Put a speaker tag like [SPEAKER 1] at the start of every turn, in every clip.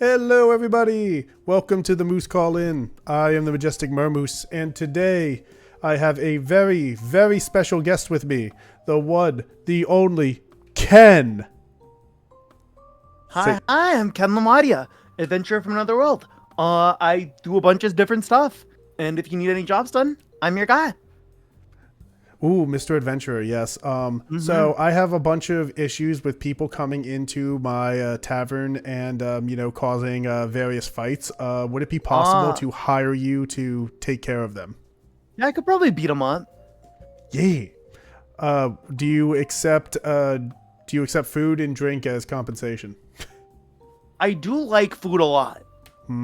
[SPEAKER 1] Hello, everybody! Welcome to the Moose Call In. I am the Majestic Mermoose, and today I have a very, very special guest with me. The one, the only, Ken!
[SPEAKER 2] Hi, I'm Ken L Matia, adventurer from another world. I do a bunch of different stuff, and if you need any jobs done, I'm your guy.
[SPEAKER 1] Ooh, Mr. Adventurer, yes. So I have a bunch of issues with people coming into my tavern and, causing various fights. Would it be possible to hire you to take care of them?
[SPEAKER 2] Yeah, I could probably beat him up.
[SPEAKER 1] Yeah. Do you accept food and drink as compensation?
[SPEAKER 2] I do like food a lot,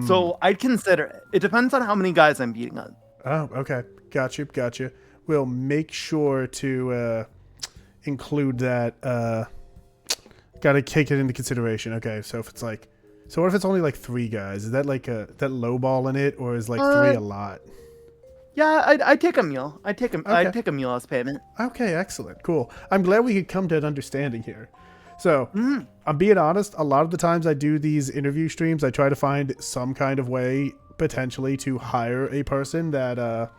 [SPEAKER 2] so I'd consider it. It depends on how many guys I'm beating up.
[SPEAKER 1] Oh, okay. Gotcha. We'll make sure to include that. Gotta take it into consideration. Okay, so if it's like, so what if it's only like 3 guys? Is that like that low ball in it, or is like 3 a lot?
[SPEAKER 2] Yeah, I'd take a meal. I'd take a meal as payment.
[SPEAKER 1] Okay, excellent, cool. I'm glad we could come to an understanding here. So, I'm being honest, a lot of the times I do these interview streams, I try to find some kind of way, potentially, to hire a person that,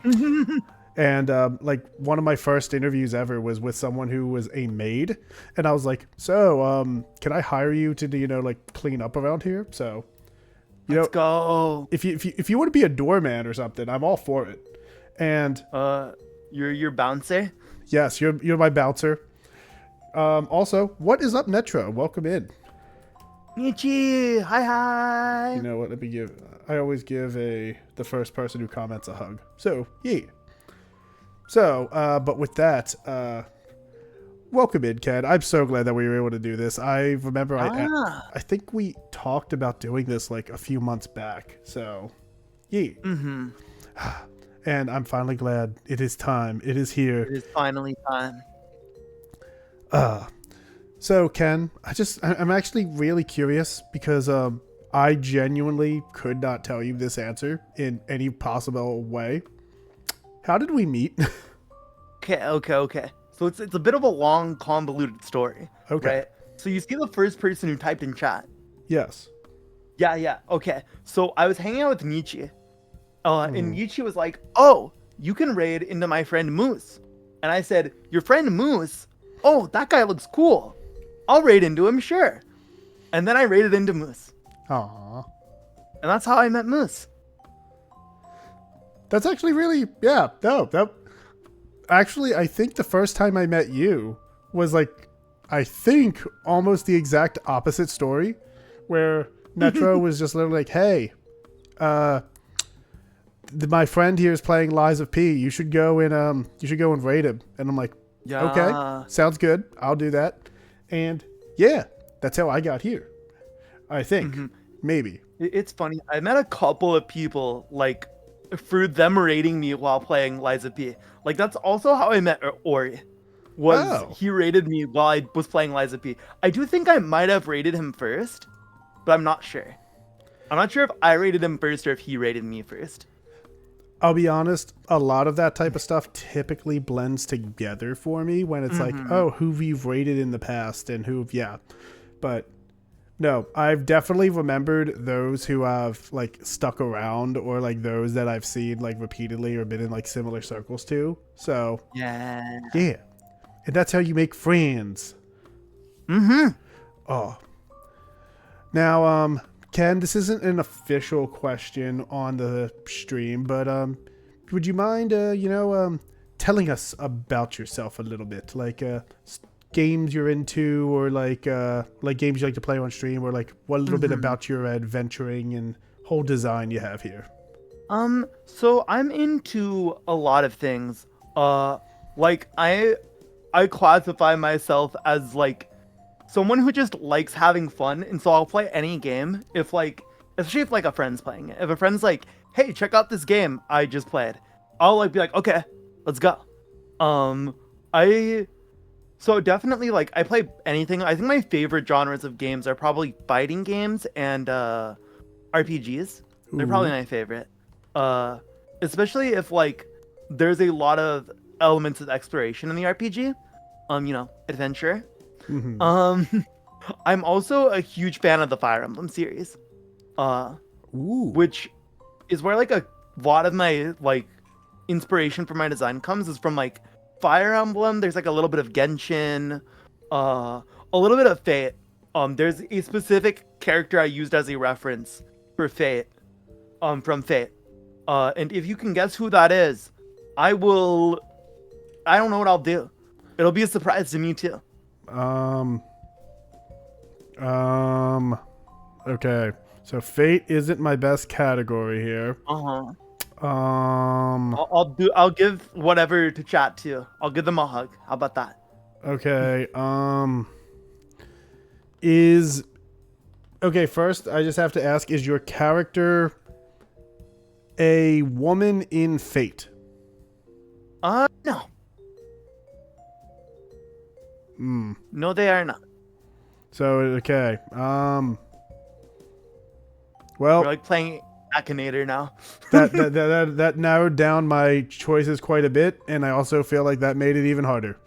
[SPEAKER 1] and, like, one of my first interviews ever was with someone who was a maid, and I was like, so, can I hire you to, like, clean up around here? So,
[SPEAKER 2] Let's go.
[SPEAKER 1] if you want to be a doorman or something, I'm all for it. And,
[SPEAKER 2] You're bouncer?
[SPEAKER 1] yes, you're my bouncer. Also, what is up, Netro? Welcome in.
[SPEAKER 2] Michi, hi.
[SPEAKER 1] You know what? I always give the first person who comments a hug. So, yeah. So, but with that, welcome in, Ken. I'm so glad that we were able to do this. I remember I think we talked about doing this like a few months back. So, yeah. And I'm finally glad it is time. It is here.
[SPEAKER 2] It is finally time.
[SPEAKER 1] So Ken, I'm actually really curious because I genuinely could not tell you this answer in any possible way. How did we meet?
[SPEAKER 2] Okay. So it's a bit of a long, convoluted story.
[SPEAKER 1] Okay.
[SPEAKER 2] Right? So you see the first person who typed in chat.
[SPEAKER 1] Yes.
[SPEAKER 2] Yeah. Okay. So I was hanging out with Nietzsche. And Nietzsche was like, "Oh, you can raid into my friend Moose." And I said, "Your friend Moose? Oh, that guy looks cool. I'll raid into him, sure." And then I raided into Moose.
[SPEAKER 1] Aww.
[SPEAKER 2] And that's how I met Moose.
[SPEAKER 1] That's actually really, yeah, no, that, actually, I think the first time I met you was like, I think almost the exact opposite story, where Netro was just literally like, "Hey, my friend here is playing Lies of P. You should go and raid him." And I'm like,
[SPEAKER 2] Yeah.
[SPEAKER 1] "Okay, sounds good. I'll do that." And yeah, that's how I got here. I think, maybe.
[SPEAKER 2] It's funny. I met a couple of people, like, through them raiding me while playing Liza P. Like, that's also how I met Ori. He raided me while I was playing Liza P. I do think I might have raided him first, but I'm not sure. I'm not sure if I raided him first or if he raided me first.
[SPEAKER 1] I'll be honest, a lot of that type of stuff typically blends together for me when it's like, oh, who we've raided in the past and yeah. But no, I've definitely remembered those who have like stuck around or like those that I've seen like repeatedly or been in like similar circles to. So
[SPEAKER 2] Yeah.
[SPEAKER 1] And that's how you make friends. Oh. Now, Ken, this isn't an official question on the stream, but would you mind, telling us about yourself a little bit, like games you're into, or like games you like to play on stream, or like what a little bit about your adventuring and whole design you have here?
[SPEAKER 2] So I'm into a lot of things. Like I classify myself as like someone who just likes having fun, and so I'll play any game especially if like a friend's playing it. If a friend's like, "Hey, check out this game I just played," I'll like be like, "Okay, let's go." So definitely like I play anything. I think my favorite genres of games are probably fighting games and RPGs. They're probably my favorite. Especially if like there's a lot of elements of exploration in the RPG. Adventure. I'm also a huge fan of the Fire Emblem series.
[SPEAKER 1] Ooh.
[SPEAKER 2] which is where like a lot of my like inspiration for my design comes is from like Fire Emblem. There's like a little bit of Genshin, a little bit of Fate. There's a specific character I used as a reference for Fate, from Fate. And if you can guess who that is, I will. I don't know what I'll do. It'll be a surprise to me too.
[SPEAKER 1] Okay. So Fate isn't my best category here.
[SPEAKER 2] I'll give whatever to chat to. I'll give them a hug. How about that?
[SPEAKER 1] Okay. Okay, first I just have to ask, is your character a woman in Fate?
[SPEAKER 2] No.
[SPEAKER 1] Hmm.
[SPEAKER 2] No, they are not.
[SPEAKER 1] So okay.
[SPEAKER 2] We're
[SPEAKER 1] Well,
[SPEAKER 2] like playing Akinator now.
[SPEAKER 1] that narrowed down my choices quite a bit, and I also feel like that made it even harder.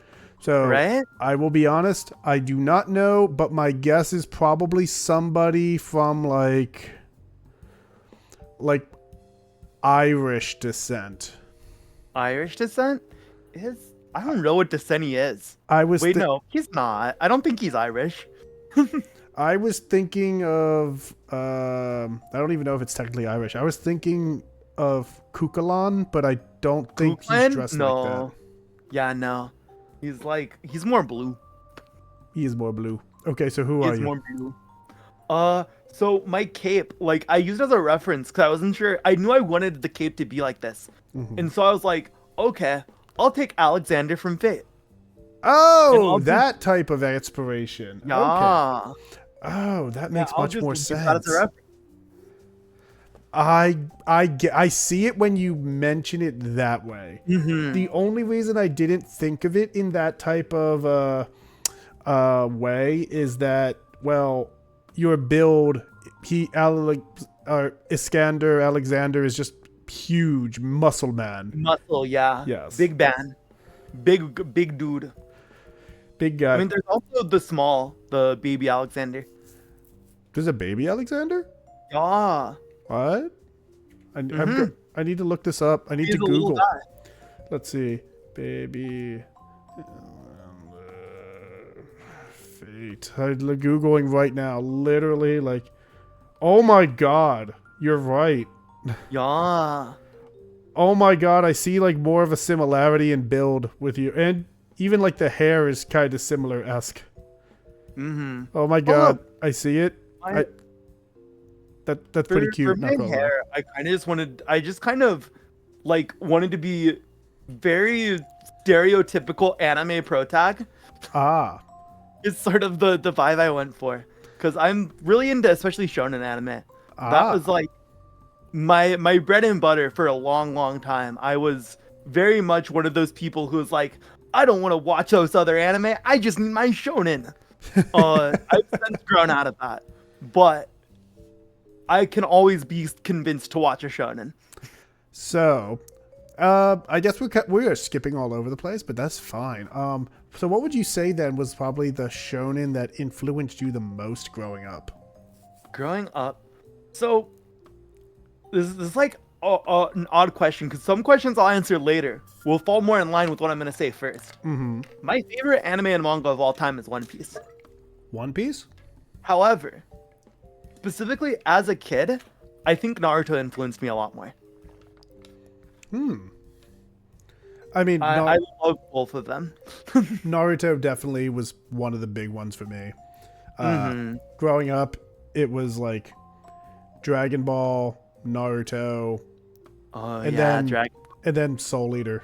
[SPEAKER 1] So
[SPEAKER 2] Right?
[SPEAKER 1] I will be honest, I do not know, but my guess is probably somebody from like Irish descent.
[SPEAKER 2] Irish descent? I don't know what descent he is.
[SPEAKER 1] I was
[SPEAKER 2] Wait, no, he's not. I don't think he's Irish.
[SPEAKER 1] I was thinking of I don't even know if it's technically Irish. I was thinking of Kukulon, but I don't think
[SPEAKER 2] Kukulkan?
[SPEAKER 1] he's dressed
[SPEAKER 2] No.
[SPEAKER 1] like that.
[SPEAKER 2] Yeah, no. He's more blue.
[SPEAKER 1] He is more blue. Okay, so who are
[SPEAKER 2] He's
[SPEAKER 1] you?
[SPEAKER 2] more blue. So my cape, like I used it as a reference because I wasn't sure. I knew I wanted the cape to be like this, and so I was like, okay, I'll take Alexander from Fate.
[SPEAKER 1] Oh, that type of inspiration.
[SPEAKER 2] Yeah.
[SPEAKER 1] Okay. Oh, that makes
[SPEAKER 2] I'll
[SPEAKER 1] much
[SPEAKER 2] just
[SPEAKER 1] more
[SPEAKER 2] use that as a
[SPEAKER 1] sense.
[SPEAKER 2] reference.
[SPEAKER 1] I see it when you mention it that way.
[SPEAKER 2] Mm-hmm.
[SPEAKER 1] The only reason I didn't think of it in that type of way is that, well, your build, Iskander Alexander is just huge muscle man.
[SPEAKER 2] Muscle, yeah.
[SPEAKER 1] Yes.
[SPEAKER 2] Big man. Big dude.
[SPEAKER 1] Big guy.
[SPEAKER 2] I mean, there's also the baby Alexander.
[SPEAKER 1] There's a baby Alexander?
[SPEAKER 2] Yeah.
[SPEAKER 1] What? I need to look this up. I need
[SPEAKER 2] He's
[SPEAKER 1] to
[SPEAKER 2] a little
[SPEAKER 1] Google.
[SPEAKER 2] guy.
[SPEAKER 1] Let's see. Baby. Fate. I'm Googling right now. Literally, like. Oh my god. You're right.
[SPEAKER 2] Yeah.
[SPEAKER 1] Oh my god. I see like more of a similarity in build with you. And even like the hair is kind of similar-esque.
[SPEAKER 2] Mm-hmm.
[SPEAKER 1] Oh my god. I see it. That's pretty cute.
[SPEAKER 2] For
[SPEAKER 1] not
[SPEAKER 2] my
[SPEAKER 1] gonna lie.
[SPEAKER 2] hair, I just kind of like wanted to be very stereotypical anime protag.
[SPEAKER 1] Ah.
[SPEAKER 2] It's sort of the vibe I went for, because I'm really into especially shonen anime. That was like my bread and butter for a long time. I was very much one of those people who was like, I don't want to watch those other anime. I just need my shonen. I've since grown out of that, but I can always be convinced to watch a shonen.
[SPEAKER 1] So, I guess we are skipping all over the place, but that's fine. So what would you say then was probably the shonen that influenced you the most growing up?
[SPEAKER 2] Growing up, so this is like an odd question, because some questions I'll answer later will fall more in line with what I'm gonna say first.
[SPEAKER 1] Mm-hmm.
[SPEAKER 2] My favorite anime and manga of all time is One Piece.
[SPEAKER 1] One Piece?
[SPEAKER 2] However, specifically as a kid, I think Naruto influenced me a lot more.
[SPEAKER 1] I mean,
[SPEAKER 2] I love both of them.
[SPEAKER 1] Naruto definitely was one of the big ones for me. Growing up, it was like Dragon Ball, Naruto, and then Soul Eater,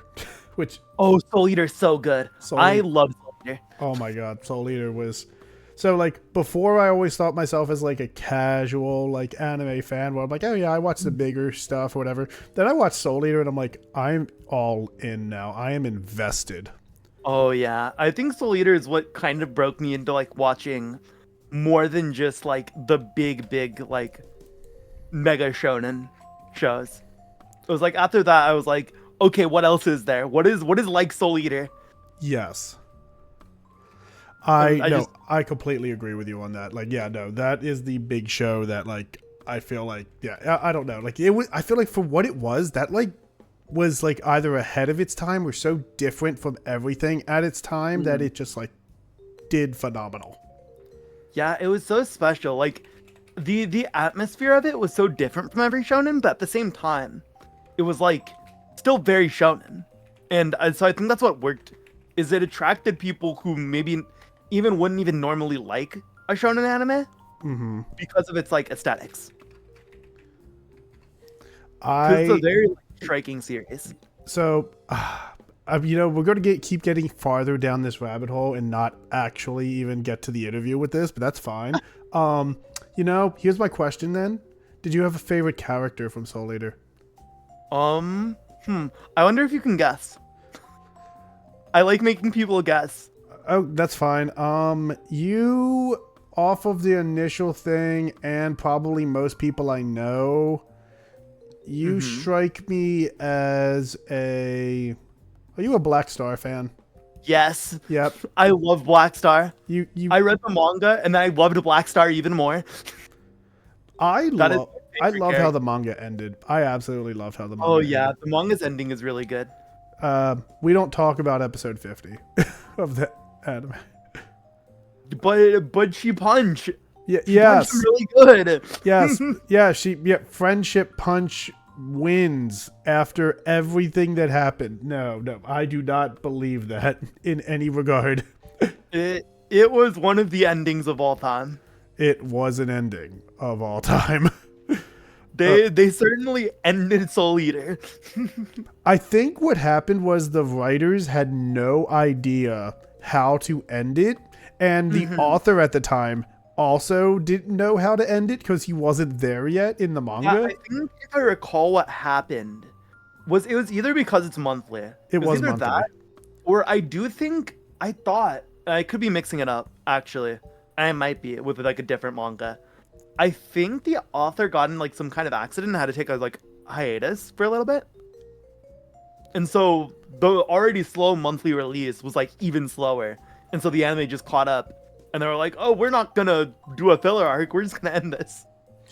[SPEAKER 1] which
[SPEAKER 2] Soul Eater's so good. I love Soul Eater.
[SPEAKER 1] Oh my god, Soul Eater was so like before I always thought myself as like a casual like anime fan where I'm like, oh yeah, I watch the bigger stuff or whatever. Then I watched Soul Eater and I'm like, I'm all in now. I am invested.
[SPEAKER 2] Oh yeah, I think Soul Eater is what kind of broke me into like watching more than just like the big like mega shonen shows. It was like after that I was like, okay, what else is there? What is like Soul Eater?
[SPEAKER 1] Yes. I completely agree with you on that. Like, yeah, no, that is the big show that like I feel like, yeah, I don't know. Like it was, I feel like for what it was, that like was like either ahead of its time or so different from everything at its time that it just like did phenomenal.
[SPEAKER 2] Yeah, it was so special. Like the atmosphere of it was so different from every shonen, but at the same time, it was like still very shonen. And so I think that's what worked. Is it attracted people who maybe even wouldn't even normally like a shonen anime because of its like aesthetics. It's a very like, striking series.
[SPEAKER 1] So, you know, we're going to keep getting farther down this rabbit hole and not actually even get to the interview with this, but that's fine. You know, here's my question then. Did you have a favorite character from Soul Eater?
[SPEAKER 2] I wonder if you can guess. I like making people guess.
[SPEAKER 1] Oh, that's fine. You, off of the initial thing and probably most people I know, you strike me as a... Are you a Black Star fan?
[SPEAKER 2] Yes.
[SPEAKER 1] Yep.
[SPEAKER 2] I love Black Star.
[SPEAKER 1] You
[SPEAKER 2] I read the manga and then I loved Black Star even more.
[SPEAKER 1] I love how the manga ended. I absolutely love how the manga ended.
[SPEAKER 2] Yeah, the manga's ending is really good.
[SPEAKER 1] We don't talk about episode 50 of the anime.
[SPEAKER 2] But she punched.
[SPEAKER 1] Yeah,
[SPEAKER 2] She
[SPEAKER 1] yes.
[SPEAKER 2] punched really good.
[SPEAKER 1] Yes. Friendship punch wins after everything that happened. No, I do not believe that in any regard.
[SPEAKER 2] It was one of the endings of all time.
[SPEAKER 1] It was an ending of all time.
[SPEAKER 2] They certainly ended Soul Eater.
[SPEAKER 1] I think what happened was the writers had no idea how to end it, and the author at the time also didn't know how to end it because he wasn't there yet in the manga.
[SPEAKER 2] Yeah, I think if I recall what happened, it was either because it's monthly.
[SPEAKER 1] It was
[SPEAKER 2] either
[SPEAKER 1] monthly.
[SPEAKER 2] that, or I thought, I could be mixing it up, actually. I might be with like a different manga. I think the author got in like some kind of accident and had to take a like hiatus for a little bit. And so the already slow monthly release was like even slower. And so the anime just caught up. And they were like, oh, we're not gonna do a filler arc. We're just gonna end this.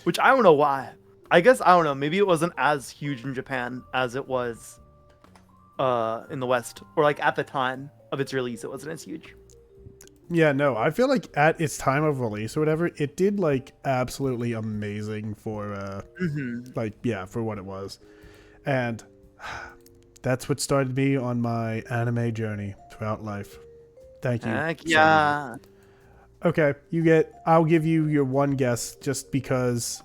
[SPEAKER 2] Which I don't know why. I guess, I don't know. Maybe it wasn't as huge in Japan as it was in the West. Or like at the time of its release, it wasn't as huge.
[SPEAKER 1] Yeah, no, I feel like at its time of release or whatever, it did like absolutely amazing for for what it was. And that's what started me on my anime journey throughout life. Thank you.
[SPEAKER 2] Heck yeah.
[SPEAKER 1] Okay, I'll give you your one guess just because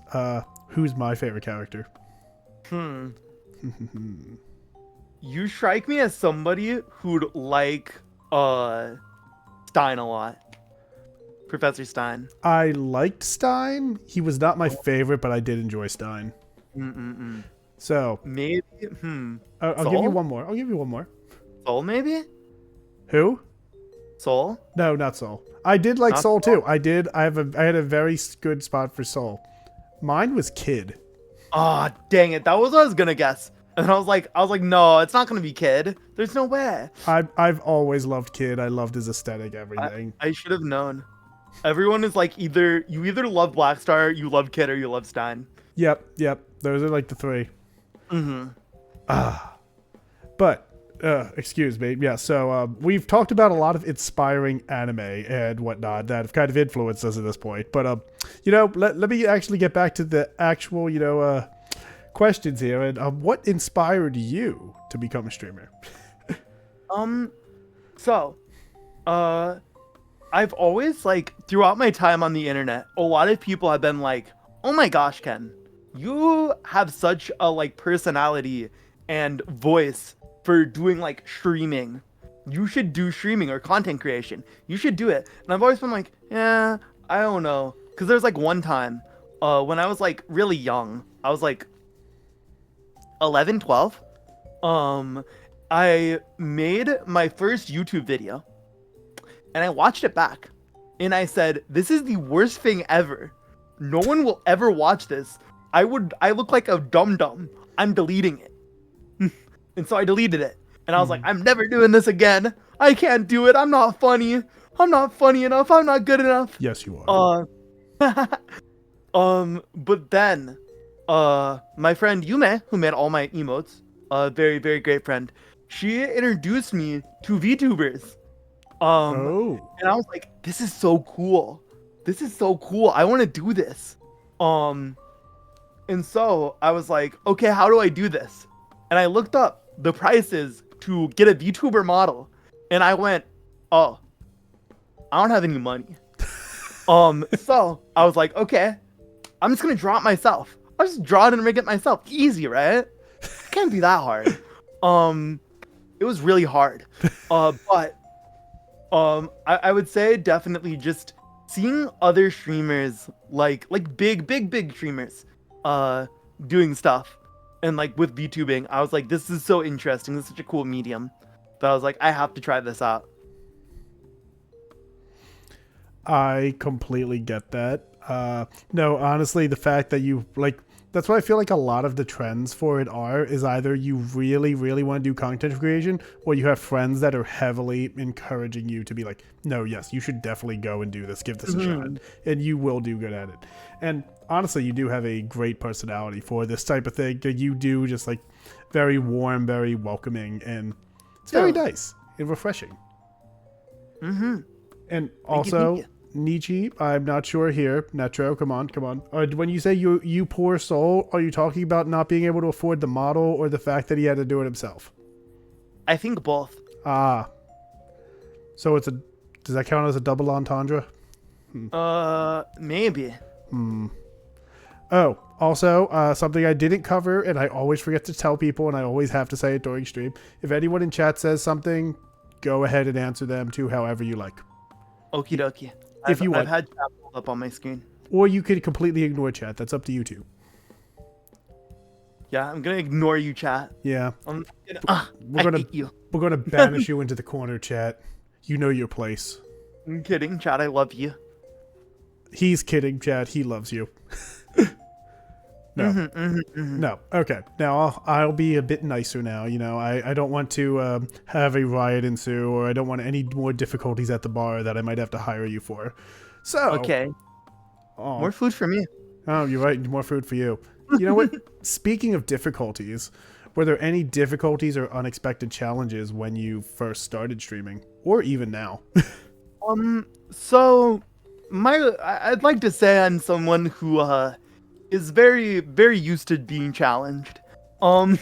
[SPEAKER 1] who's my favorite character?
[SPEAKER 2] You strike me as somebody who'd like Stein a lot. Professor Stein.
[SPEAKER 1] I liked Stein. He was not my favorite, but I did enjoy Stein. So
[SPEAKER 2] maybe
[SPEAKER 1] I'll give you one more. I'll give you one more.
[SPEAKER 2] Soul, maybe?
[SPEAKER 1] Who?
[SPEAKER 2] Soul?
[SPEAKER 1] No, not Soul. I did like Soul too. I had a very good spot for Soul. Mine was Kid.
[SPEAKER 2] Oh, dang it. That was what I was gonna guess. And I was like, no, it's not gonna be Kid. There's no way.
[SPEAKER 1] I've always loved Kid. I loved his aesthetic, everything.
[SPEAKER 2] I should have known. Everyone is like you either love Black Star, you love Kid, or you love Stein.
[SPEAKER 1] Yep. Those are like the three. But excuse me. Yeah. So we've talked about a lot of inspiring anime and whatnot that have kind of influenced us at this point. But let me actually get back to the actual questions here. And what inspired you to become a streamer?
[SPEAKER 2] So, I've always like throughout my time on the internet, a lot of people have been like, "Oh my gosh, Ken, you have such a like personality and voice for doing like streaming. You should do streaming or content creation. You should do it." And I've always been like, "Yeah, I don't know." Because there's like one time when I was like really young, I was like 11, 12. I made my first YouTube video and I watched it back and I said, "This is the worst thing ever. No one will ever watch this. I look like a dum-dum. I'm deleting it." And so I deleted it. And I was like, "I'm never doing this again. I can't do it. I'm not funny. I'm not funny enough. I'm not good enough."
[SPEAKER 1] Yes, you are.
[SPEAKER 2] But then, my friend Yume, who made all my emotes, a very, very great friend, she introduced me to VTubers.
[SPEAKER 1] Oh.
[SPEAKER 2] And I was like, this is so cool. This is so cool. I want to do this. And so I was like, okay, how do I do this? And I looked up the prices to get a VTuber model. And I went, oh, I don't have any money. So I was like, okay, I'm just gonna draw it myself. I'll just draw it and rig it myself. Easy, right? It can't be that hard. It was really hard. But I would say definitely just seeing other streamers like big streamers doing stuff and like with VTubing, I was like, this is so interesting. This is such a cool medium that I was like, I have to try this out.
[SPEAKER 1] I completely get that. No, honestly, the fact that you like, that's what I feel like a lot of the trends for it are, is either you really, really want to do content creation, or you have friends that are heavily encouraging you to be like, no, yes, you should definitely go and do this, give this a shot, and you will do good at it. And honestly, you do have a great personality for this type of thing. You do just like very warm, very welcoming, and it's very nice and refreshing. And also,
[SPEAKER 2] thank you.
[SPEAKER 1] Nietzsche, I'm not sure here. Netro, come on. When you say you poor soul, are you talking about not being able to afford the model, or the fact that he had to do it himself?
[SPEAKER 2] I think both.
[SPEAKER 1] Ah. So does that count as a double entendre?
[SPEAKER 2] Maybe.
[SPEAKER 1] Oh, also, something I didn't cover, and I always forget to tell people, and I always have to say it during stream. If anyone in chat says something, go ahead and answer them too, however you like.
[SPEAKER 2] Okie dokie.
[SPEAKER 1] If you want.
[SPEAKER 2] I've had chat pulled up on my screen.
[SPEAKER 1] Or you could completely ignore chat. That's up to you too.
[SPEAKER 2] Yeah, I'm gonna ignore you, chat.
[SPEAKER 1] Yeah.
[SPEAKER 2] I hate you.
[SPEAKER 1] We're gonna banish you into the corner, chat. You know your place.
[SPEAKER 2] I'm kidding, chat. I love you.
[SPEAKER 1] He's kidding, chat. He loves you. No. No. Okay. Now I'll be a bit nicer now. You know, I don't want to have a riot ensue, or I don't want any more difficulties at the bar that I might have to hire you for. So.
[SPEAKER 2] Okay.
[SPEAKER 1] Oh,
[SPEAKER 2] More food for me.
[SPEAKER 1] oh, you're right. More food for you. You know what? Speaking of difficulties, were there any difficulties or unexpected challenges when you first started streaming, or even now?
[SPEAKER 2] So I'd like to say I'm someone who is very, very used to being challenged. I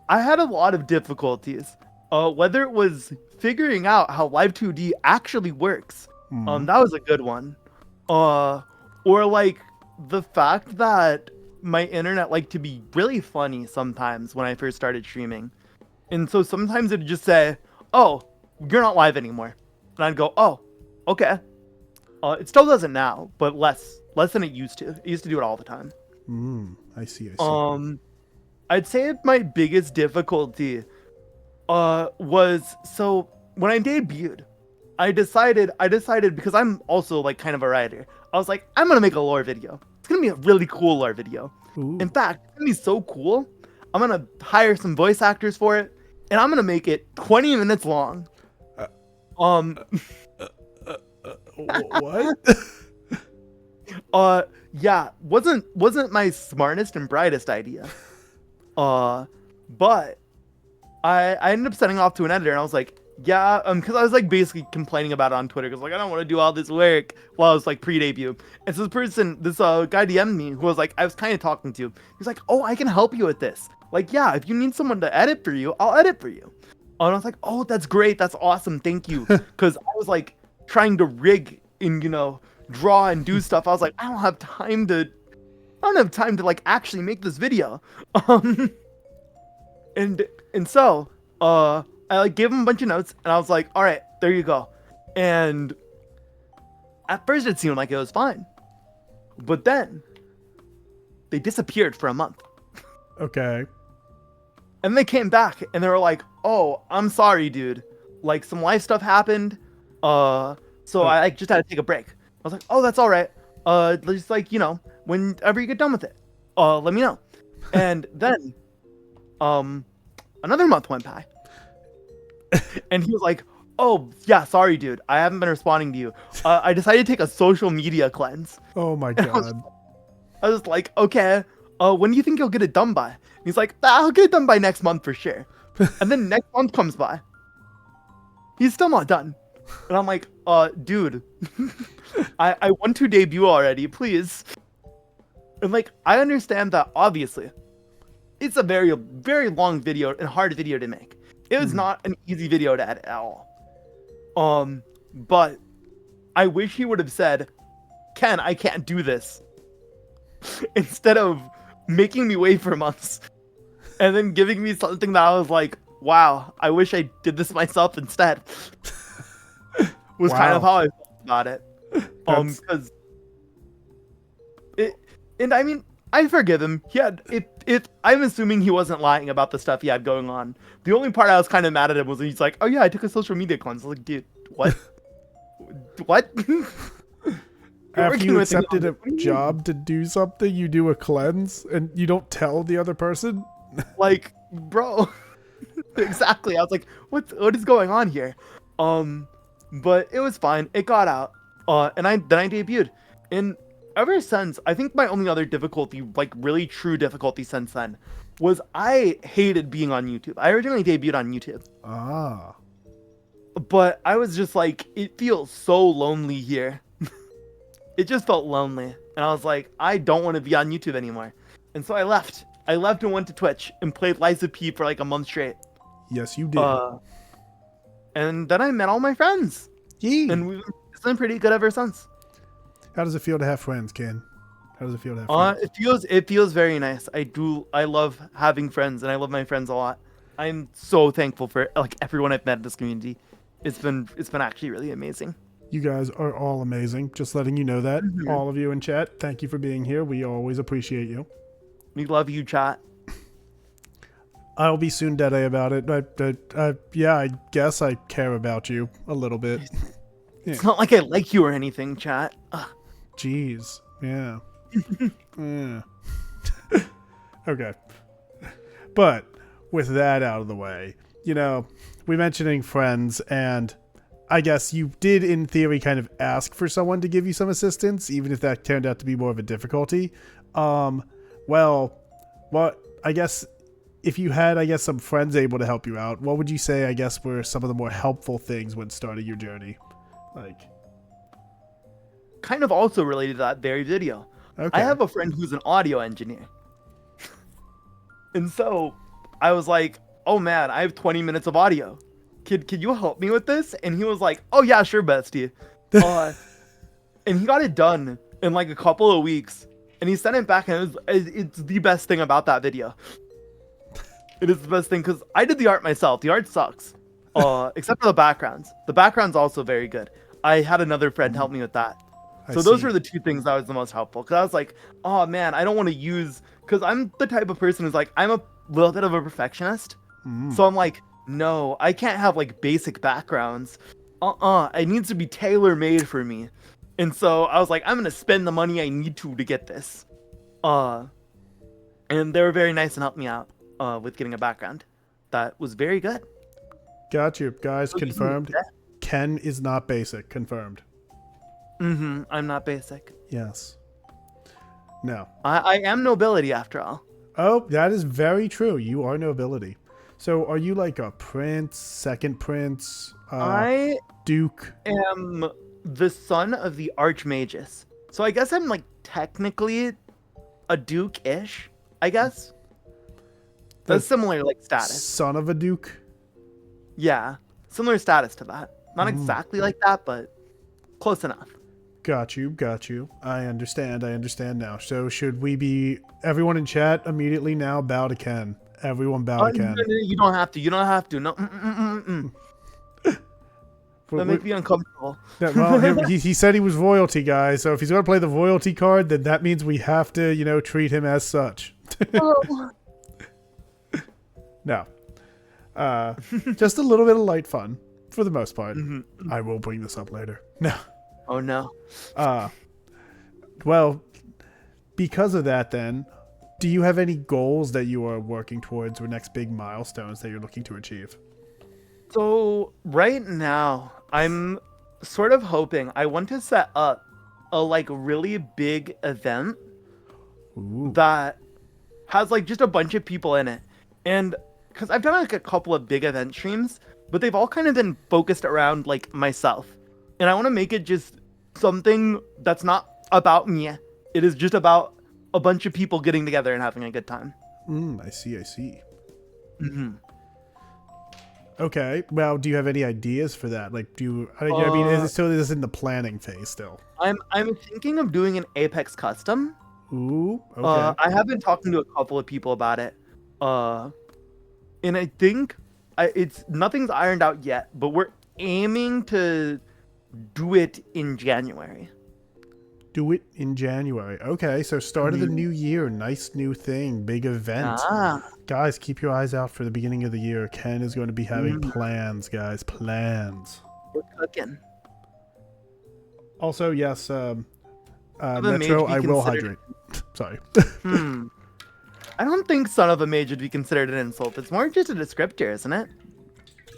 [SPEAKER 2] had a lot of difficulties. Whether it was figuring out how Live 2D actually works. That was a good one. Or like the fact that my internet liked to be really funny sometimes when I first started streaming. And so sometimes it'd just say, oh, you're not live anymore. And I'd go, oh, okay. It still doesn't now, but less than it used to. It used to do it all the time.
[SPEAKER 1] I see.
[SPEAKER 2] I'd say my biggest difficulty was, so when I debuted, I decided because I'm also like kind of a writer. I was like, I'm gonna make a lore video. It's gonna be a really cool lore video.
[SPEAKER 1] Ooh.
[SPEAKER 2] In fact, it's gonna be so cool. I'm gonna hire some voice actors for it, and I'm gonna make it 20 minutes long.
[SPEAKER 1] What?
[SPEAKER 2] Yeah, wasn't my smartest and brightest idea. But I ended up sending off to an editor, and I was like, yeah, because I was like basically complaining about it on Twitter, because like I don't want to do all this work while I was like pre-debut. And so this guy DM'd me who was like, I was kind of talking to. He's like, oh, I can help you with this. Like, yeah, if you need someone to edit for you, I'll edit for you. And I was like, oh, that's great, that's awesome, thank you. Because I was like trying to rig and draw and do stuff. I was like, I don't have time to like actually make this video. And so I like gave him a bunch of notes, and I was like, all right, there you go. And at first it seemed like it was fine, but then they disappeared for a month.
[SPEAKER 1] Okay.
[SPEAKER 2] And they came back, and they were like, oh, I'm sorry, dude. Like, some life stuff happened. So I like just had to take a break. I was like, oh, that's all right. Just like, whenever you get done with it, let me know. And then, another month went by. And he was like, Oh, yeah, sorry, dude. I haven't been responding to you. I decided to take a social media cleanse.
[SPEAKER 1] Oh my
[SPEAKER 2] And
[SPEAKER 1] god.
[SPEAKER 2] I was like, okay, when do you think you'll get it done by? And he's like, I'll get it done by next month for sure. And then next month comes by. He's still not done. And I'm like, dude, I want to debut already, please. And like, I understand that obviously it's a very, very long video and hard video to make. It was not an easy video to edit at all. But I wish he would have said, Ken, I can't do this. Instead of making me wait for months and then giving me something that I was like, wow, I wish I did this myself instead. Was kind of how I felt about it. Because and I mean, I forgive him. He had it. I'm assuming he wasn't lying about the stuff he had going on. The only part I was kind of mad at him was when he's like, "Oh yeah, I took a social media cleanse." I was like, dude, what? What?
[SPEAKER 1] After you accepted a job to do something, you do a cleanse, and you don't tell the other person?
[SPEAKER 2] Like, bro. Exactly. I was like, what is going on here? But it was fine. It got out. And I debuted. And ever since, I think my only other difficulty, like really true difficulty since then, was I hated being on YouTube. I originally debuted on YouTube.
[SPEAKER 1] Ah.
[SPEAKER 2] But I was just like, it feels so lonely here. It just felt lonely. And I was like, I don't want to be on YouTube anymore. And so I left. I left and went to Twitch and played Liza P for like a month straight.
[SPEAKER 1] Yes, you did.
[SPEAKER 2] And then I met all my friends.
[SPEAKER 1] Yee.
[SPEAKER 2] And we've been pretty good ever since.
[SPEAKER 1] How does it feel to have friends, Ken? How does it feel to have friends?
[SPEAKER 2] It feels very nice. I love having friends, and I love my friends a lot. I'm so thankful for like everyone I've met in this community. It's been actually really amazing.
[SPEAKER 1] You guys are all amazing. Just letting you know that. All of you in chat, thank you for being here. We always appreciate you.
[SPEAKER 2] We love you, chat.
[SPEAKER 1] I'll be soon dead about it. Yeah, I guess I care about you a little bit.
[SPEAKER 2] It's not like I like you or anything, chat. Ugh.
[SPEAKER 1] Jeez. Yeah. Yeah. Okay. But with that out of the way, you know, we mentioning friends, and I guess you did in theory kind of ask for someone to give you some assistance, even if that turned out to be more of a difficulty. Well, what I guess if you had, I guess, some friends able to help you out, what would you say, I guess, were some of the more helpful things when starting your journey? Like,
[SPEAKER 2] kind of also related to that very video.
[SPEAKER 1] okay.
[SPEAKER 2] I have a friend who's an audio engineer. And so I was like, oh man, I have 20 minutes of audio. Could you help me with this? And he was like, oh yeah, sure, bestie. And he got it done in like a couple of weeks. And he sent it back, and it's the best thing about that video. It is the best thing because I did the art myself. The art sucks, except for the backgrounds. The background's also very good. I had another friend help me with that. So those were the two things that was the most helpful. Because I was like, oh man, I don't want to use... Because I'm the type of person who's like, I'm a little bit of a perfectionist. So I'm like, no, I can't have like basic backgrounds. It needs to be tailor-made for me. And so I was like, I'm going to spend the money I need to get this. And they were very nice and helped me out with getting a background. That was very good.
[SPEAKER 1] Got you. Guys, confirmed. Ken is not basic. Confirmed.
[SPEAKER 2] I'm not basic.
[SPEAKER 1] Yes. No.
[SPEAKER 2] I am nobility after all.
[SPEAKER 1] Oh, that is very true. You are nobility. So are you like a prince, second prince,
[SPEAKER 2] I
[SPEAKER 1] duke?
[SPEAKER 2] am the son of the Archmagus. So I guess I'm like technically a duke-ish, I guess. That's similar like status.
[SPEAKER 1] Son of a duke?
[SPEAKER 2] Yeah. Similar status to that. Not exactly like that, but close enough.
[SPEAKER 1] Got you. I understand now. So should we be... Everyone in chat, immediately now bow to Ken. Everyone bow to Ken.
[SPEAKER 2] No, you don't have to. No. That makes me uncomfortable.
[SPEAKER 1] Yeah, well, he said he was royalty, guys. So if he's going to play the royalty card, then that means we have to, you know, treat him as such.
[SPEAKER 2] Oh.
[SPEAKER 1] No. Just a little bit of light fun, for the most part. I will bring this up later. No.
[SPEAKER 2] Oh, no.
[SPEAKER 1] Well, because of that, then, do you have any goals that you are working towards or next big milestones that you're looking to achieve?
[SPEAKER 2] So right now, I'm sort of hoping I want to set up a like really big event
[SPEAKER 1] Ooh.
[SPEAKER 2] that has like just a bunch of people in it. And because I've done like a couple of big event streams, but they've all kind of been focused around like myself. And I want to make it just something that's not about me. It is just about a bunch of people getting together and having a good time.
[SPEAKER 1] I see. I see.
[SPEAKER 2] hmm
[SPEAKER 1] Okay. Well, do you have any ideas for that? Like, do you? I mean, is it still is in the planning phase still?
[SPEAKER 2] I'm thinking of doing an Apex custom.
[SPEAKER 1] Ooh. Okay.
[SPEAKER 2] I have been talking to a couple of people about it. Uh, and I think it's nothing's ironed out yet, but we're aiming to do it in January.
[SPEAKER 1] Do it in January. Okay. So start of the new year. Nice new thing. Big event.
[SPEAKER 2] Ah,
[SPEAKER 1] Guys, keep your eyes out for the beginning of the year. Ken is going to be having
[SPEAKER 2] mm,
[SPEAKER 1] plans, guys. Plans.
[SPEAKER 2] we're cooking.
[SPEAKER 1] Also, yes.
[SPEAKER 2] Son of a mage
[SPEAKER 1] Metro,
[SPEAKER 2] be
[SPEAKER 1] I will
[SPEAKER 2] considered.
[SPEAKER 1] hydrate. Sorry.
[SPEAKER 2] Hmm. I don't think son of a mage would be considered an insult. It's more just a descriptor, isn't it?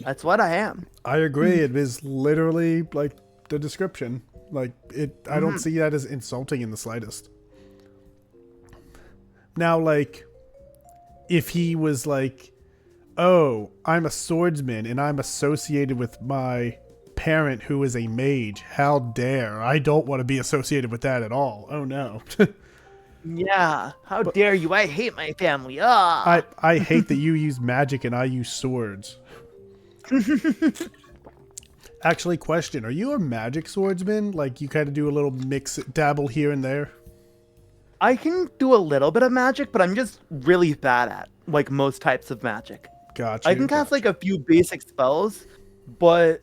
[SPEAKER 2] That's what I am.
[SPEAKER 1] I agree. It is literally like the description. Like it. I don't see that as insulting in the slightest. Now, like, if he was like, "Oh, I'm a swordsman and I'm associated with my parent who is a mage. How dare! I don't want to be associated with that at all. Oh no."
[SPEAKER 2] Yeah. How dare you? I hate my family. Ah.
[SPEAKER 1] I hate that you use magic and I use swords. Actually, question: are you a magic swordsman? Like you kind of do a little mix, dabble here and there.
[SPEAKER 2] I can do a little bit of magic, but I'm just really bad at like most types of magic.
[SPEAKER 1] Gotcha.
[SPEAKER 2] I can cast
[SPEAKER 1] gotcha.
[SPEAKER 2] like a few basic spells, but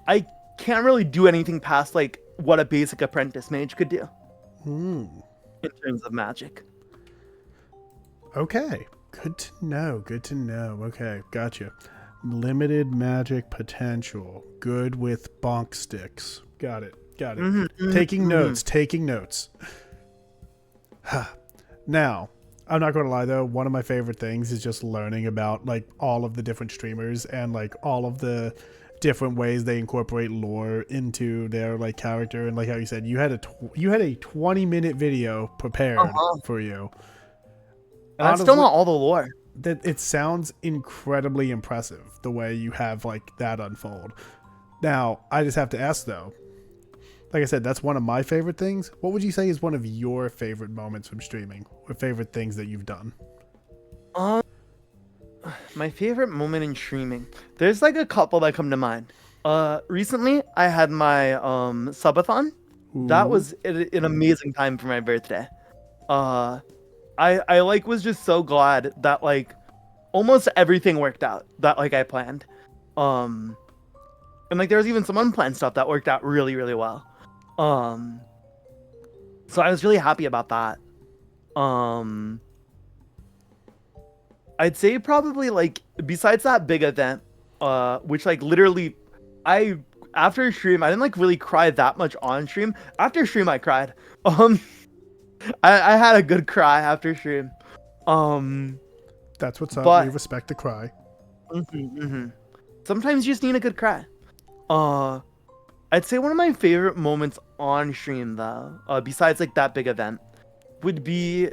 [SPEAKER 2] I can't really do anything past like what a basic apprentice mage could do
[SPEAKER 1] Hmm.
[SPEAKER 2] in terms of magic.
[SPEAKER 1] Okay. Good to know. Good to know. Okay, gotcha. Limited magic potential. Good with bonk sticks. Got it. Got it. Taking notes. Taking notes. Now, I'm not going to lie though. One of my favorite things is just learning about like all of the different streamers and like all of the different ways they incorporate lore into their like character. And like how you said, you had a 20-minute video prepared for you.
[SPEAKER 2] And that's still not all the lore.
[SPEAKER 1] That it sounds incredibly impressive the way you have like that unfold. Now, I just have to ask though. Like I said, that's one of my favorite things. What would you say is one of your favorite moments from streaming or favorite things that you've done?
[SPEAKER 2] My favorite moment in streaming. There's like a couple that come to mind. Recently I had my subathon. That was an amazing time for my birthday. I like was just so glad that like almost everything worked out that like I planned. And like there was even some unplanned stuff that worked out really, really well. So I was really happy about that. I'd say probably like besides that big event, which like literally I after stream I didn't like really cry that much on stream. After stream I cried. I had a good cry after stream.
[SPEAKER 1] That's what's up.
[SPEAKER 2] But
[SPEAKER 1] We respect the cry.
[SPEAKER 2] sometimes you just need a good cry. I'd say one of my favorite moments on stream though, besides like that big event, would be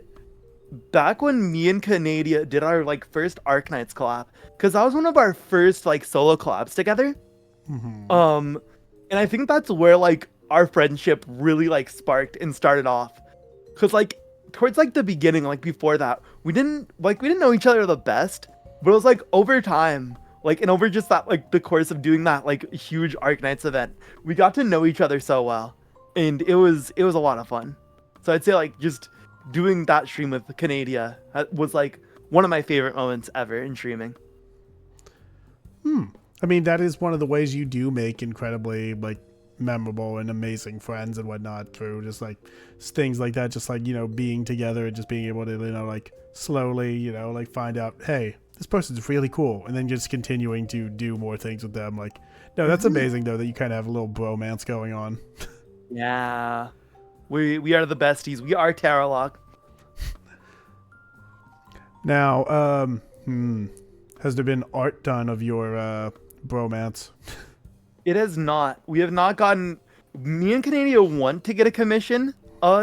[SPEAKER 2] back when me and KenLMatia did our like first Arknights collab, because that was one of our first like solo collabs together. And I think that's where like our friendship really like sparked and started off, because like towards like the beginning, like before that, we didn't know each other the best, but it was like over time, like and over just that like the course of doing that like huge Arknights event, we got to know each other so well, and it was a lot of fun. So I'd say like just doing that stream with KenLMatia was like one of my favorite moments ever in streaming.
[SPEAKER 1] I mean, that is one of the ways you do make incredibly like memorable and amazing friends and whatnot through just like things like that. Just like, you know, being together and just being able to, you know, like slowly, you know, like find out, hey, this person's really cool. And then just continuing to do more things with them. Like, no, that's amazing though, that you kind of have a little bromance going on.
[SPEAKER 2] Yeah. We are the besties. We are Taralock.
[SPEAKER 1] Now, has there been art done of your bromance.
[SPEAKER 2] It has not. We have not gotten. Me and Canada want to get a commission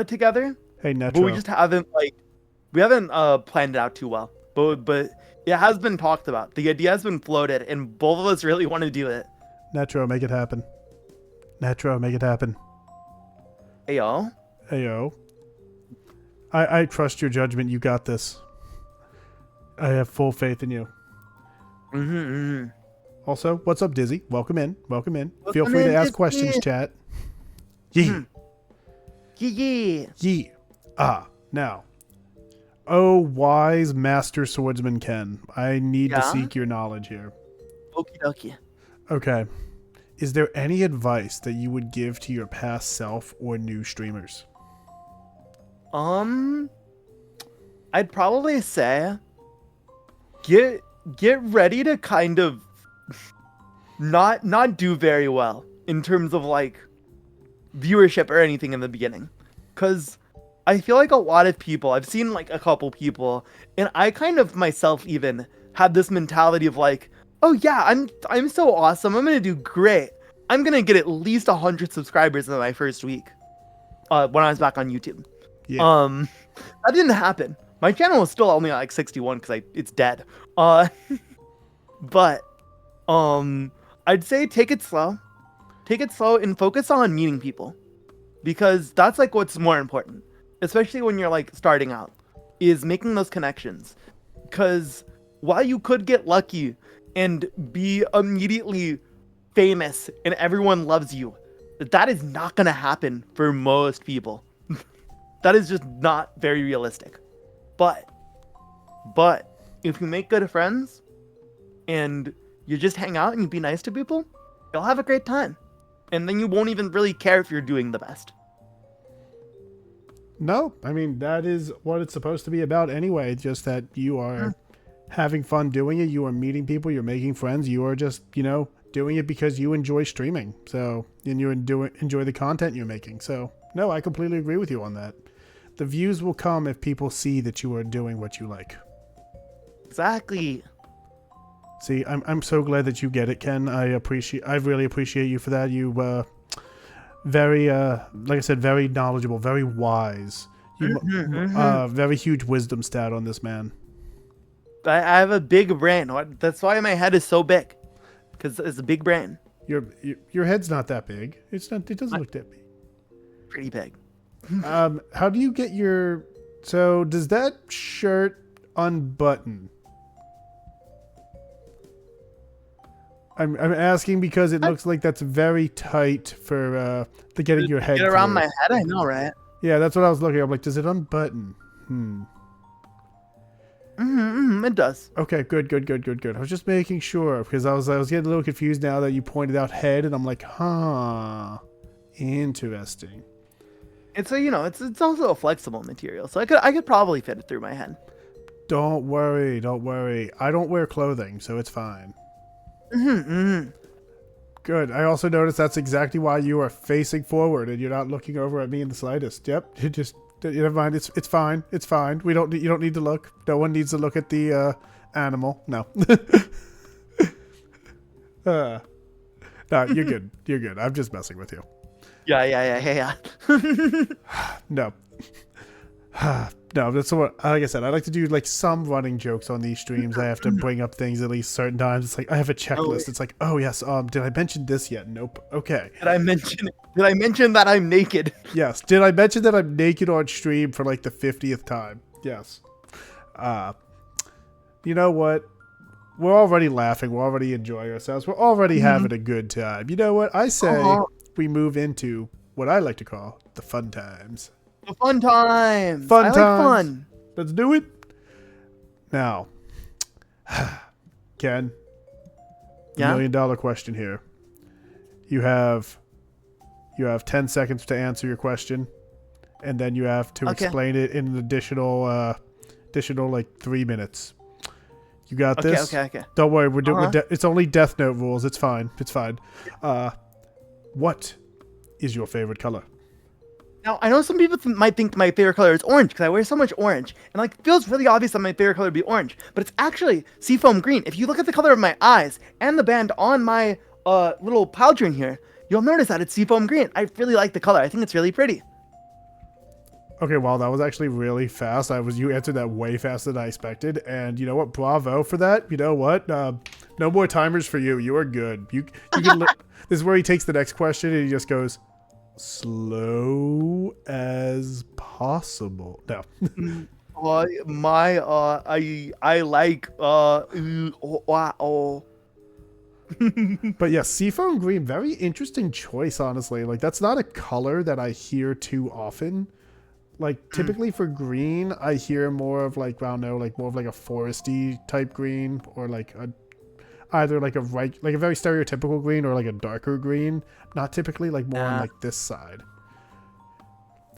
[SPEAKER 2] together,
[SPEAKER 1] Hey,
[SPEAKER 2] but we
[SPEAKER 1] Netro.
[SPEAKER 2] just haven't planned it out too well. But it has been talked about. The idea has been floated, and both of us really want to do it.
[SPEAKER 1] Netro, make it happen. Netro, make it happen.
[SPEAKER 2] Hey yo.
[SPEAKER 1] Ayo. I trust your judgment. You got this. I have full faith in you. Also, what's up, Dizzy? Welcome in. Welcome in. Feel free to ask questions, chat. Yee.
[SPEAKER 2] Yeah.
[SPEAKER 1] Yee. Now. Oh, wise master swordsman Ken. I need to seek your knowledge here.
[SPEAKER 2] Okie dokie.
[SPEAKER 1] Okay. Is there any advice that you would give to your past self or new streamers?
[SPEAKER 2] I'd probably say get ready to kind of not do very well in terms of like viewership or anything in the beginning, because I feel like a lot of people, I've seen like a couple people, and I kind of myself even had this mentality of like, oh yeah, I'm so awesome, I'm gonna do great, I'm gonna get at least 100 subscribers in my first week when I was back on YouTube.
[SPEAKER 1] Yeah.
[SPEAKER 2] That didn't happen. My channel was still only like 61 because it's dead. But I'd say take it slow and focus on meeting people, because that's like what's more important, especially when you're like starting out, is making those connections. Because while you could get lucky and be immediately famous and everyone loves you, that is not gonna happen for most people. That is just not very realistic. But if you make good friends and you just hang out and you be nice to people, you'll have a great time. And then you won't even really care if you're doing the best.
[SPEAKER 1] No, I mean, that is what it's supposed to be about anyway. Just that you are having fun doing it. You are meeting people. You're making friends. You are just, doing it because you enjoy streaming. So, and you enjoy the content you're making. So, no, I completely agree with you on that. The views will come if people see that you are doing what you like.
[SPEAKER 2] Exactly.
[SPEAKER 1] See, I'm so glad that you get it, Ken. I really appreciate you for that. You very like I said, very knowledgeable, very wise. Very huge wisdom stat on this man.
[SPEAKER 2] I have a big brain. That's why my head is so big, because it's a big brain.
[SPEAKER 1] Your head's not that big. It doesn't look that big.
[SPEAKER 2] Pretty big.
[SPEAKER 1] How do you get your? So does that shirt unbutton? I'm asking because it looks like that's very tight for the getting your head.
[SPEAKER 2] Get around
[SPEAKER 1] through.
[SPEAKER 2] my head, I know, right?
[SPEAKER 1] Yeah, that's what I was looking at. I'm like, does it unbutton?
[SPEAKER 2] It does.
[SPEAKER 1] Okay, good. I was just making sure because I was getting a little confused now that you pointed out head, and I'm like, interesting.
[SPEAKER 2] It's it's also a flexible material, so I could probably fit it through my head.
[SPEAKER 1] Don't worry. I don't wear clothing, so it's fine. Good. I also noticed that's exactly why you are facing forward and you're not looking over at me in the slightest. Yep. Never mind. It's fine. It's fine. You don't need to look. No one needs to look at the animal. No. No, you're good. You're good. I'm just messing with you.
[SPEAKER 2] Yeah.
[SPEAKER 1] No. No, that's what. Like I said, I like to do like some running jokes on these streams. I have to bring up things at least certain times. It's like I have a checklist. It's like, oh yes, did I mention this yet? Nope. Okay.
[SPEAKER 2] Did I mention that I'm naked?
[SPEAKER 1] Yes. Did I mention that I'm naked on stream for like the 50th time? Yes. You know what? We're already laughing. We're already enjoying ourselves. We're already having a good time. You know what? I say we move into what I like to call the fun times.
[SPEAKER 2] The fun times.
[SPEAKER 1] Fun
[SPEAKER 2] I
[SPEAKER 1] times.
[SPEAKER 2] like fun.
[SPEAKER 1] Let's do it. Now, Ken,
[SPEAKER 2] Yeah?
[SPEAKER 1] $1 million question here. You have 10 seconds to answer your question, and then you have to explain it in an additional like 3 minutes. You got this?
[SPEAKER 2] Okay.
[SPEAKER 1] Don't worry, we're doing. It's only Death Note rules. It's fine. It's fine. What is your favorite color?
[SPEAKER 2] Now, I know some people might think my favorite color is orange because I wear so much orange. And like, it feels really obvious that my favorite color would be orange. But it's actually seafoam green. If you look at the color of my eyes and the band on my little pouch in here, you'll notice that it's seafoam green. I really like the color. I think it's really pretty.
[SPEAKER 1] Okay, well, that was actually really fast. You answered that way faster than I expected, and you know what? Bravo for that. You know what? No more timers for you. You are good. You can. This is where he takes the next question and he just goes slow as possible. No.
[SPEAKER 2] I like wow.
[SPEAKER 1] But yeah, seafoam green, very interesting choice, honestly. Like that's not a color that I hear too often. Like typically for green, I hear more of like, I don't know, like more of like a foresty type green, or like either like a very stereotypical green or like a darker green. Not typically like more on like this side.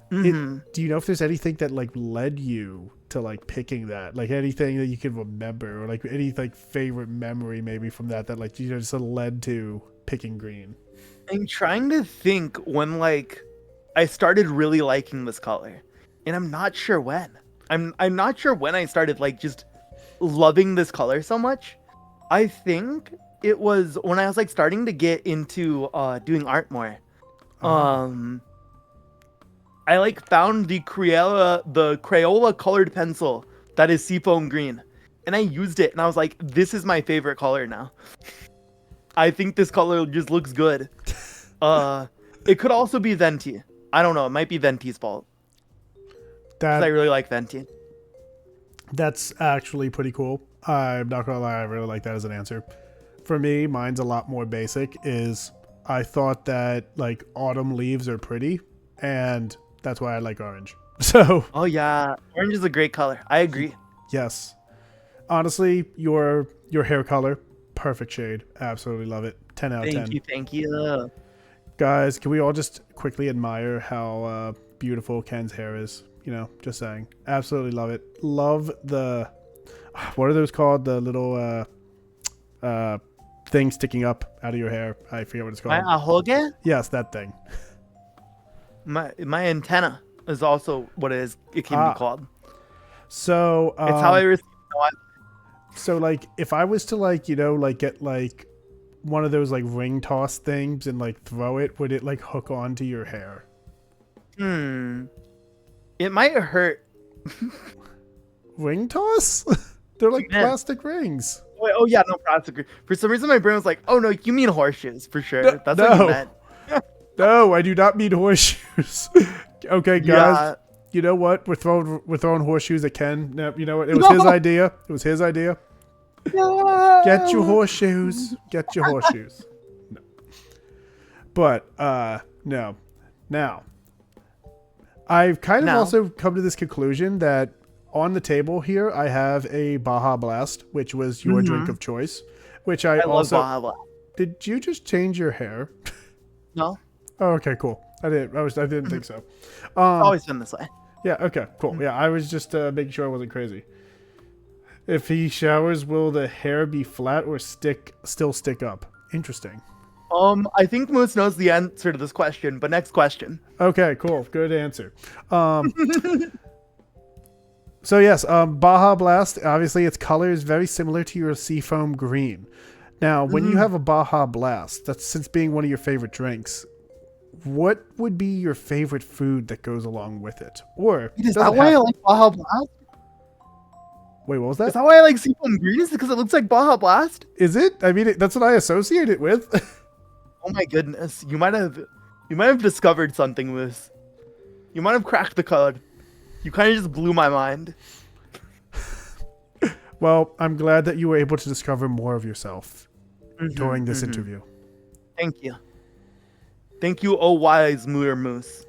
[SPEAKER 1] Do you know if there's anything that like led you to like picking that, like anything that you can remember, or like any like favorite memory maybe from that like you know just led to picking green?
[SPEAKER 2] I'm trying to think when like I started really liking this color, and I'm not sure when. I'm not sure when I started like just loving this color so much. I think it was when I was like starting to get into doing art more. I like found the Crayola colored pencil that is seafoam green, and I used it, and I was like, this is my favorite color now. I think this color just looks good. It could also be Venti. I don't know. It might be Venti's fault. Because I really like Venti.
[SPEAKER 1] That's actually pretty cool. I'm not gonna lie, I really like that as an answer. For me, mine's a lot more basic. I thought that like autumn leaves are pretty, and that's why I like orange. So.
[SPEAKER 2] Oh yeah, orange is a great color. I agree.
[SPEAKER 1] Yes. Honestly, your hair color, perfect shade. Absolutely love it. 10 out of 10.
[SPEAKER 2] Thank you.
[SPEAKER 1] Guys, can we all just quickly admire how beautiful Ken's hair is? You know, just saying. Absolutely love it. Love the, what are those called? The little thing sticking up out of your hair. I forget what it's called.
[SPEAKER 2] My ahoge?
[SPEAKER 1] Yes, that thing.
[SPEAKER 2] My antenna is also what it is. It can be called.
[SPEAKER 1] So
[SPEAKER 2] it's how I receive.
[SPEAKER 1] So like, if I was to like, you know, like get like one of those like ring toss things and like throw it, would it like hook onto your hair?
[SPEAKER 2] It might hurt.
[SPEAKER 1] Ring toss? They're like plastic rings.
[SPEAKER 2] Wait, oh yeah, no plastic. For some reason, my brain was like, "Oh no, you mean horseshoes for sure." That's what you meant.
[SPEAKER 1] No, I do not mean horseshoes. Okay, guys. Yeah. You know what? We're throwing horseshoes at Ken. No, you know what? It was his idea. It was his idea. No. Get your horseshoes. Get your horseshoes. No. But no. Now, I've kind of also come to this conclusion that on the table here I have a Baja Blast, which was your drink of choice. Which I also
[SPEAKER 2] love Baja Blast.
[SPEAKER 1] Did you just change your hair?
[SPEAKER 2] No.
[SPEAKER 1] Oh, okay, cool. I didn't think so.
[SPEAKER 2] It's always been this way.
[SPEAKER 1] Yeah. Okay. Cool. Yeah. I was just making sure I wasn't crazy. If he showers, will the hair be flat or still stick up? Interesting.
[SPEAKER 2] I think Moose knows the answer to this question, but next question.
[SPEAKER 1] Okay. Cool. Good answer. So yes, Baja Blast. Obviously, its color is very similar to your seafoam green. Now, when you have a Baja Blast, that's since being one of your favorite drinks. What would be your favorite food that goes along with it? Or
[SPEAKER 2] is that why I like Baja Blast?
[SPEAKER 1] Wait, what was that?
[SPEAKER 2] Is that why I like seafoam green? Is it because it looks like Baja Blast?
[SPEAKER 1] Is it? I mean, that's what I associate it with.
[SPEAKER 2] Oh my goodness! You might have discovered something with this. You might have cracked the code. You kind of just blew my mind.
[SPEAKER 1] Well, I'm glad that you were able to discover more of yourself during this interview.
[SPEAKER 2] Thank you. Thank you, oh wise Moose.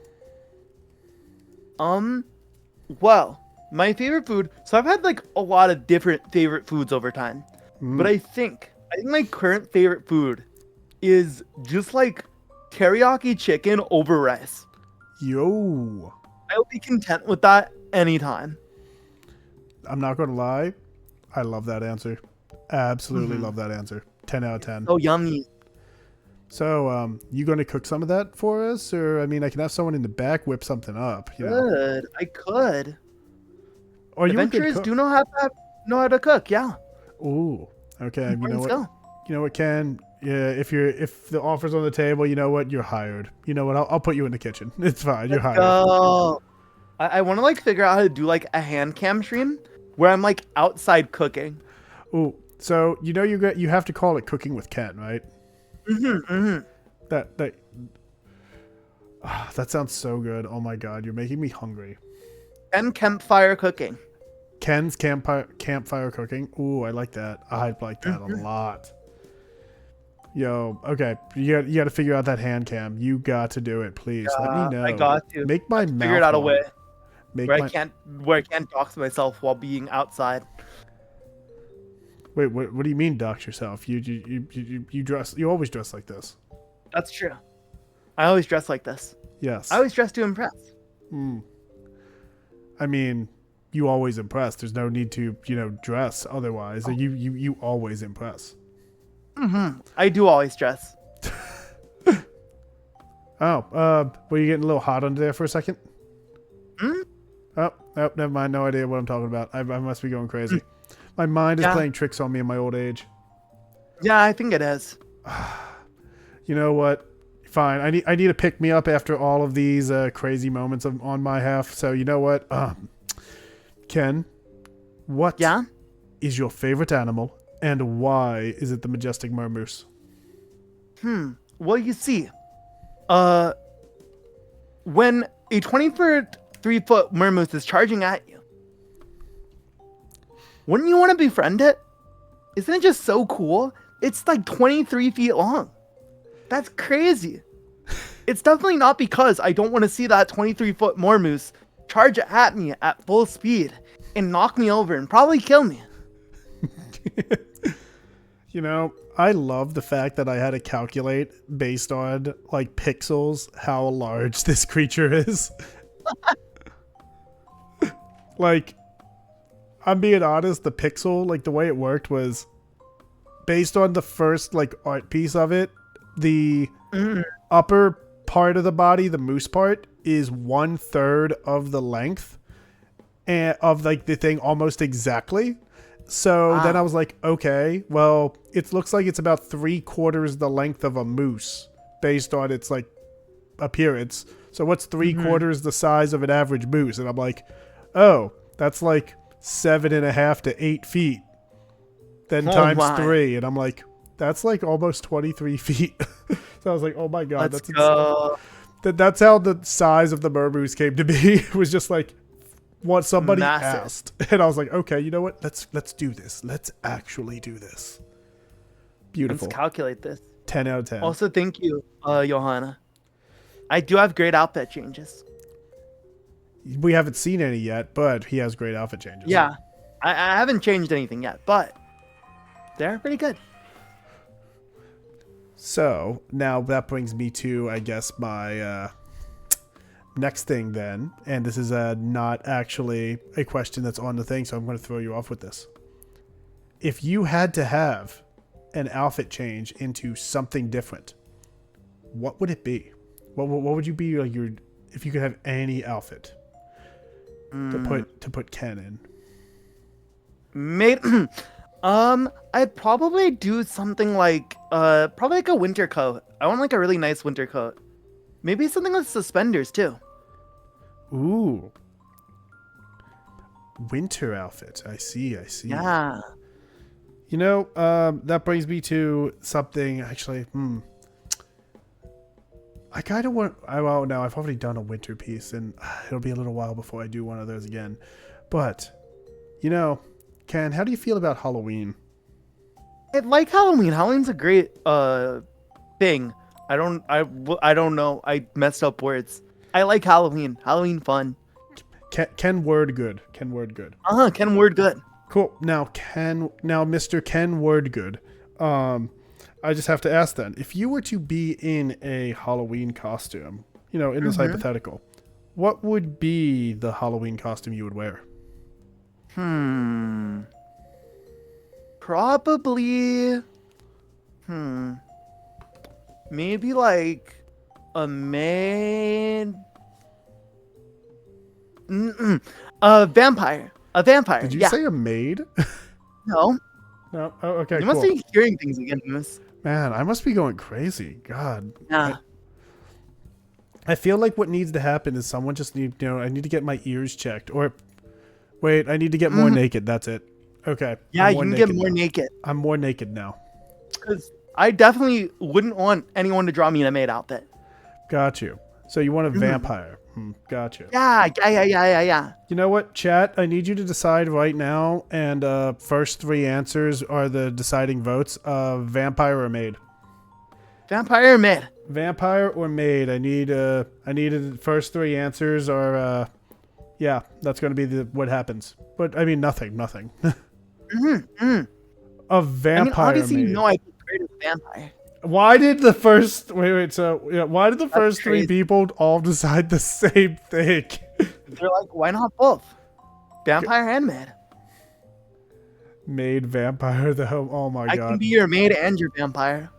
[SPEAKER 2] Well, my favorite food. So I've had like a lot of different favorite foods over time, but I think my current favorite food is just like teriyaki chicken over rice.
[SPEAKER 1] Yo.
[SPEAKER 2] I'll be content with that anytime.
[SPEAKER 1] I'm not gonna lie, I love that answer. Absolutely love that answer. 10 out of 10.
[SPEAKER 2] So yummy.
[SPEAKER 1] So, you going to cook some of that for us, or I mean, I can have someone in the back whip something up, you know.
[SPEAKER 2] Good. I could.
[SPEAKER 1] Or you a good
[SPEAKER 2] Adventurers
[SPEAKER 1] cook?
[SPEAKER 2] do know how to cook. Yeah.
[SPEAKER 1] Ooh, okay. You know
[SPEAKER 2] Important
[SPEAKER 1] what?
[SPEAKER 2] skill.
[SPEAKER 1] You know what, Ken? Yeah, if the offer's on the table, you know what? You're hired. You know what? I'll put you in the kitchen. It's fine. You're
[SPEAKER 2] Let's
[SPEAKER 1] hired.
[SPEAKER 2] go. I want to like figure out how to do like a hand cam stream where I'm like outside cooking.
[SPEAKER 1] Ooh, so you have to call it cooking with Ken, right? That that sounds so good. Oh my god, you're making me hungry.
[SPEAKER 2] And campfire cooking.
[SPEAKER 1] Ken's campfire cooking. Ooh, I like that. I like that a lot. Yo, okay, you got to figure out that hand cam. You got to do it, please. Let me know.
[SPEAKER 2] I got to.
[SPEAKER 1] Make my
[SPEAKER 2] I've
[SPEAKER 1] mouth
[SPEAKER 2] figured out a way
[SPEAKER 1] water. Make my
[SPEAKER 2] where I can't dox myself while being outside.
[SPEAKER 1] Wait. What do you mean dox yourself? You dress. You always dress like this.
[SPEAKER 2] That's true. I always dress like this.
[SPEAKER 1] Yes.
[SPEAKER 2] I always dress to impress.
[SPEAKER 1] I mean, you always impress. There's no need to, dress otherwise. You always impress.
[SPEAKER 2] I do always dress.
[SPEAKER 1] Oh, were you getting a little hot under there for a second? Oh, never mind. No idea what I'm talking about. I must be going crazy. My mind is playing tricks on me in my old age.
[SPEAKER 2] Yeah, I think it is.
[SPEAKER 1] You know what? Fine. I need to pick me up after all of these crazy moments on my half. So you know what? Ken, what is your favorite animal, and why is it the majestic mermoose?
[SPEAKER 2] Well, you see, when a 23-foot mermoose is charging at you, wouldn't you want to befriend it? Isn't it just so cool? It's like 23 feet long. That's crazy. It's definitely not because I don't want to see that 23-foot mermoose charge at me at full speed and knock me over and probably kill me.
[SPEAKER 1] I love the fact that I had to calculate based on like pixels how large this creature is. Like, I'm being honest, the pixel, like the way it worked was based on the first like art piece of it. The upper part of the body, the moose part, is 1/3 of the length and of like the thing almost exactly. So then I was like, okay, well, it looks like it's about 3/4 the length of a moose based on its like appearance. So what's 3/4 the size of an average moose? And I'm like, oh, that's like 7.5 to 8 feet. Then times 3, and I'm like, that's like almost 23 feet. So I was like, oh my god,
[SPEAKER 2] Let's go.
[SPEAKER 1] That's how the size of the mermoose came to be. It was just like what somebody asked, and I was like, okay, you know what? Let's do this. Let's actually do this. Beautiful.
[SPEAKER 2] Let's calculate this.
[SPEAKER 1] 10 out of 10.
[SPEAKER 2] Also, thank you, Johanna. I do have great outfit changes.
[SPEAKER 1] We haven't seen any yet, but he has great outfit changes.
[SPEAKER 2] Yeah, I haven't changed anything yet, but they're pretty good.
[SPEAKER 1] So now that brings me to, I guess, my next thing then. And this is not actually a question that's on the thing, so I'm going to throw you off with this. If you had to have an outfit change into something different, what would it be? What would you be like if you could have any outfit to put Ken in?
[SPEAKER 2] I'd probably do something like probably like a winter coat. I want like a really nice winter coat. Maybe something with suspenders too.
[SPEAKER 1] Ooh. Winter outfit. I see.
[SPEAKER 2] Yeah.
[SPEAKER 1] That brings me to something actually. I kind of want. Well, no, I've already done a winter piece, and it'll be a little while before I do one of those again. But, Ken, how do you feel about Halloween?
[SPEAKER 2] I like Halloween. Halloween's a great thing. I don't know. I messed up words. I like Halloween. Halloween fun.
[SPEAKER 1] Ken word good. Ken word good.
[SPEAKER 2] Ken word good.
[SPEAKER 1] Cool. Now Mr. Ken word good. I just have to ask then, if you were to be in a Halloween costume, in this hypothetical, what would be the Halloween costume you would wear?
[SPEAKER 2] Probably. maybe like a maid. A vampire. A vampire.
[SPEAKER 1] Did you
[SPEAKER 2] yeah.
[SPEAKER 1] say a maid?
[SPEAKER 2] No.
[SPEAKER 1] No. Oh, okay,
[SPEAKER 2] You
[SPEAKER 1] cool.
[SPEAKER 2] must be hearing things again, Moose.
[SPEAKER 1] Man, I must be going crazy. God.
[SPEAKER 2] Yeah.
[SPEAKER 1] I feel like what needs to happen is someone just I need to get my ears checked. Or, wait, I need to get more naked. That's it. Okay.
[SPEAKER 2] Yeah,
[SPEAKER 1] I'm
[SPEAKER 2] you can get more
[SPEAKER 1] now.
[SPEAKER 2] naked.
[SPEAKER 1] I'm more naked now.
[SPEAKER 2] Because I definitely wouldn't want anyone to draw me in a maid outfit.
[SPEAKER 1] Got you. So you want a vampire. Got you.
[SPEAKER 2] Yeah.
[SPEAKER 1] You know what, chat? I need you to decide right now, and first 3 answers are the deciding votes. Vampire or maid?
[SPEAKER 2] Vampire or maid?
[SPEAKER 1] Vampire or maid? I need the first 3 answers are yeah, that's going to be what happens. But I mean nothing. A vampire.
[SPEAKER 2] I mean, obviously,
[SPEAKER 1] maid.
[SPEAKER 2] you know I prepared a vampire.
[SPEAKER 1] Why did the first why did the first 3 people all decide the same thing?
[SPEAKER 2] They're like, why not both? Vampire and maid.
[SPEAKER 1] Maid, vampire, oh my god.
[SPEAKER 2] I can be your maid and your vampire.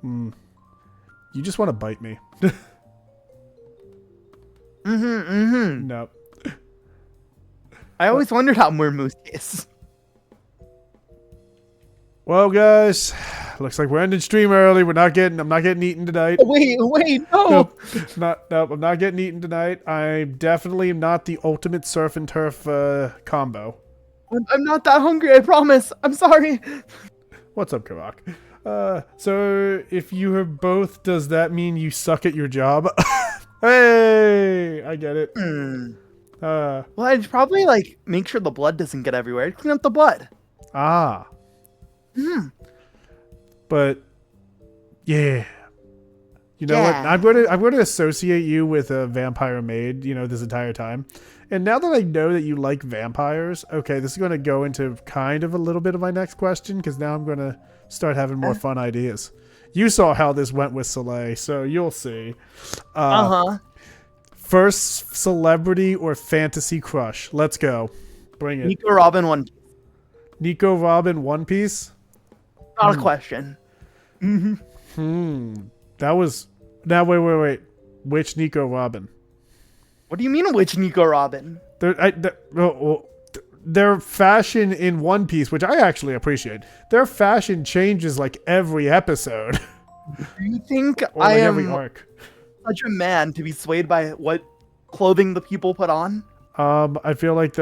[SPEAKER 1] You just want to bite me. No.
[SPEAKER 2] I always wondered how Moose is.
[SPEAKER 1] Well, guys, looks like we're ending stream early. I'm not getting eaten tonight.
[SPEAKER 2] Wait, no.
[SPEAKER 1] Nope, I'm not getting eaten tonight. I definitely am not the ultimate surf and turf combo.
[SPEAKER 2] I'm not that hungry, I promise. I'm sorry.
[SPEAKER 1] What's up, Kavak? So if you are both, does that mean you suck at your job? Hey, I get it.
[SPEAKER 2] Well, I'd probably like make sure the blood doesn't get everywhere. I'd clean up the blood.
[SPEAKER 1] Ah. But yeah, you know what? I'm going to associate you with a vampire maid. This entire time, and now that I know that you like vampires, okay, this is going to go into kind of a little bit of my next question because now I'm going to start having more fun ideas. You saw how this went with Soleil, so you'll see. First celebrity or fantasy crush? Let's go. Bring it.
[SPEAKER 2] Nico Robin One Piece.
[SPEAKER 1] Nico Robin One Piece?
[SPEAKER 2] Not a question.
[SPEAKER 1] That was... Now, wait. Which Nico Robin?
[SPEAKER 2] What do you mean, which Nico Robin?
[SPEAKER 1] Their fashion in One Piece, which I actually appreciate, their fashion changes like every episode.
[SPEAKER 2] Do you think
[SPEAKER 1] or
[SPEAKER 2] I
[SPEAKER 1] like
[SPEAKER 2] am
[SPEAKER 1] every arc.
[SPEAKER 2] such a man to be swayed by what clothing the people put on?
[SPEAKER 1] I feel like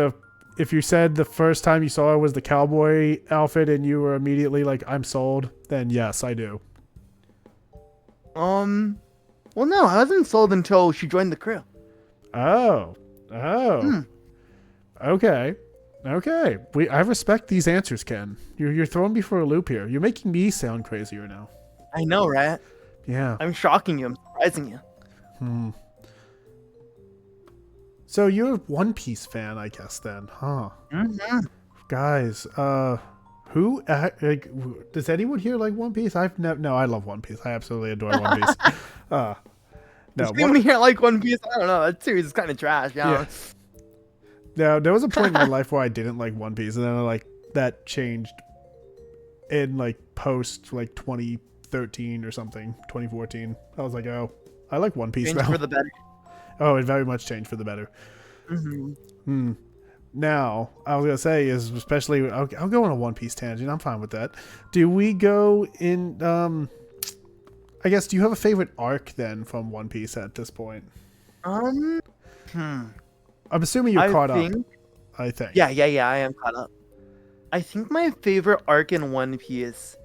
[SPEAKER 1] if you said the first time you saw it was the cowboy outfit and you were immediately like, I'm sold, then yes, I do.
[SPEAKER 2] Well, no, I wasn't sold until she joined the crew.
[SPEAKER 1] Oh. Okay. I respect these answers, Ken. You're throwing me for a loop here. You're making me sound crazier now.
[SPEAKER 2] I know, right?
[SPEAKER 1] Yeah.
[SPEAKER 2] I'm shocking you. I'm surprising you.
[SPEAKER 1] So you're a One Piece fan, I guess, then, huh? Guys, who does anyone here like One Piece? No, I love One Piece. I absolutely adore One Piece. No,
[SPEAKER 2] does anyone here like One Piece? I don't know. That series is kind of trash. Yeah.
[SPEAKER 1] Now, there was a point in my life where I didn't like One Piece, and then that changed in post 2013 or something, 2014. I was like, oh, I like One Piece now.
[SPEAKER 2] For the better.
[SPEAKER 1] Oh, it very much changed for the better. Now, I was gonna say is especially I'll go on a One Piece tangent. I'm fine with that. Do we go in? I guess. Do you have a favorite arc then from One Piece at this point? I'm assuming you're caught up. I think.
[SPEAKER 2] Yeah. I am caught up. I think my favorite arc in One Piece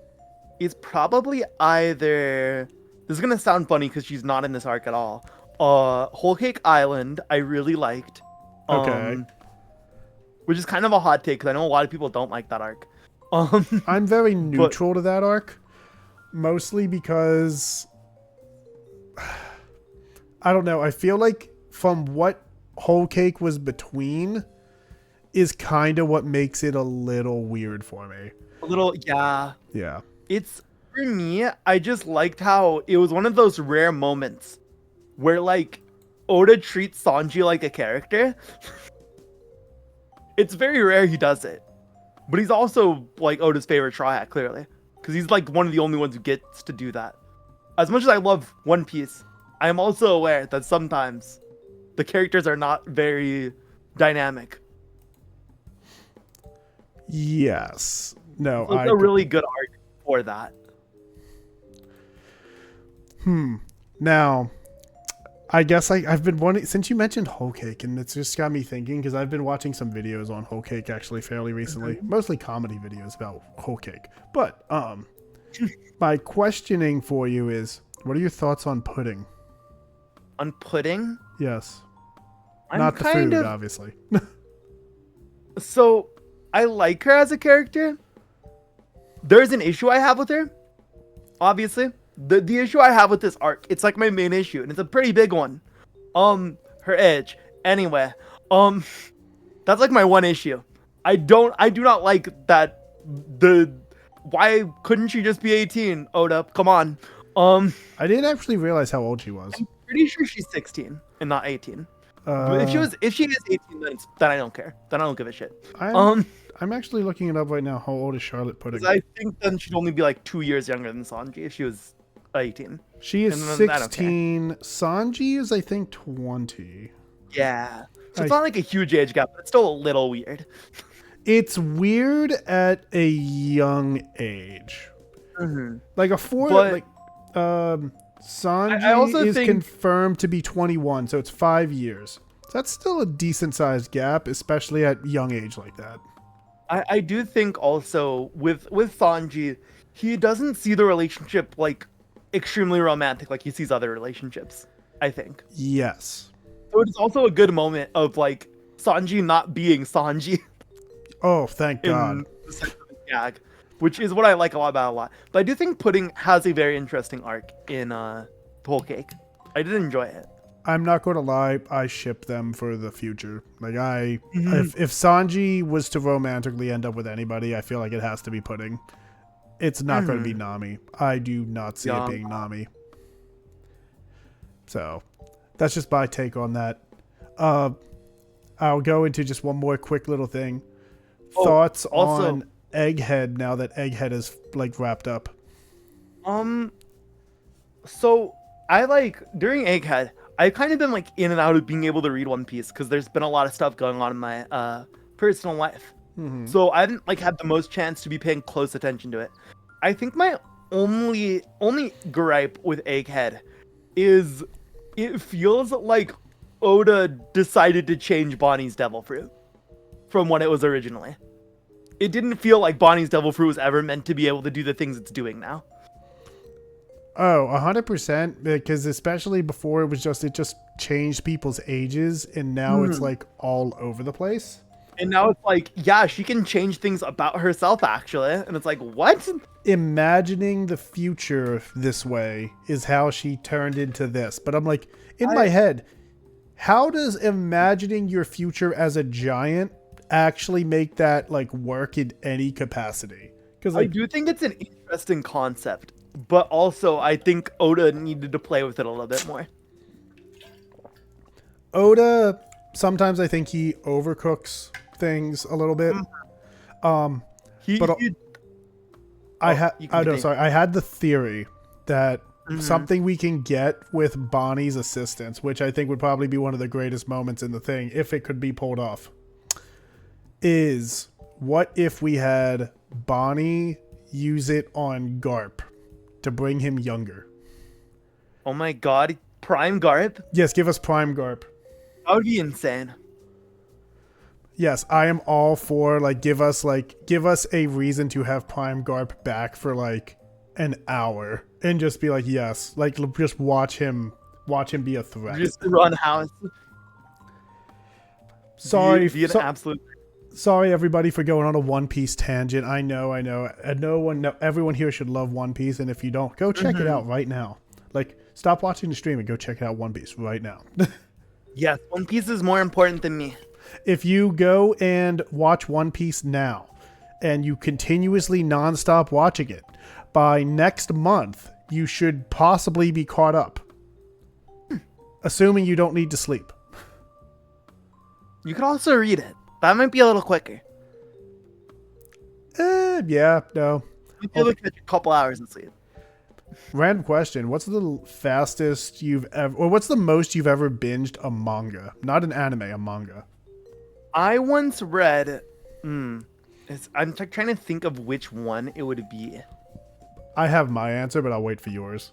[SPEAKER 2] is probably either. This is gonna sound funny because she's not in this arc at all. Whole Cake Island, I really liked.
[SPEAKER 1] Okay.
[SPEAKER 2] Which is kind of a hot take because I know a lot of people don't like that arc.
[SPEAKER 1] I'm very neutral to that arc, mostly because I don't know. I feel like from what Whole Cake was between is kind of what makes it a little weird for me.
[SPEAKER 2] A little, yeah.
[SPEAKER 1] Yeah.
[SPEAKER 2] It's for me. I just liked how it was one of those rare moments where Oda treats Sanji like a character. It's very rare he does it. But he's also Oda's favorite triad, clearly. Because he's one of the only ones who gets to do that. as much as I love One Piece, I am also aware that sometimes the characters are not very dynamic.
[SPEAKER 1] Yes. No,
[SPEAKER 2] So it's a really good arc for that.
[SPEAKER 1] Now, I guess I've been wanting, since you mentioned Whole Cake, and it's just got me thinking, because I've been watching some videos on Whole Cake actually fairly recently, mostly comedy videos about Whole Cake. But my questioning for you is, what are your thoughts on pudding?
[SPEAKER 2] On pudding?
[SPEAKER 1] Yes.
[SPEAKER 2] I'm
[SPEAKER 1] Not the
[SPEAKER 2] kind
[SPEAKER 1] food,
[SPEAKER 2] of
[SPEAKER 1] obviously.
[SPEAKER 2] so I like her as a character. There's an issue I have with her. Obviously. The issue I have with this arc, it's like my main issue, and it's a pretty big one. Her edge. Anyway, that's like my one issue. I do not like that. Why couldn't she just be 18? Oda, come on.
[SPEAKER 1] I didn't actually realize how old she was.
[SPEAKER 2] I'm pretty sure she's 16 and not 18. But if she is 18, then I don't care. Then I don't give a shit.
[SPEAKER 1] I'm actually looking it up right now. How old is Charlotte Pudding?
[SPEAKER 2] I think then she'd only be like 2 years younger than Sanji if she was 18.
[SPEAKER 1] She is 16. Sanji is, I think, 20.
[SPEAKER 2] Yeah. So it's not like a huge age gap, but it's still a little weird.
[SPEAKER 1] It's weird at a young age. Like a Sanji is confirmed to be 21, so it's 5 years. So that's still a decent sized gap, especially at young age like that.
[SPEAKER 2] I do think also with Sanji, he doesn't see the relationship like extremely romantic like he sees other relationships, I think.
[SPEAKER 1] Yes.
[SPEAKER 2] So it's also a good moment of like Sanji not being Sanji.
[SPEAKER 1] Oh, thank God.
[SPEAKER 2] The sense of the gag, which is what I like about a lot. But I do think Pudding has a very interesting arc in Whole Cake. I did enjoy it.
[SPEAKER 1] I'm not going to lie, I ship them for the future. Like if Sanji was to romantically end up with anybody, I feel like it has to be Pudding. It's not going to be Nami. I do not see it being Nami. So, that's just my take on that. I'll go into just one more quick little thing. Thoughts on Egghead now that Egghead is like wrapped up?
[SPEAKER 2] So I like during Egghead, I've kind of been like in and out of being able to read One Piece because there's been a lot of stuff going on in my personal life. So I haven't like had the most chance to be paying close attention to it. I think my only gripe with Egghead is it feels like Oda decided to change Bonnie's Devil Fruit from what it was originally. It didn't feel like Bonnie's Devil Fruit was ever meant to be able to do the things it's doing now.
[SPEAKER 1] Oh, 100%. Because especially before it just changed people's ages, and now it's like all over the place.
[SPEAKER 2] And now it's like, yeah, she can change things about herself, actually. And it's like, what?
[SPEAKER 1] Imagining the future this way is how she turned into this. But I'm like, in my head, how does imagining your future as a giant actually make that like work in any capacity? Because like,
[SPEAKER 2] I do think it's an interesting concept. But also, I think Oda needed to play with it a little bit more.
[SPEAKER 1] Oda, sometimes I think he overcooks things a little bit. I had the theory that something we can get with Bonnie's assistance, which I think would probably be one of the greatest moments in the thing, if it could be pulled off, is what if we had Bonnie use it on Garp to bring him younger?
[SPEAKER 2] Oh my god, Prime Garp?
[SPEAKER 1] Yes, give us Prime Garp.
[SPEAKER 2] That would be insane.
[SPEAKER 1] Yes, I am all for give us a reason to have Prime Garp back for like an hour and just be like, yes, like just watch him be a threat.
[SPEAKER 2] Just run house.
[SPEAKER 1] Sorry,
[SPEAKER 2] be an absolute.
[SPEAKER 1] Sorry everybody for going on a One Piece tangent. I know. Everyone here should love One Piece, and if you don't, go check it out right now. Like, stop watching the stream and go check out One Piece right now.
[SPEAKER 2] Yes, One Piece is more important than me.
[SPEAKER 1] If you go and watch One Piece now, and you continuously nonstop watching it, by next month, you should possibly be caught up. Assuming you don't need to sleep.
[SPEAKER 2] You could also read it. That might be a little quicker.
[SPEAKER 1] Yeah, no.
[SPEAKER 2] You'll catch a couple hours of sleep.
[SPEAKER 1] Random question. What's the fastest you've ever, or what's the most you've ever binged a manga? Not an anime, a manga.
[SPEAKER 2] I once read. I'm trying to think of which one it would be.
[SPEAKER 1] I have my answer, but I'll wait for yours.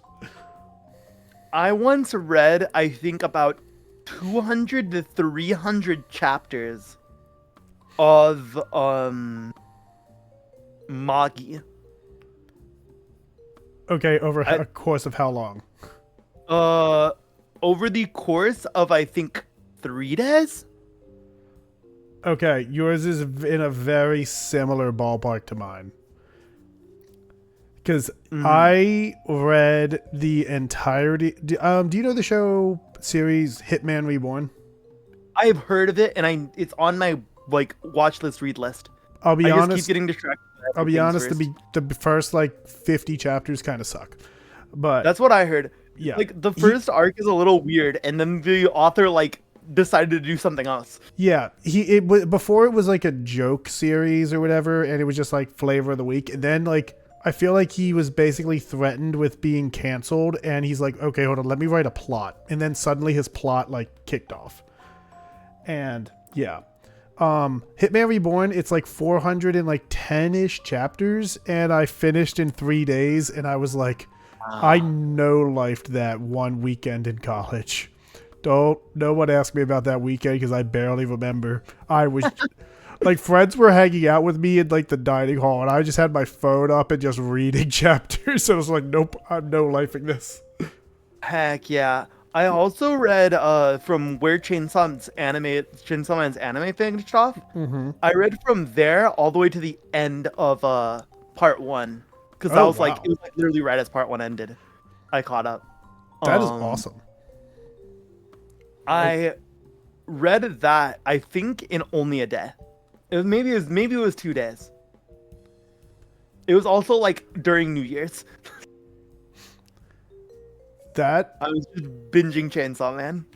[SPEAKER 2] I once read, I think, about 200 to 300 chapters of Magi.
[SPEAKER 1] Okay, over a course of how long?
[SPEAKER 2] Over the course of, I think, 3 days.
[SPEAKER 1] Okay, yours is in a very similar ballpark to mine. Because I read the entirety. Do you know the show series Hitman Reborn?
[SPEAKER 2] I've heard of it, and it's on my watch list, read list.
[SPEAKER 1] I'll be
[SPEAKER 2] I
[SPEAKER 1] honest.
[SPEAKER 2] just keep getting distracted.
[SPEAKER 1] I'll be honest. The first 50 chapters kind of suck, but
[SPEAKER 2] that's what I heard.
[SPEAKER 1] Yeah,
[SPEAKER 2] the first arc is a little weird, and then the author decided to do something else.
[SPEAKER 1] Yeah, before it was a joke series or whatever, and it was just flavor of the week, and then I feel like he was basically threatened with being canceled, and he's like, okay, hold on, let me write a plot. And then suddenly his plot kicked off. And yeah. Hitman Reborn, it's 410-ish chapters, and I finished in 3 days, and I was like, I no-lifed that one weekend in college. No one asked me about that weekend because I barely remember. I was friends were hanging out with me in the dining hall, and I just had my phone up and just reading chapters. So I was like, nope, I'm no-lifing this.
[SPEAKER 2] Heck yeah. I also read from where Chainsaw Man's anime finished off. Mm-hmm. I read from there all the way to the end of part 1 because it was literally right as part 1 ended. I caught up.
[SPEAKER 1] That is awesome.
[SPEAKER 2] I read that I think in only a day. Maybe it was 2 days. It was also during New Year's.
[SPEAKER 1] That
[SPEAKER 2] I was just binging Chainsaw Man.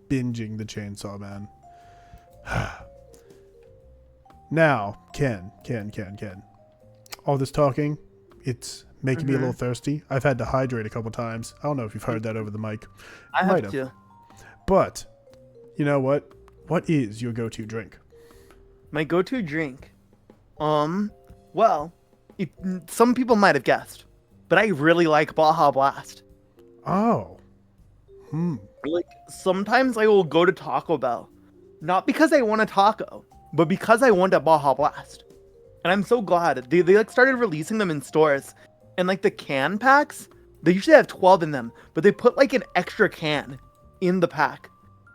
[SPEAKER 1] Binging the Chainsaw Man. Now, Ken. All this talking, it's making me a little thirsty. I've had to hydrate a couple times. I don't know if you've heard that over the mic.
[SPEAKER 2] I have to.
[SPEAKER 1] But, you know what? What is your go-to drink?
[SPEAKER 2] My go-to drink? Well, some people might have guessed, but I really like Baja Blast.
[SPEAKER 1] Oh.
[SPEAKER 2] Sometimes I will go to Taco Bell, not because I want a taco, but because I want a Baja Blast. And I'm so glad they started releasing them in stores, and the can packs, they usually have 12 in them, but they put an extra can in the pack,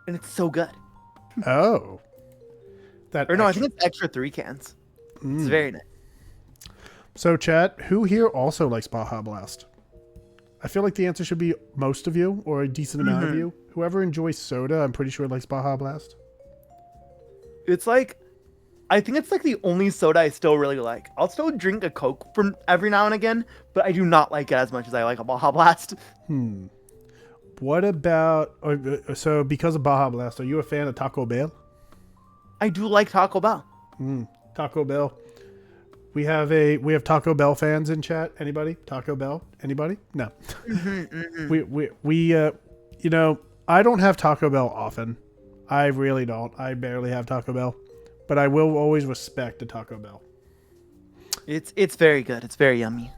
[SPEAKER 2] and it's so good.
[SPEAKER 1] Oh.
[SPEAKER 2] I think it's extra 3 cans. It's very nice.
[SPEAKER 1] So, chat, who here also likes Baja Blast? I feel like the answer should be most of you, or a decent amount of you. Whoever enjoys soda, I'm pretty sure likes Baja Blast.
[SPEAKER 2] It's I think it's the only soda I still really like. I'll still drink a Coke from every now and again, but I do not like it as much as I like a Baja Blast.
[SPEAKER 1] What about, so because of Baja Blast, are you a fan of Taco Bell?
[SPEAKER 2] I do like Taco Bell.
[SPEAKER 1] Taco Bell. We have Taco Bell fans in chat. Anybody? Taco Bell? Anybody? No. We I don't have Taco Bell often. I really don't. I barely have Taco Bell, but I will always respect a Taco Bell.
[SPEAKER 2] It's very good. It's very yummy.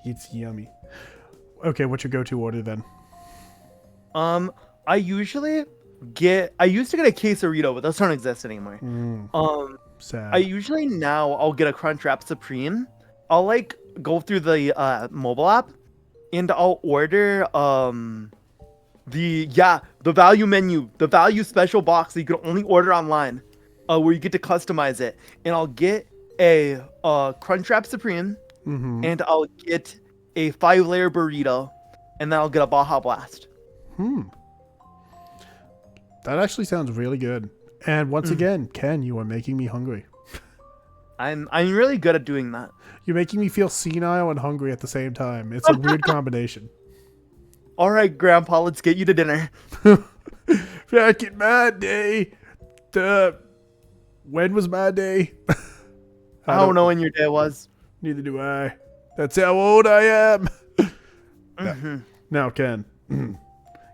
[SPEAKER 1] It's yummy. Okay, what's your go-to order then?
[SPEAKER 2] I used to get a quesarito, but those don't exist anymore.
[SPEAKER 1] Sad.
[SPEAKER 2] I'll get a Crunchwrap Supreme. I'll go through the mobile app, and I'll order the value menu, the value special box that you can only order online, where you get to customize it. And I'll get a Crunchwrap Supreme, and I'll get a 5-layer burrito, and then I'll get a Baja Blast.
[SPEAKER 1] That actually sounds really good. And once again, Ken, you are making me hungry.
[SPEAKER 2] I'm really good at doing that.
[SPEAKER 1] You're making me feel senile and hungry at the same time. It's a weird combination.
[SPEAKER 2] All right, Grandpa, let's get you to dinner.
[SPEAKER 1] Back in my day. When was my day?
[SPEAKER 2] I don't know when your day was.
[SPEAKER 1] Neither do I. That's how old I am.
[SPEAKER 2] Mm-hmm.
[SPEAKER 1] Now, Ken, I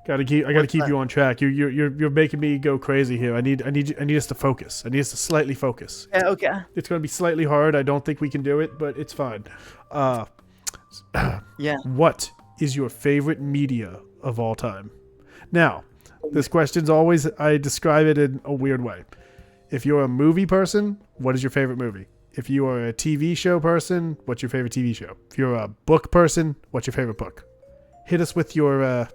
[SPEAKER 1] gotta keep you on track. You're making me go crazy here. I need us to focus. I need us to slightly focus.
[SPEAKER 2] Yeah, okay.
[SPEAKER 1] It's gonna be slightly hard. I don't think we can do it, but it's fine.
[SPEAKER 2] Yeah.
[SPEAKER 1] What is your favorite media of all time? Now, this question's always, I describe it in a weird way. If you're a movie person, what is your favorite movie? If you are a TV show person, what's your favorite TV show? If you're a book person, what's your favorite book? Hit us with your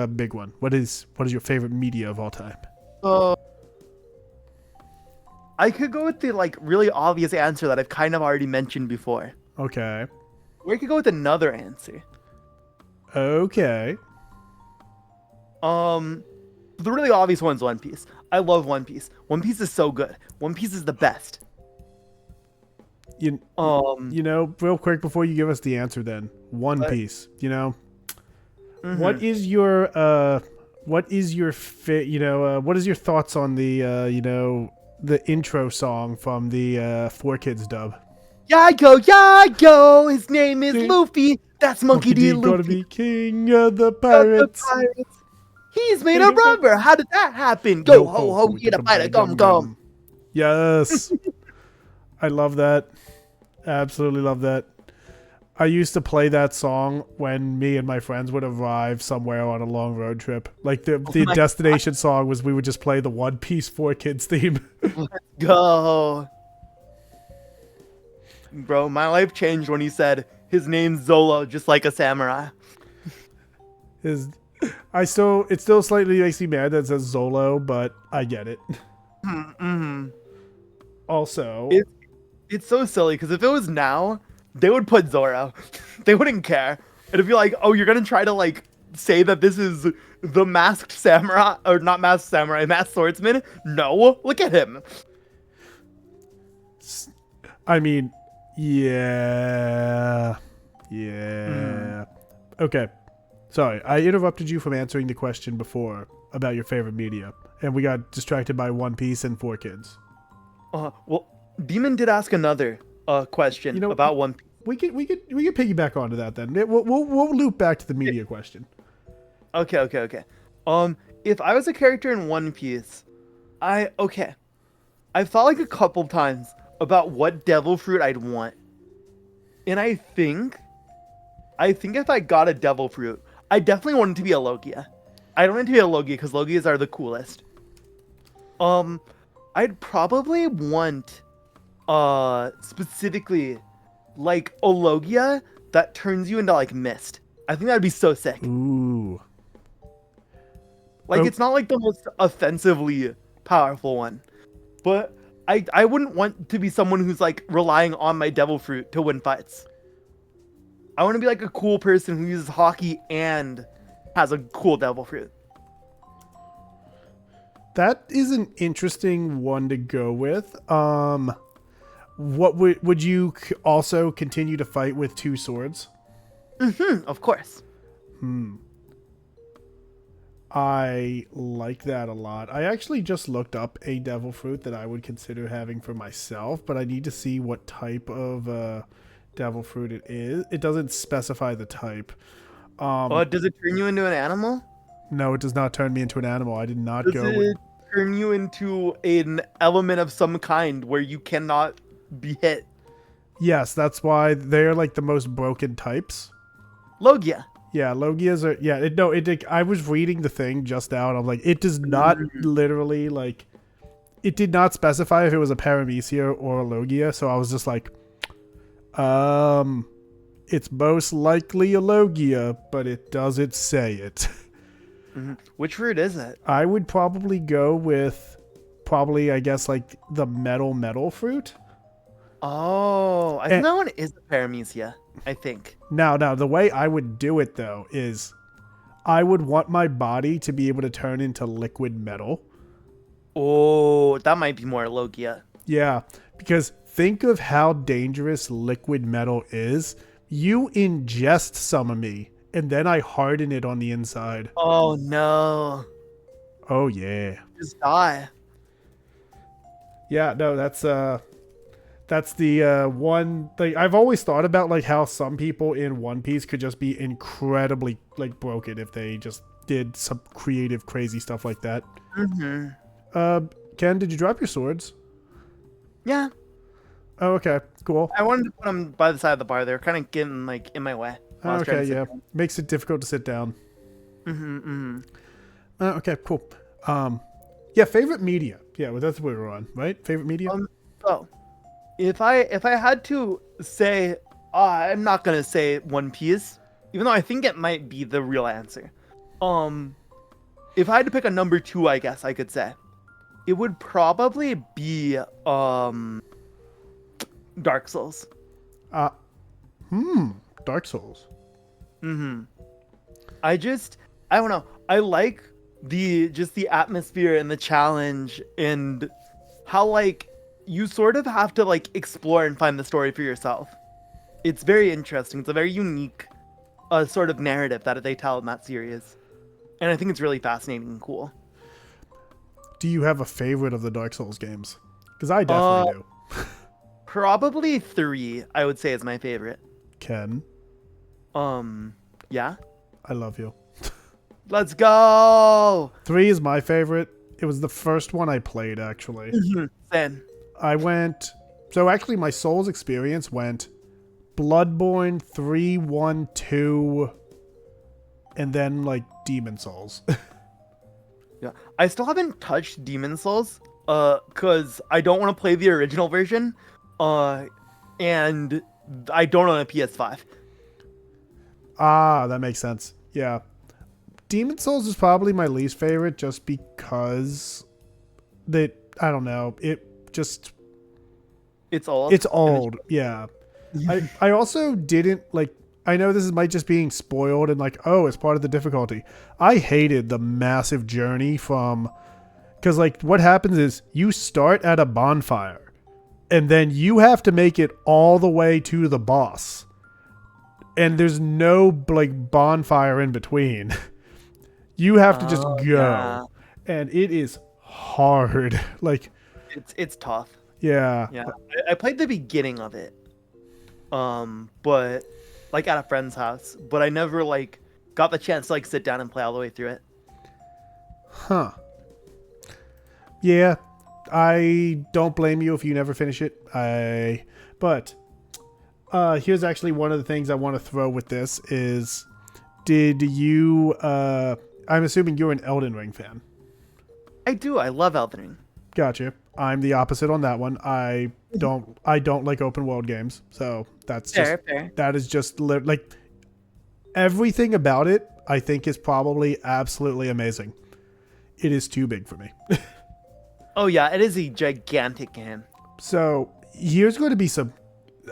[SPEAKER 1] big one. What is your favorite media of all time?
[SPEAKER 2] I could go with the like really obvious answer that I've kind of already mentioned before.
[SPEAKER 1] Okay.
[SPEAKER 2] Or I could go with another answer.
[SPEAKER 1] Okay.
[SPEAKER 2] The really obvious one's One Piece. I love One Piece. One Piece is so good. One Piece is the best.
[SPEAKER 1] You know, real quick before you give us the answer, then One Piece. You know, what is your what is your thoughts on the the intro song from the 4Kids dub?
[SPEAKER 2] Yago, his name is Luffy. That's Monkey D. Luffy.
[SPEAKER 1] Gonna be king of the pirates.
[SPEAKER 2] He's made of rubber. How did that happen? Go ho ho, get a bite of gum gum.
[SPEAKER 1] Yes, I love that. Absolutely love that. I used to play that song when me and my friends would arrive somewhere on a long road trip. Like the destination song was, we would just play the One Piece 4Kids theme.
[SPEAKER 2] Let's go. Bro, my life changed when he said his name's Zolo, just like a samurai.
[SPEAKER 1] It still slightly makes me mad that it says Zolo, but I get it.
[SPEAKER 2] Mm-hmm.
[SPEAKER 1] Also,
[SPEAKER 2] it's so silly because if it was now, they would put Zoro. They wouldn't care. It'd be like, oh, you're gonna try to like say that this is the masked samurai, or not masked samurai, masked swordsman? No, look at him.
[SPEAKER 1] I mean, yeah. Okay. Sorry, I interrupted you from answering the question before about your favorite media, and we got distracted by One Piece and 4Kids.
[SPEAKER 2] Well, Demon did ask another question about One Piece.
[SPEAKER 1] We could piggyback onto that then. We'll loop back to the media question.
[SPEAKER 2] Okay. If I was a character in One Piece, I've thought like a couple times about what devil fruit I'd want, and I think if I got a devil fruit, I definitely want it to be a Logia. I don't want it to be a Logia because Logias are the coolest. I'd probably want specifically like a Logia that turns you into like mist. I think that'd be so sick.
[SPEAKER 1] Ooh.
[SPEAKER 2] Like it's not like the most offensively powerful one, but I wouldn't want to be someone who's like relying on my devil fruit to win fights. I want to be like a cool person who uses hockey and has a cool devil fruit.
[SPEAKER 1] That is an interesting one to go with. What would you also continue to fight with 2 swords?
[SPEAKER 2] Of course.
[SPEAKER 1] I like that a lot. I actually just looked up a devil fruit that I would consider having for myself, but I need to see what type of devil fruit it is. It doesn't specify the type.
[SPEAKER 2] Does it turn you into an animal?
[SPEAKER 1] No, it does not turn me into an animal. I did not
[SPEAKER 2] Does
[SPEAKER 1] go
[SPEAKER 2] it
[SPEAKER 1] with...
[SPEAKER 2] turn you into an element of some kind where you cannot be hit?
[SPEAKER 1] Yes, that's why they're like the most broken types.
[SPEAKER 2] Logia.
[SPEAKER 1] Yeah, Logias are... Yeah, I was reading the thing just now, and I'm like, it does not literally, like... It did not specify if it was a Paramecia or a Logia, so I was just like... It's most likely a Logia, but it doesn't say it.
[SPEAKER 2] Which fruit is it?
[SPEAKER 1] I would probably go with... I guess, like, the metal fruit.
[SPEAKER 2] Oh, I think that one is a Paramecia, I think.
[SPEAKER 1] Now, the way I would do it, though, is I would want my body to be able to turn into liquid metal.
[SPEAKER 2] Oh, that might be more Logia.
[SPEAKER 1] Yeah, because think of how dangerous liquid metal is. You ingest some of me, and then I harden it on the inside.
[SPEAKER 2] Oh, no.
[SPEAKER 1] Oh, yeah.
[SPEAKER 2] Just die.
[SPEAKER 1] Yeah, no, that's That's the one thing I've always thought about, like how some people in One Piece could just be incredibly like broken if they just did some creative, crazy stuff like that. Ken, did you drop your swords?
[SPEAKER 2] Yeah.
[SPEAKER 1] Oh, okay, cool.
[SPEAKER 2] I wanted to put them by the side of the bar. They're kind of getting like in my way. while I was trying
[SPEAKER 1] Okay,
[SPEAKER 2] to sit
[SPEAKER 1] yeah,
[SPEAKER 2] down.
[SPEAKER 1] makes it difficult to sit down. Okay, cool. Yeah, favorite media. Yeah, well, that's what we're on, right? Favorite media.
[SPEAKER 2] So, if I had to say, I'm not gonna say One Piece, even though I think it might be the real answer. If I had to pick a number 2, I guess I could say it would probably be Dark Souls.
[SPEAKER 1] Dark Souls.
[SPEAKER 2] I don't know. I like the atmosphere and the challenge and how like you sort of have to like explore and find the story for yourself. It's very interesting. It's a very unique sort of narrative that they tell in that series. And I think it's really fascinating and cool.
[SPEAKER 1] Do you have a favorite of the Dark Souls games? Because I definitely do.
[SPEAKER 2] Probably 3, I would say, is my favorite.
[SPEAKER 1] Ken,
[SPEAKER 2] Yeah.
[SPEAKER 1] I love you.
[SPEAKER 2] Let's go.
[SPEAKER 1] 3 is my favorite. It was the first one I played, actually.
[SPEAKER 2] Same.
[SPEAKER 1] I went... So actually, my Souls experience went Bloodborne, 3, 1, 2, and then, like, Demon Souls.
[SPEAKER 2] Yeah. I still haven't touched Demon Souls, because I don't want to play the original version, and I don't own a PS5.
[SPEAKER 1] Ah, that makes sense. Yeah. Demon Souls is probably my least favorite just because I don't know, it's old. It's old, yeah. I also didn't, like, I know this might just being spoiled and like, oh, it's part of the difficulty. I hated the massive journey because like what happens is you start at a bonfire and then you have to make it all the way to the boss. And there's no like bonfire in between. You have to just go. Yeah. And it is hard. Like
[SPEAKER 2] it's tough.
[SPEAKER 1] Yeah.
[SPEAKER 2] Yeah. I played the beginning of it. But like at a friend's house, but I never like got the chance to like sit down and play all the way through it.
[SPEAKER 1] Huh. Yeah. I don't blame you if you never finish it. But here's actually one of the things I want to throw with this is, did you I'm assuming you're an Elden Ring fan.
[SPEAKER 2] I do. I love Elden Ring.
[SPEAKER 1] Gotcha. I'm the opposite on that one. I don't like open world games. So that's just fair. That is just like everything about it I think is probably absolutely amazing. It is too big for me.
[SPEAKER 2] Oh yeah, it is a gigantic game.
[SPEAKER 1] So here's going to be some,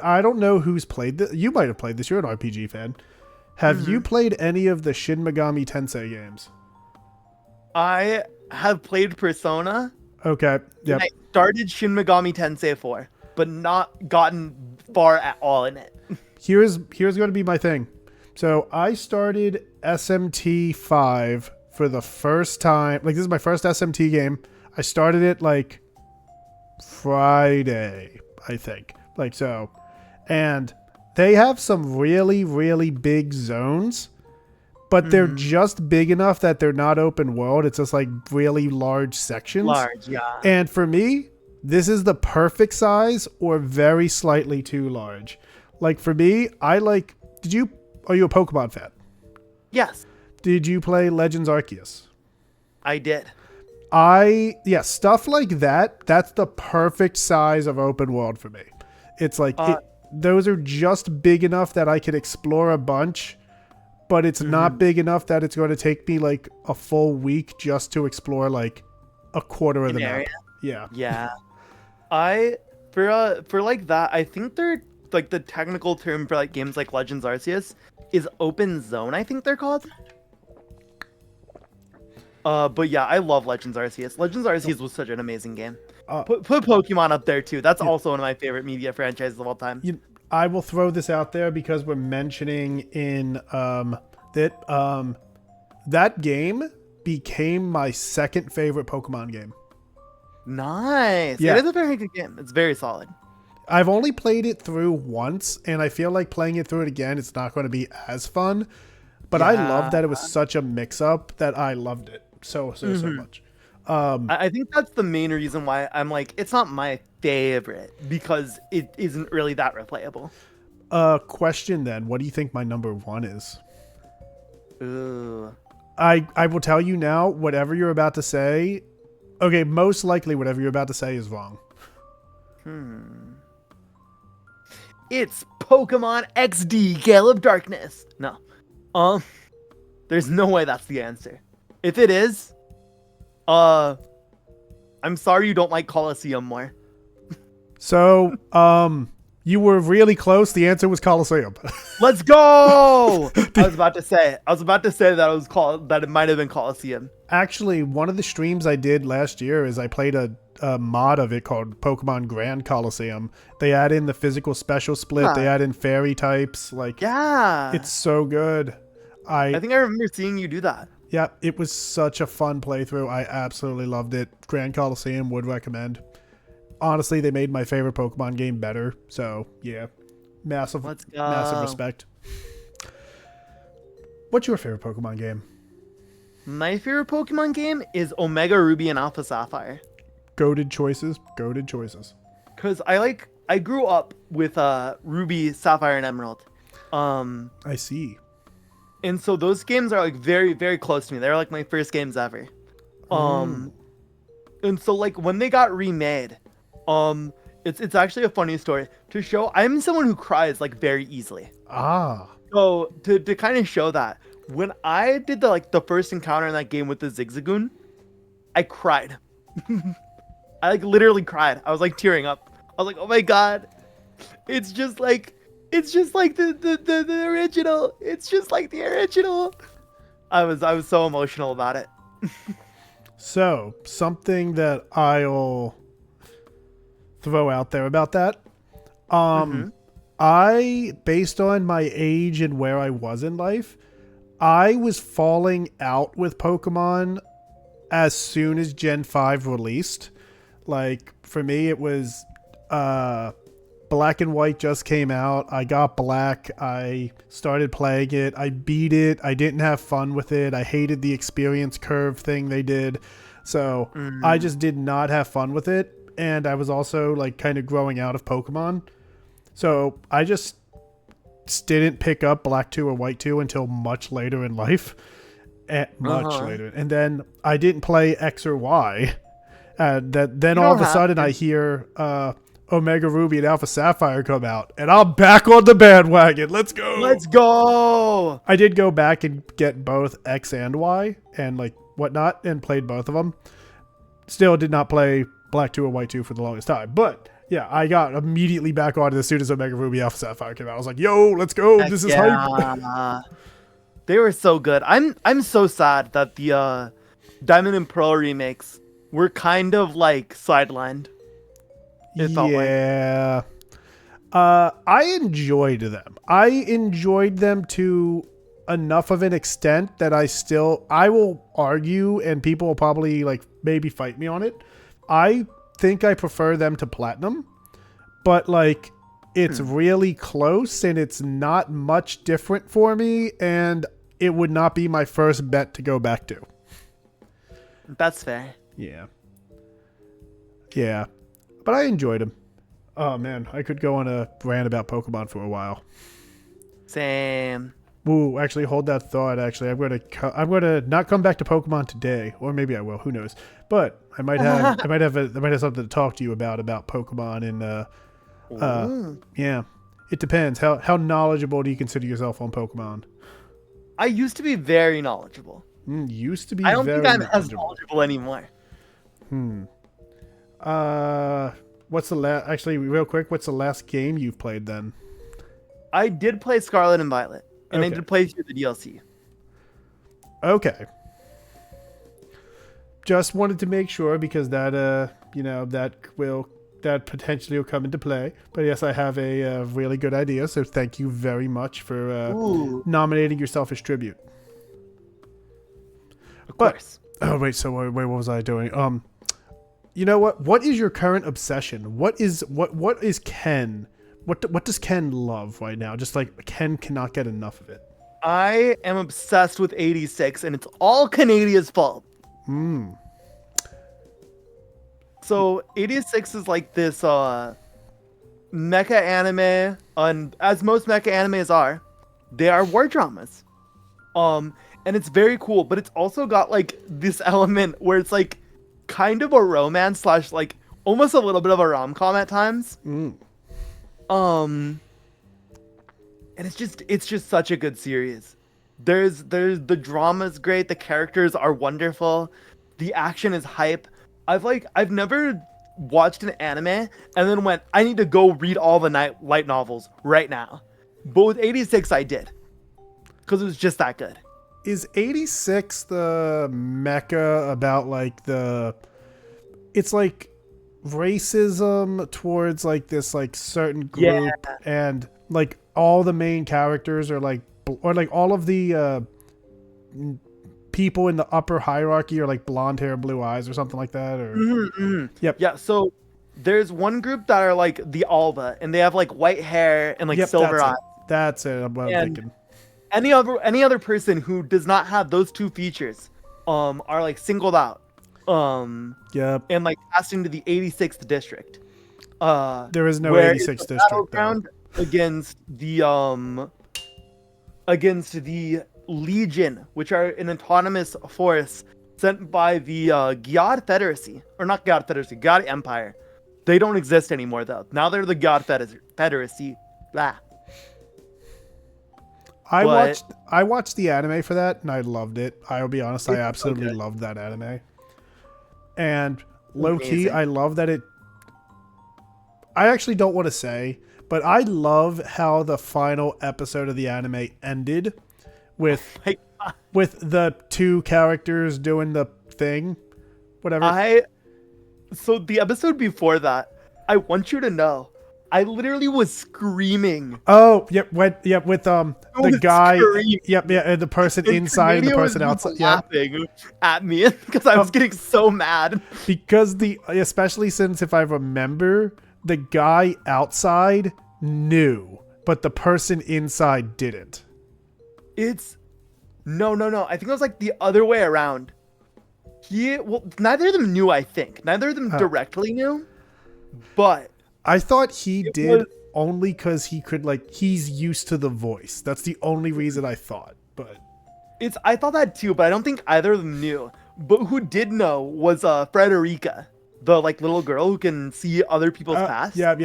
[SPEAKER 1] I don't know who's played this. You might have played this. You're an RPG fan. Have you played any of the Shin Megami Tensei games?
[SPEAKER 2] I have played Persona.
[SPEAKER 1] Okay. Yep.
[SPEAKER 2] I started Shin Megami Tensei 4, but not gotten far at all in it.
[SPEAKER 1] Here's going to be my thing. So I started SMT 5 for the first time. Like this is my first SMT game. I started it like Friday, I think. Like so. And they have some really, really big zones, but they're just big enough that they're not open world. It's just like really large sections.
[SPEAKER 2] Large, yeah.
[SPEAKER 1] And for me, this is the perfect size or very slightly too large. Like for me, are you a Pokemon fan?
[SPEAKER 2] Yes.
[SPEAKER 1] Did you play Legends Arceus?
[SPEAKER 2] I did.
[SPEAKER 1] Stuff like that, that's the perfect size of open world for me. It's like, those are just big enough that I could explore a bunch, but it's not big enough that it's going to take me like a full week just to explore like a quarter of the map. Yeah.
[SPEAKER 2] Yeah. For like that, I think they're like the technical term for like games like Legends Arceus is open zone, I think they're called. But yeah, I love Legends Arceus. Legends Arceus was such an amazing game. Put Pokemon up there too. That's also one of my favorite media franchises of all time.
[SPEAKER 1] I will throw this out there because we're mentioning in that game became my second favorite Pokemon game.
[SPEAKER 2] Nice.
[SPEAKER 1] Yeah.
[SPEAKER 2] It is a very good game. It's very solid.
[SPEAKER 1] I've only played it through once, and I feel like playing it through it again, it's not going to be as fun. But I love
[SPEAKER 2] Yeah.
[SPEAKER 1] that it was such a mix-up that I loved it so much.
[SPEAKER 2] I think that's the main reason why I'm like, it's not my favorite because it isn't really that replayable.
[SPEAKER 1] Question then, what do you think my number 1 is?
[SPEAKER 2] Ooh.
[SPEAKER 1] I will tell you now, whatever you're about to say, okay, most likely whatever you're about to say is wrong.
[SPEAKER 2] It's Pokemon XD Gale of Darkness. No. There's no way that's the answer. If it is, I'm sorry you don't like Coliseum more.
[SPEAKER 1] So, you were really close. The answer was Coliseum.
[SPEAKER 2] Let's go! I was about to say that it might have been Coliseum.
[SPEAKER 1] Actually, one of the streams I did last year is I played a mod of it called Pokemon Grand Coliseum. They add in the physical special split.
[SPEAKER 2] Huh.
[SPEAKER 1] They add in fairy types. Like,
[SPEAKER 2] Yeah.
[SPEAKER 1] it's so good.
[SPEAKER 2] I think I remember seeing you do that.
[SPEAKER 1] Yeah, it was such a fun playthrough. I absolutely loved it. Grand Coliseum, would recommend. Honestly, they made my favorite Pokemon game better. So, yeah. Massive respect. What's your favorite Pokemon game?
[SPEAKER 2] My favorite Pokemon game is Omega Ruby and Alpha Sapphire.
[SPEAKER 1] Goated choices. Goated choices.
[SPEAKER 2] Cause I grew up with Ruby, Sapphire, and Emerald.
[SPEAKER 1] I see.
[SPEAKER 2] And so those games are like very, very close to me. They're like my first games ever. And so like when they got remade, it's actually a funny story to show. I'm someone who cries like very easily.
[SPEAKER 1] Ah.
[SPEAKER 2] So to kind of show that, when I did the first encounter in that game with the Zigzagoon, I cried. I like literally cried. I was like tearing up. I was like, oh my god, it's just like the original. It's just like the original. I was so emotional about it.
[SPEAKER 1] So, something that I'll throw out there about that. I, based on my age and where I was in life, I was falling out with Pokemon as soon as Gen 5 released. Like, for me, it was Black and White just came out. I got Black. I started playing it. I beat it. I didn't have fun with it. I hated the experience curve thing they did. So I just did not have fun with it. And I was also like kind of growing out of Pokemon. So I just didn't pick up Black 2 or White 2 until much later in life. Much later. And then I didn't play X or Y. Then all of a sudden I hear Omega Ruby and Alpha Sapphire come out, and I'm back on the bandwagon. Let's go.
[SPEAKER 2] Let's go.
[SPEAKER 1] I did go back and get both X and Y and like whatnot and played both of them. Still did not play Black 2 or White 2 for the longest time. But yeah, I got immediately back on it as soon as Omega Ruby Alpha Sapphire came out. I was like, yo, let's go. This is hype.
[SPEAKER 2] They were so good. I'm so sad that the Diamond and Pearl remakes were kind of like sidelined.
[SPEAKER 1] Yeah. I enjoyed them. I enjoyed them to enough of an extent that I will argue, and people will probably like maybe fight me on it. I think I prefer them to Platinum, but like it's really close and it's not much different for me, and it would not be my first bet to go back to.
[SPEAKER 2] That's fair.
[SPEAKER 1] Yeah. Yeah. But I enjoyed them. Oh man, I could go on a rant about Pokemon for a while.
[SPEAKER 2] Same.
[SPEAKER 1] Ooh, actually, hold that thought. Actually, I'm gonna not come back to Pokemon today, or maybe I will. Who knows? But I might have something to talk to you about Pokemon and yeah, it depends. How knowledgeable do you consider yourself on Pokemon?
[SPEAKER 2] I used to be very knowledgeable.
[SPEAKER 1] Used to be.
[SPEAKER 2] I don't
[SPEAKER 1] very
[SPEAKER 2] think I'm
[SPEAKER 1] knowledgeable.
[SPEAKER 2] as knowledgeable anymore.
[SPEAKER 1] What's the last? Actually, real quick, what's the last game you've played then?
[SPEAKER 2] I did play Scarlet and Violet, and I
[SPEAKER 1] Okay.
[SPEAKER 2] did play through the DLC.
[SPEAKER 1] Okay. Just wanted to make sure because that that potentially will come into play. But yes, I have a really good idea. So thank you very much for nominating yourself as tribute.
[SPEAKER 2] Of course.
[SPEAKER 1] Oh wait, so wait, what was I doing? You know what? What is your current obsession? What is Ken? What does Ken love right now? Just like Ken cannot get enough of it.
[SPEAKER 2] I am obsessed with 86, and it's all Canadia's fault.
[SPEAKER 1] Hmm.
[SPEAKER 2] So 86 is like this mecha anime, and as most mecha animes are, they are war dramas. And it's very cool, but it's also got like this element where it's like kind of a romance slash like almost a little bit of a rom-com at times.
[SPEAKER 1] Mm.
[SPEAKER 2] And it's just such a good series. There's the drama's great, the characters are wonderful, the action is hype. I've never watched an anime and then went, I need to go read all the light novels right now. But with 86 I did. Because it was just that good.
[SPEAKER 1] Is 86 the mecha about like it's like racism towards like this like certain group, and like all the main characters are like, or like all of the people in the upper hierarchy are like blonde hair, blue eyes or something like that, or Yep.
[SPEAKER 2] Yeah, so there's one group that are like the Alba, and they have like white hair and like silver eyes.
[SPEAKER 1] That's it. I'm thinking.
[SPEAKER 2] Any other person who does not have those two features are like singled out
[SPEAKER 1] Yep.
[SPEAKER 2] and like cast into the 86th district.
[SPEAKER 1] There is no
[SPEAKER 2] where
[SPEAKER 1] 86th
[SPEAKER 2] it's a
[SPEAKER 1] district
[SPEAKER 2] battleground against the Legion, which are an autonomous force sent by the Gyad Federacy, or not Gyad Federacy, Gyad Empire. They don't exist anymore though. Now they're the Gyad Federacy. Blah.
[SPEAKER 1] I watched the anime for that and I loved it. I'll be honest, I absolutely loved that anime. And low key, I love that I actually don't want to say, but I love how the final episode of the anime ended with the two characters doing the thing, whatever.
[SPEAKER 2] So the episode before that, I want you to know, I literally was screaming.
[SPEAKER 1] Oh, yep, with the guy,
[SPEAKER 2] screaming.
[SPEAKER 1] The person inside and the person outside,
[SPEAKER 2] laughing at me because I was getting so mad.
[SPEAKER 1] Because especially since if I remember, the guy outside knew, but the person inside didn't.
[SPEAKER 2] No. I think it was like the other way around. Neither of them knew. I think neither of them directly knew, but.
[SPEAKER 1] I thought he did only because he could, like, he's used to the voice. That's the only reason I thought. But
[SPEAKER 2] I thought that too, but I don't think either of them knew. But who did know was Frederica, the like little girl who can see other people's past.
[SPEAKER 1] Yep.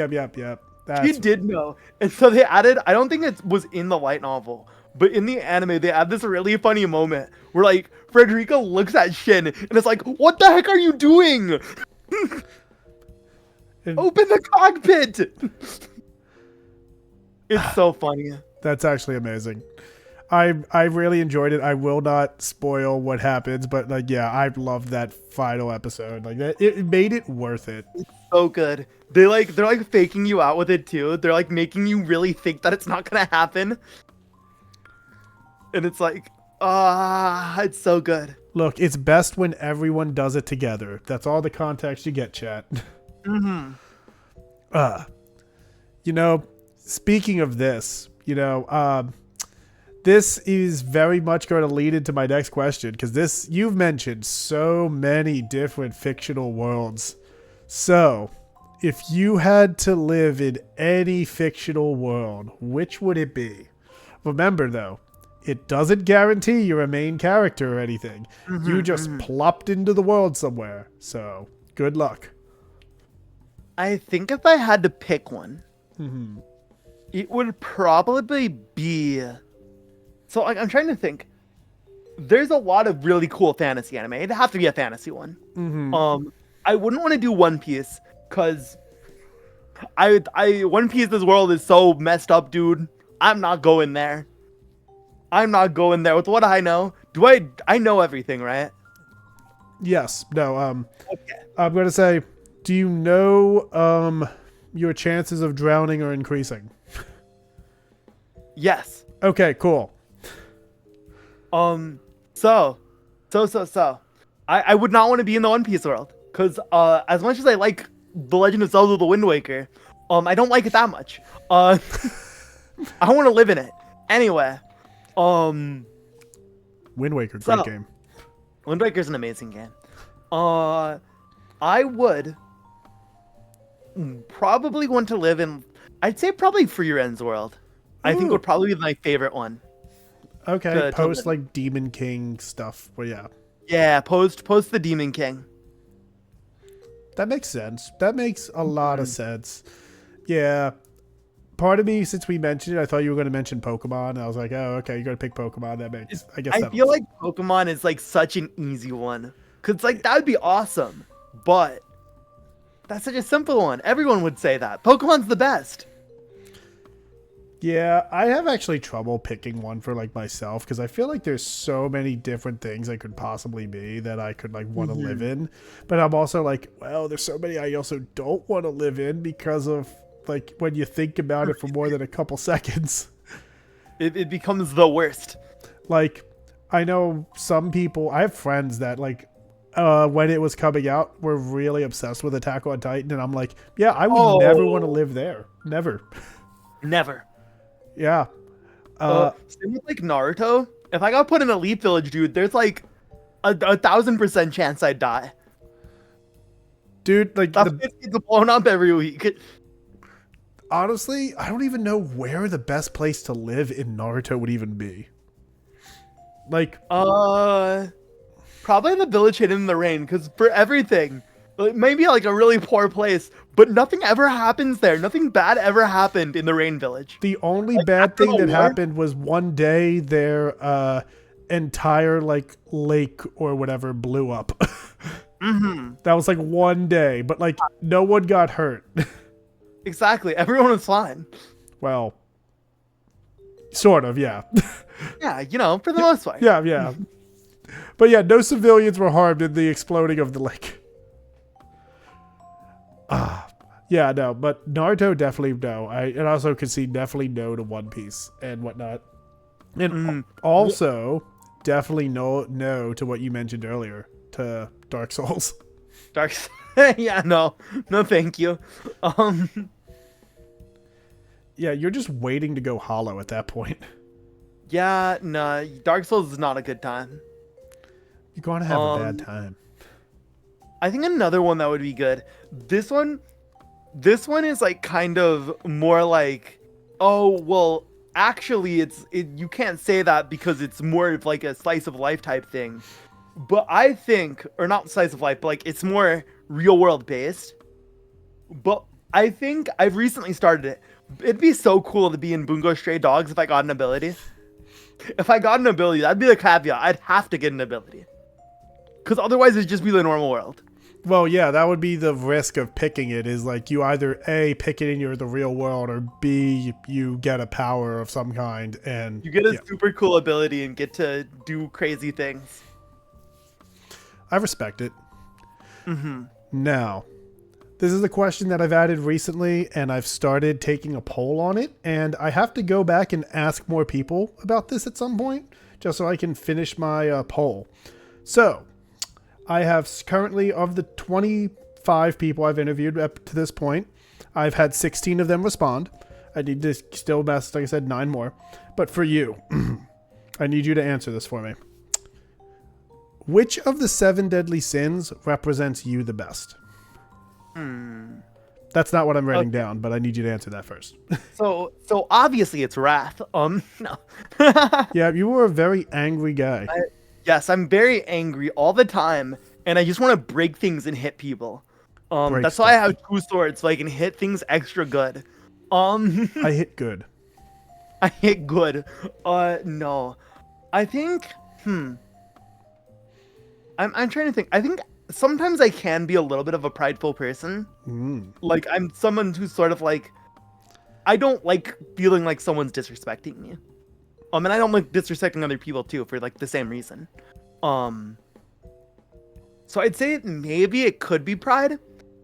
[SPEAKER 2] She did know, and so they added. I don't think it was in the light novel, but in the anime they add this really funny moment where like Frederica looks at Shin and it's like, "What the heck are you doing?" Open the cockpit! It's so funny.
[SPEAKER 1] That's actually amazing. I really enjoyed it. I will not spoil what happens, but like, yeah, I loved that final episode. Like that, it made it worth it.
[SPEAKER 2] It's so good. They're like faking you out with it too. They're like making you really think that it's not gonna happen. And it's like, it's so good.
[SPEAKER 1] Look, it's best when everyone does it together. That's all the context you get, chat. Speaking of this, this is very much going to lead into my next question, because you've mentioned so many different fictional worlds. So, if you had to live in any fictional world, which would it be? Remember, though, it doesn't guarantee you're a main character or anything. You just plopped into the world somewhere. So, good luck.
[SPEAKER 2] I think if I had to pick one, it would probably be... So I'm trying to think. There's a lot of really cool fantasy anime. It'd have to be a fantasy one. I wouldn't want to do One Piece because One Piece's world is so messed up, dude. I'm not going there. With what I know. I know everything, right?
[SPEAKER 1] Yes. No.
[SPEAKER 2] Okay.
[SPEAKER 1] I'm going to say, do you know your chances of drowning are increasing?
[SPEAKER 2] Yes.
[SPEAKER 1] Okay, cool.
[SPEAKER 2] So. I would not want to be in the One Piece world. Because as much as I like The Legend of Zelda: The Wind Waker, I don't like it that much. I want to live in it. Anyway,
[SPEAKER 1] Wind Waker, great
[SPEAKER 2] so,
[SPEAKER 1] game.
[SPEAKER 2] Wind Waker's an amazing game. I would probably want to live in, I'd say probably Free Ren's world. I think
[SPEAKER 1] Ooh.
[SPEAKER 2] would probably be my favorite one.
[SPEAKER 1] Okay,
[SPEAKER 2] to
[SPEAKER 1] post
[SPEAKER 2] live.
[SPEAKER 1] like Demon King stuff. But yeah,
[SPEAKER 2] Yeah, post the Demon King.
[SPEAKER 1] that makes sense. That makes a lot of sense. Yeah. Part of me, since we mentioned it, I thought you were going to mention Pokemon. And I was like, oh, okay, you're going to pick Pokemon. That makes, I guess
[SPEAKER 2] I
[SPEAKER 1] that
[SPEAKER 2] feel like Pokemon is like such an easy one. Cause like that would be awesome. But that's such a simple one. Everyone would say that. Pokemon's the best.
[SPEAKER 1] Yeah, I have actually trouble picking one for like myself because I feel like there's so many different things I could possibly be that I could like want to live in. But I'm also like, well, there's so many I also don't want to live in because of like when you think about it for more than a couple seconds.
[SPEAKER 2] It becomes the worst.
[SPEAKER 1] Like, I know some people, I have friends that like when it was coming out were really obsessed with Attack on Titan, and I'm like, yeah, I would never want to live there. Never.
[SPEAKER 2] Never.
[SPEAKER 1] Yeah.
[SPEAKER 2] Same with like Naruto. If I got put in Elite Village, dude, there's like a 1000% chance I'd die.
[SPEAKER 1] Dude, like
[SPEAKER 2] That place gets blown up every week.
[SPEAKER 1] honestly, I don't even know where the best place to live in Naruto would even be. Like,
[SPEAKER 2] probably the village hidden in the rain, because for everything, like, maybe like a really poor place, but nothing ever happens there. Nothing bad ever happened in the rain village.
[SPEAKER 1] the only
[SPEAKER 2] Like,
[SPEAKER 1] bad
[SPEAKER 2] after
[SPEAKER 1] thing
[SPEAKER 2] the
[SPEAKER 1] that
[SPEAKER 2] war?
[SPEAKER 1] happened was one day their entire like lake or whatever blew up. That was like one day, but like no one got hurt.
[SPEAKER 2] Exactly. Everyone was fine.
[SPEAKER 1] Well, sort of, yeah.
[SPEAKER 2] Yeah, you know, for the most part.
[SPEAKER 1] Yeah, yeah. But yeah, no civilians were harmed in the exploding of the lake. Yeah, no, but Naruto definitely no. And also could see definitely no to One Piece and whatnot. And also definitely no to what you mentioned earlier, to Dark Souls.
[SPEAKER 2] Dark. Yeah, no, thank you.
[SPEAKER 1] Yeah, you're just waiting to go hollow at that point.
[SPEAKER 2] Yeah, no, Dark Souls is not a good time.
[SPEAKER 1] You're going to have a bad time.
[SPEAKER 2] I think another one that would be good. This one is like kind of more like, oh well, actually you can't say that because it's more of like a slice of life type thing. But I think, or not slice of life, but like it's more real world based. But I think I've recently started it. It'd be so cool to be in Bungo Stray Dogs if I got an ability. If I got an ability, that'd be the caveat. I'd have to get an ability. Because otherwise it'd just be the normal world.
[SPEAKER 1] Well, yeah, that would be the risk of picking it, is like you either A, pick it in the real world, or B, you get a power of some kind and
[SPEAKER 2] You get a super cool ability and get to do crazy things.
[SPEAKER 1] I respect it. Now, this is a question that I've added recently, and I've started taking a poll on it, and I have to go back and ask more people about this at some point, just so I can finish my poll. So, I have currently, of the 25 people I've interviewed up to this point, I've had 16 of them respond. I need to still best, like I said, 9 more. But for you, I need you to answer this for me. Which of the 7 deadly sins represents you the best? That's not what I'm writing down, but I need you to answer that first.
[SPEAKER 2] So obviously it's wrath. No.
[SPEAKER 1] Yeah, you were a very angry guy.
[SPEAKER 2] Yes, I'm very angry all the time, and I just want to break things and hit people.
[SPEAKER 1] Break
[SPEAKER 2] That's why I
[SPEAKER 1] stuff.
[SPEAKER 2] have 2 swords, so I can hit things extra good.
[SPEAKER 1] I hit good.
[SPEAKER 2] I hit good. No. I think, I'm trying to think. I think sometimes I can be a little bit of a prideful person. Like, I'm someone who's sort of like, I don't like feeling like someone's disrespecting me. And I don't like disrespecting other people too for like the same reason. So I'd say maybe it could be pride,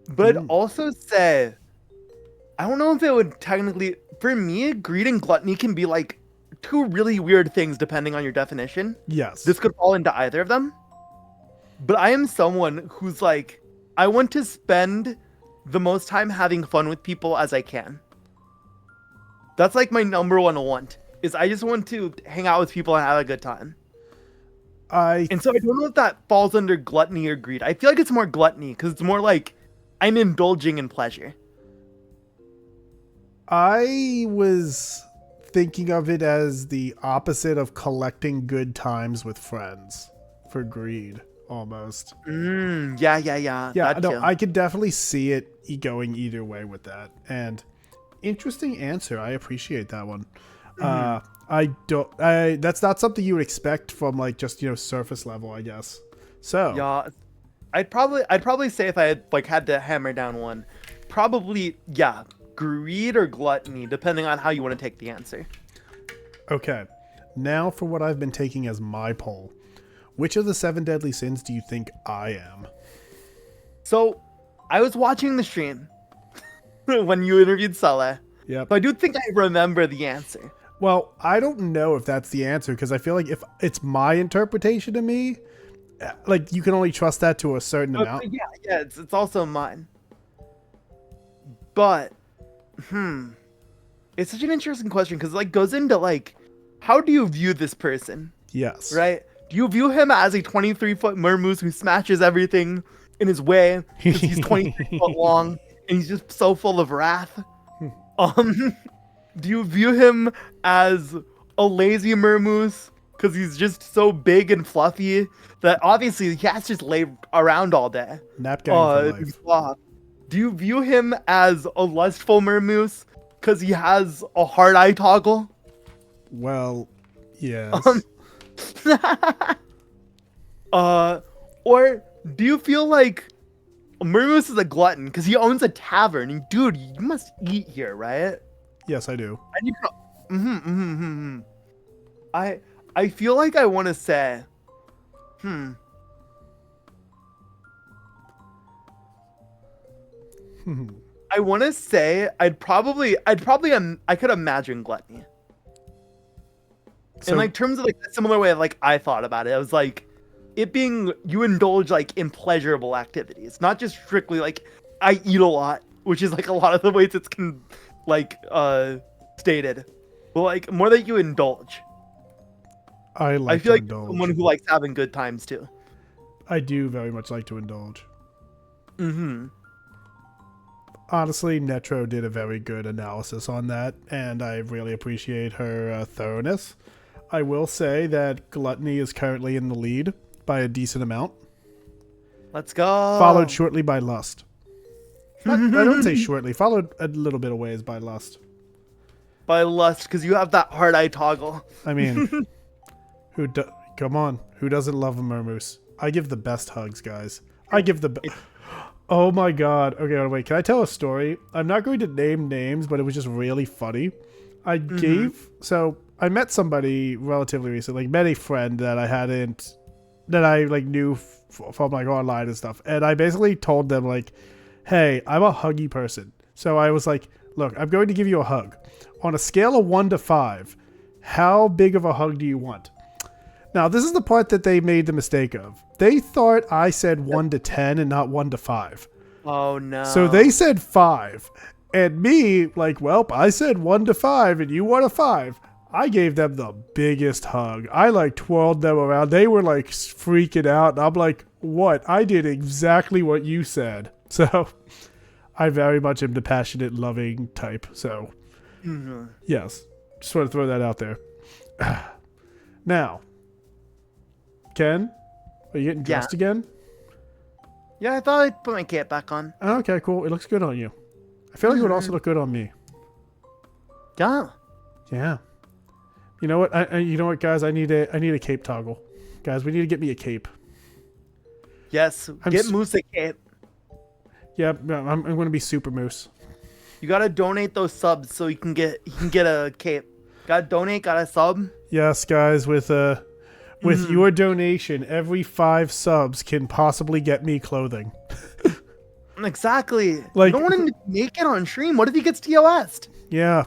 [SPEAKER 2] but I'd also say, I don't know if it would technically, for me, greed and gluttony can be like 2 really weird things depending on your definition.
[SPEAKER 1] Yes.
[SPEAKER 2] This could fall into either of them. But I am someone who's like, I want to spend the most time having fun with people as I can. That's like my number one want. Is I just want to hang out with people and have a good time. And so I don't know if that falls under gluttony or greed. I feel like it's more gluttony because it's more like I'm indulging in pleasure.
[SPEAKER 1] I was thinking of it as the opposite of collecting good times with friends for greed, almost.
[SPEAKER 2] Yeah.
[SPEAKER 1] Yeah,
[SPEAKER 2] That
[SPEAKER 1] no,
[SPEAKER 2] too.
[SPEAKER 1] I could definitely see it going either way with that. And interesting answer. I appreciate that one. That's not something you would expect from like just, surface level, I guess. So
[SPEAKER 2] Yeah, I'd probably say if I had like had to hammer down one, probably greed or gluttony, depending on how you want to take the answer.
[SPEAKER 1] okay. Now for what I've been taking as my poll. Which of the 7 deadly sins do you think I am?
[SPEAKER 2] So, I was watching the stream when you interviewed Saleh.
[SPEAKER 1] Yep.
[SPEAKER 2] So I do think I remember the answer.
[SPEAKER 1] Well, I don't know if that's the answer because I feel like if it's my interpretation of me, like you can only trust that to a certain amount.
[SPEAKER 2] Yeah, it's also mine. But, it's such an interesting question because it like goes into like, how do you view this person,
[SPEAKER 1] Yes.
[SPEAKER 2] right? Do you view him as a 23-foot mermoose who smashes everything in his way because he's 23 foot long and he's just so full of wrath? Do you view him as a lazy mermoose because he's just so big and fluffy that obviously he has to just lay around all day?
[SPEAKER 1] Nap gang for life.
[SPEAKER 2] Sloth. Do you view him as a lustful mermoose because he has a hard eye toggle?
[SPEAKER 1] Well, yes.
[SPEAKER 2] Or do you feel like Mermoose is a glutton because he owns a tavern? And dude, you must eat here, right?
[SPEAKER 1] Yes, I do.
[SPEAKER 2] And you I feel like I want to say, I want to say I could imagine gluttony.
[SPEAKER 1] So,
[SPEAKER 2] In like terms of like a similar way like I thought about it. I was like it being you indulge like in pleasurable activities, not just strictly like I eat a lot, which is like a lot of the ways it's stated. But like more that you indulge.
[SPEAKER 1] I
[SPEAKER 2] I feel like you're someone who likes having good times too.
[SPEAKER 1] I do very much like to indulge. Honestly, Netro did a very good analysis on that, and I really appreciate her thoroughness. I will say that gluttony is currently in the lead by a decent amount,
[SPEAKER 2] Let's go.
[SPEAKER 1] followed shortly by lust. I don't say shortly, followed a little bit of ways by lust.
[SPEAKER 2] By lust, because you have that hard eye toggle.
[SPEAKER 1] I mean, come on, who doesn't love a mermoose? I give the best hugs, guys. I give the Oh my god. Okay, wait, can I tell a story? I'm not going to name names, but it was just really funny. I met somebody relatively recently, like met a friend that I knew from like online and stuff. And I basically told them like, hey, I'm a huggy person. So I was like, look, I'm going to give you a hug. On a scale of 1 to 5, how big of a hug do you want? Now, this is the part that they made the mistake of. They thought I said 1 to 10 and not 1 to 5.
[SPEAKER 2] Oh no.
[SPEAKER 1] So they said 5. And me, like, well, I said 1 to 5 and you want a 5. I gave them the biggest hug. I like twirled them around. They were like freaking out. And I'm like, what? I did exactly what you said. So I very much am the passionate, loving type. So yes, just want to throw that out there. Now, Ken, are you getting dressed again?
[SPEAKER 2] Yeah, I thought I'd put my cape back on.
[SPEAKER 1] Okay, cool. It looks good on you. I feel like it would also look good on me.
[SPEAKER 2] Yeah.
[SPEAKER 1] Yeah. You know what? You know what, guys? I need a cape toggle. Guys, we need to get me a cape.
[SPEAKER 2] Yes. Get Moose a cape.
[SPEAKER 1] Yeah, I'm going to be Super Moose.
[SPEAKER 2] You gotta donate those subs so you can get a cape. Gotta donate. Gotta sub.
[SPEAKER 1] Yes, guys. With your donation, every 5 subs can possibly get me clothing.
[SPEAKER 2] Exactly.
[SPEAKER 1] Like,
[SPEAKER 2] you don't want him to make it on stream. What if he gets TOS'd?
[SPEAKER 1] Yeah.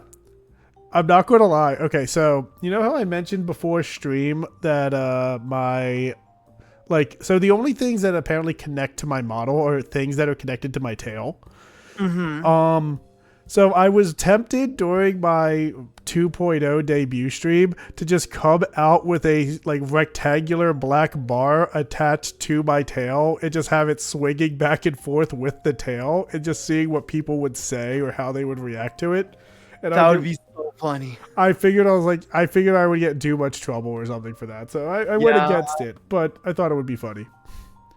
[SPEAKER 1] I'm not going to lie. Okay, so you know how I mentioned before stream that Like, so the only things that apparently connect to my model are things that are connected to my tail. So I was tempted during my 2.0 debut stream to just come out with a like rectangular black bar attached to my tail and just have it swinging back and forth with the tail and just seeing what people would say or how they would react to it. And
[SPEAKER 2] That would be so funny.
[SPEAKER 1] I figured I would get too much trouble or something for that. So I went against it, but I thought it would be funny.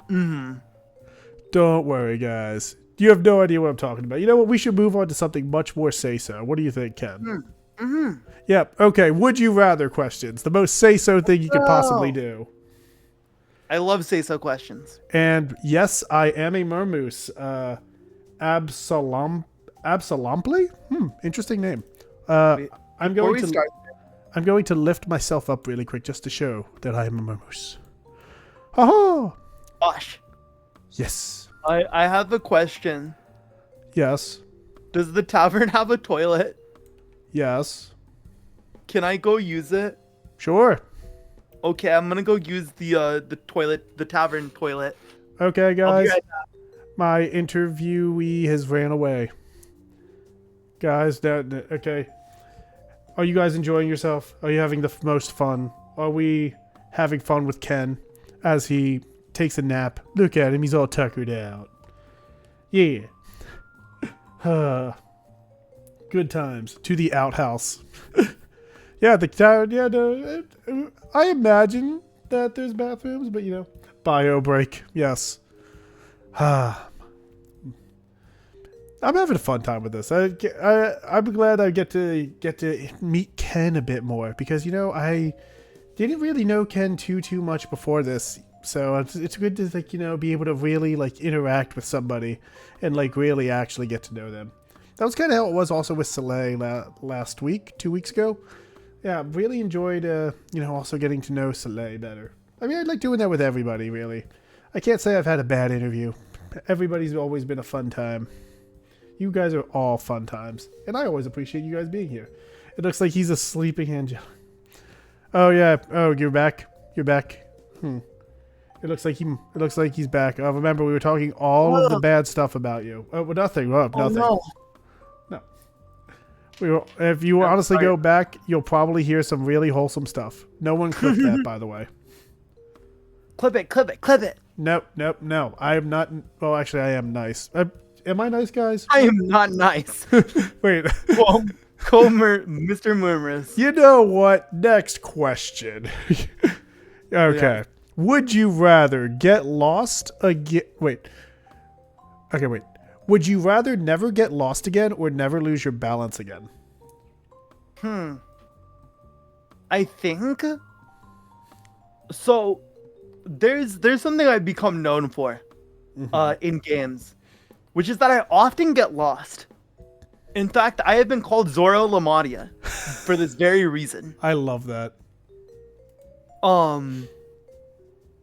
[SPEAKER 1] Don't worry, guys. You have no idea what I'm talking about. You know what? We should move on to something much more say-so. What do you think, Ken? Yep. Okay. Would you rather questions? The most say-so thing you could possibly do.
[SPEAKER 2] I love say-so questions.
[SPEAKER 1] And yes, I am a mermoose. Absalomply? Interesting name. I'm going to lift myself up really quick just to show that I am a mermoose. Ha-ha!
[SPEAKER 2] Gosh.
[SPEAKER 1] Yes.
[SPEAKER 2] I have a question.
[SPEAKER 1] Yes.
[SPEAKER 2] Does the tavern have a toilet?
[SPEAKER 1] Yes.
[SPEAKER 2] Can I go use it?
[SPEAKER 1] Sure.
[SPEAKER 2] Okay, I'm gonna go use the toilet, the tavern toilet.
[SPEAKER 1] Okay, guys. My interviewee has ran away. Guys, okay. Are you guys enjoying yourself? Are you having the most fun? Are we having fun with Ken as he takes a nap? Look at him, he's all tuckered out. Yeah. Good times. To the outhouse. Yeah, the town. Yeah, no. I imagine that there's bathrooms, but you know, bio break. Yes. I'm having a fun time with this. I'm glad I get to meet Ken a bit more because you know I didn't really know Ken too much before this, so it's good to like you know be able to really like interact with somebody and like really actually get to know them. That was kind of how it was also with Soleil last week, 2 weeks ago. Yeah, really enjoyed you know also getting to know Soleil better. I mean, I like doing that with everybody really. I can't say I've had a bad interview. Everybody's always been a fun time. You guys are all fun times, and I always appreciate you guys being here. It looks like he's a sleeping angel. Oh yeah. Oh, you're back. You're back. It looks like he's back. Remember we were talking all of the bad stuff about you. Oh, well, nothing. Oh, nothing.
[SPEAKER 2] No.
[SPEAKER 1] If you honestly go back, you'll probably hear some really wholesome stuff. No one clipped that, by the way.
[SPEAKER 2] Clip it.
[SPEAKER 1] Nope. I am not. Well, actually, I am nice. Am I nice, guys?
[SPEAKER 2] I am not nice.
[SPEAKER 1] Wait.
[SPEAKER 2] Well, Mr. Murmurous.
[SPEAKER 1] You know what? Next question. Okay. Yeah. Would you rather get lost again? Wait. Okay, wait. Would you rather never get lost again or never lose your balance again?
[SPEAKER 2] I think so. There's something I've become known for in games, which is that I often get lost. In fact, I have been called Zoro La Matia for this very reason.
[SPEAKER 1] I love that.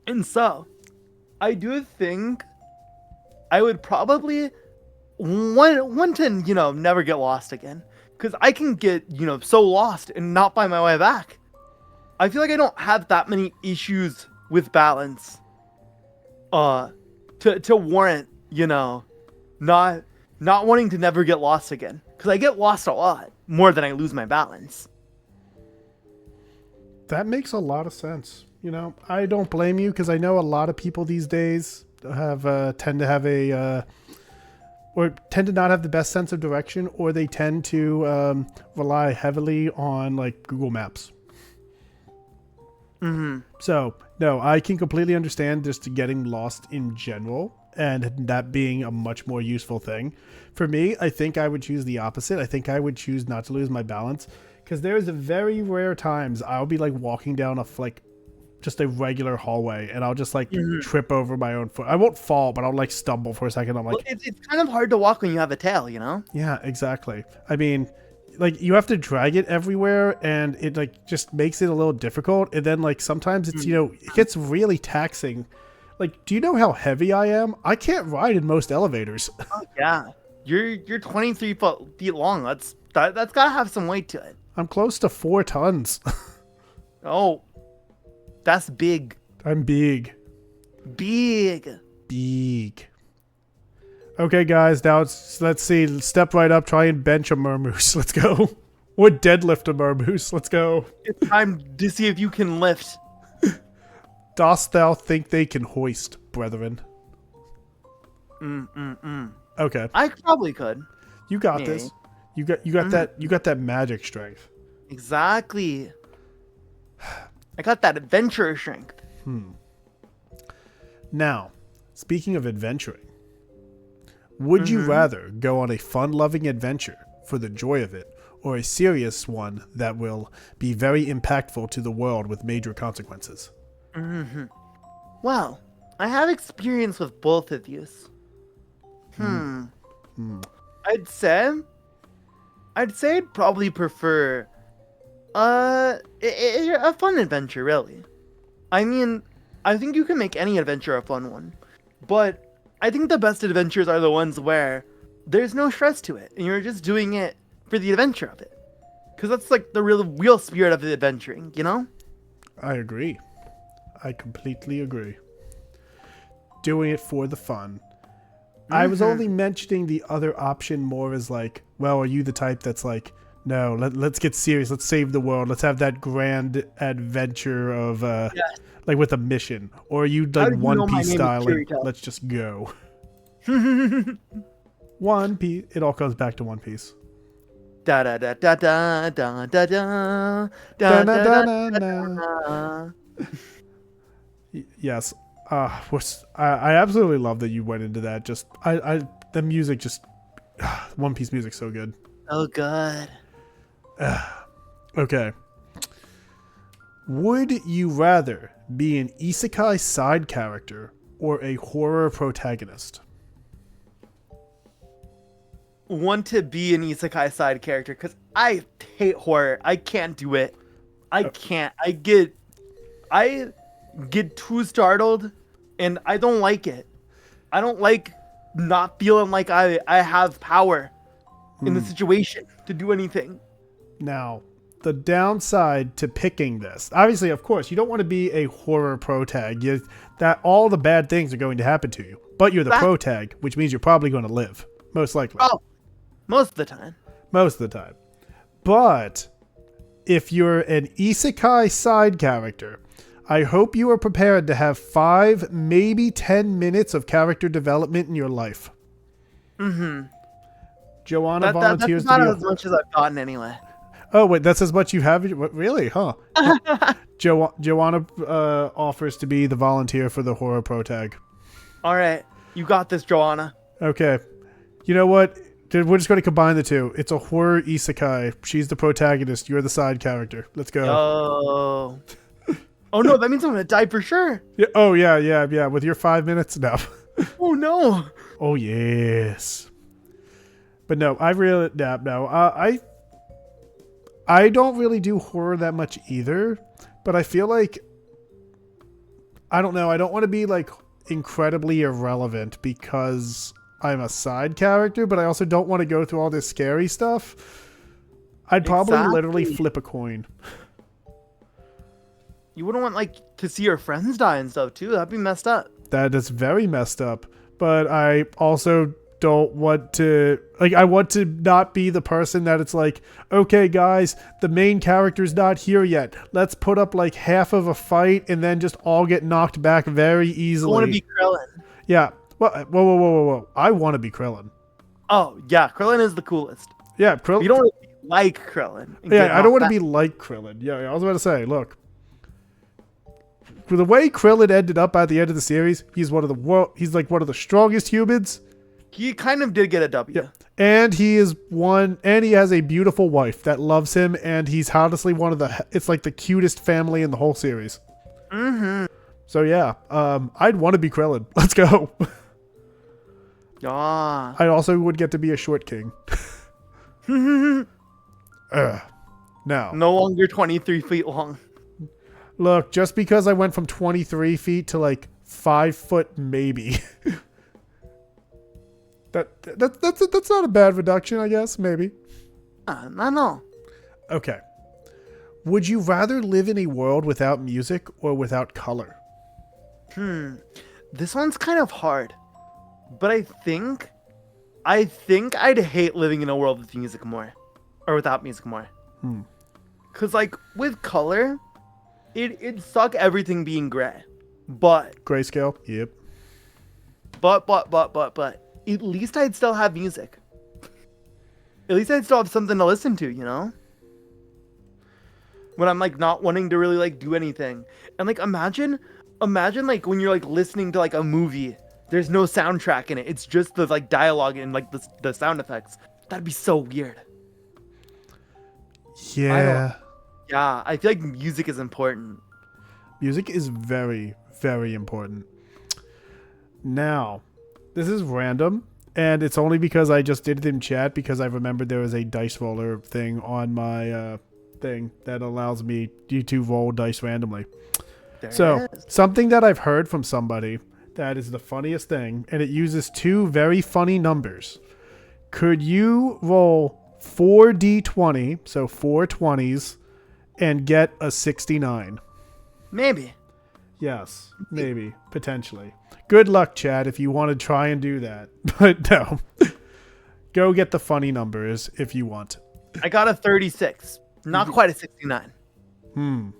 [SPEAKER 2] And so I do think I would probably want to, you know, never get lost again. Because I can get, you know, so lost and not find my way back. I feel like I don't have that many issues with balance to warrant, you know, not wanting to never get lost again. Because I get lost a lot more than I lose my balance.
[SPEAKER 1] That makes a lot of sense. You know, I don't blame you because I know a lot of people these days have tend to not have the best sense of direction, or they tend to rely heavily on like Google Maps. So no, I can completely understand just getting lost in general and that being a much more useful thing. For me, I think I would choose the opposite. I think I would choose not to lose my balance because there's very rare times I'll be like walking down just a regular hallway and I'll just like trip over my own foot. I won't fall, but I'll like stumble for a second. I'm like,
[SPEAKER 2] well, it's kind of hard to walk when you have a tail, you know?
[SPEAKER 1] Yeah, exactly. I mean, like you have to drag it everywhere and it like just makes it a little difficult. And then like sometimes it's, you know, it gets really taxing. Like, do you know how heavy I am? I can't ride in most elevators.
[SPEAKER 2] Oh, yeah. You're 23 feet long. That's gotta have some weight to it.
[SPEAKER 1] I'm close to 4 tons.
[SPEAKER 2] Oh, that's big.
[SPEAKER 1] I'm big.
[SPEAKER 2] Big.
[SPEAKER 1] Big. Okay, guys, now let's see. Step right up. Try and bench a mermoose. Let's go. Or deadlift a mermoose. Let's go.
[SPEAKER 2] It's time to see if you can lift.
[SPEAKER 1] Dost thou think they can hoist, brethren? Okay.
[SPEAKER 2] I probably could.
[SPEAKER 1] You got this. You got that magic strength.
[SPEAKER 2] Exactly. I got that adventurer strength.
[SPEAKER 1] Now, speaking of adventuring, would you rather go on a fun-loving adventure for the joy of it, or a serious one that will be very impactful to the world with major consequences?
[SPEAKER 2] Well, I have experience with both of these. I'd say I'd probably prefer a fun adventure, really. I mean, I think you can make any adventure a fun one, but I think the best adventures are the ones where there's no stress to it, and you're just doing it for the adventure of it. Because that's like the real spirit of the adventuring, you know?
[SPEAKER 1] I agree. I completely agree. Doing it for the fun. I was only mentioning the other option more as like, well, are you the type that's like, no, let's get serious. Let's save the world. Let's have that grand adventure of, like with a mission. Or are you like One Piece style and let's just go? One Piece. It all comes back to One Piece.
[SPEAKER 2] Da da da da da da da da da da da.
[SPEAKER 1] Yes. I absolutely love that you went into that. Just the music just One Piece music so good.
[SPEAKER 2] Oh god.
[SPEAKER 1] Okay. Would you rather be an isekai side character or a horror protagonist?
[SPEAKER 2] Want to be an isekai side character because I hate horror. I can't do it. I can't. I get too startled and I don't like it. I don't like not feeling like I have power in the situation to do anything.
[SPEAKER 1] Now, the downside to picking this, obviously, of course, you don't want to be a horror protag. That all the bad things are going to happen to you, but you're the protag, which means you're probably going to live, most likely.
[SPEAKER 2] Oh, most of the time.
[SPEAKER 1] Most of the time. But if you're an isekai side character, I hope you are prepared to have 5, maybe 10 minutes of character development in your life. Joanna volunteers
[SPEAKER 2] that's
[SPEAKER 1] to be
[SPEAKER 2] not as much as I've gotten anyway.
[SPEAKER 1] Oh, wait, that's as much you have? Really? Huh. Joanna offers to be the volunteer for the horror protag.
[SPEAKER 2] All right. You got this, Joanna.
[SPEAKER 1] Okay. You know what? We're just going to combine the two. It's a horror isekai. She's the protagonist. You're the side character. Let's go.
[SPEAKER 2] Oh. Oh, no. That means I'm going to die for sure.
[SPEAKER 1] Yeah. Oh, yeah. With your 5 minutes? No.
[SPEAKER 2] Oh, no.
[SPEAKER 1] Oh, yes. But no, I don't really do horror that much either, but I feel like, I don't know, I don't want to be like incredibly irrelevant because I'm a side character, but I also don't want to go through all this scary stuff. I'd probably literally flip a coin.
[SPEAKER 2] You wouldn't want like to see your friends die and stuff too. That'd be messed up.
[SPEAKER 1] That is very messed up, but I also don't want to, like, I want to not be the person that it's like, okay guys, the main character's not here yet, let's put up like half of a fight and then just all get knocked back very easily.
[SPEAKER 2] I want to be Krillin.
[SPEAKER 1] Yeah. Whoa. I want to be Krillin.
[SPEAKER 2] Oh yeah, Krillin is the coolest.
[SPEAKER 1] Yeah, Krillin.
[SPEAKER 2] You don't want to be like Krillin.
[SPEAKER 1] Yeah, I don't want to be like Krillin. Yeah, I was about to say, look, the way Krillin ended up at the end of the series, he's like one of the strongest humans.
[SPEAKER 2] He kind of did get a W.
[SPEAKER 1] Yeah. And he has a beautiful wife that loves him, and he's honestly it's like the cutest family in the whole series. So yeah, I'd want to be Krillin. Let's go.
[SPEAKER 2] Ah.
[SPEAKER 1] I also would get to be a short king. Now.
[SPEAKER 2] No longer 23 feet long.
[SPEAKER 1] Look, just because I went from 23 feet to like 5 foot maybe. That's not a bad reduction, I guess. Maybe.
[SPEAKER 2] No.
[SPEAKER 1] Okay. Would you rather live in a world without music or without color?
[SPEAKER 2] This one's kind of hard, but I think I'd hate living in a world with music more, or without music more. Cause like with color, it'd suck everything being gray, but
[SPEAKER 1] Grayscale. Yep.
[SPEAKER 2] but at least I'd still have music. At least I'd still have something to listen to, you know? When I'm like not wanting to really like do anything. And like imagine like when you're like listening to like a movie, there's no soundtrack in it. It's just the like dialogue and like the sound effects. That'd be so weird.
[SPEAKER 1] Yeah.
[SPEAKER 2] Yeah, I feel like music is important.
[SPEAKER 1] Music is very, very important. Now, this is random, and it's only because I just did it in chat because I remembered there was a dice roller thing on my thing that allows me to roll dice randomly. So, something that I've heard from somebody that is the funniest thing, and it uses two very funny numbers. Could you roll 4d20, so 4 20s, and get a 69?
[SPEAKER 2] Maybe.
[SPEAKER 1] Yes, maybe, potentially. Good luck, Chad, if you want to try and do that. But no. Go get the funny numbers if you want.
[SPEAKER 2] I got a 36. Not quite a 69.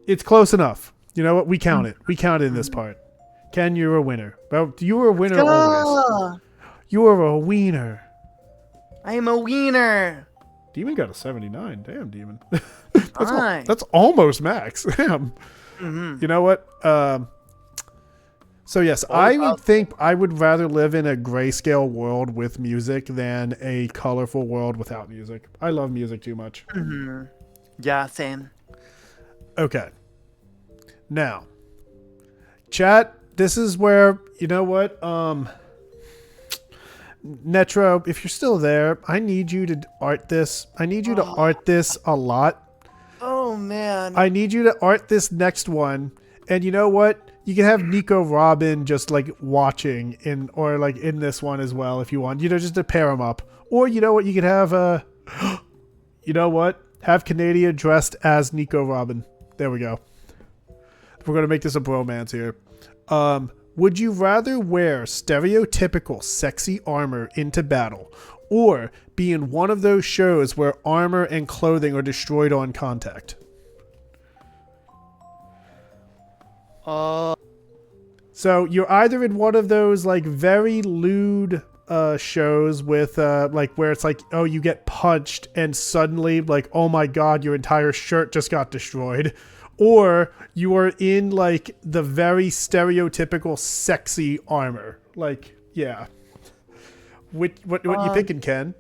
[SPEAKER 1] It's close enough. You know what? We count it. We count it in this part. Ken, you're a winner. Well, you were a winner always. You are a wiener.
[SPEAKER 2] I am a wiener.
[SPEAKER 1] Demon got a 79. Damn, Demon.
[SPEAKER 2] Nice.
[SPEAKER 1] That's almost max. Damn. You know what? So yes, I would think I would rather live in a grayscale world with music than a colorful world without music. I love music too much.
[SPEAKER 2] Yeah, same.
[SPEAKER 1] Okay. Now, chat, this is where, you know what? Netro, if you're still there, I need you to art this. I need you to art this a lot.
[SPEAKER 2] Oh, man.
[SPEAKER 1] I need you to art this next one. And you know what? You can have Nico Robin just like watching or like in this one as well if you want. You know, just to pair them up. Or you know what? You could have you know what? Have Canada dressed as Nico Robin. There we go. We're gonna make this a bromance here. Would you rather wear stereotypical sexy armor into battle, or be in one of those shows where armor and clothing are destroyed on contact? So you're either in one of those like very lewd shows with like where it's like, oh, you get punched and suddenly like, oh my god, your entire shirt just got destroyed, or you are in like the very stereotypical sexy armor. Like, yeah. What you picking, Ken?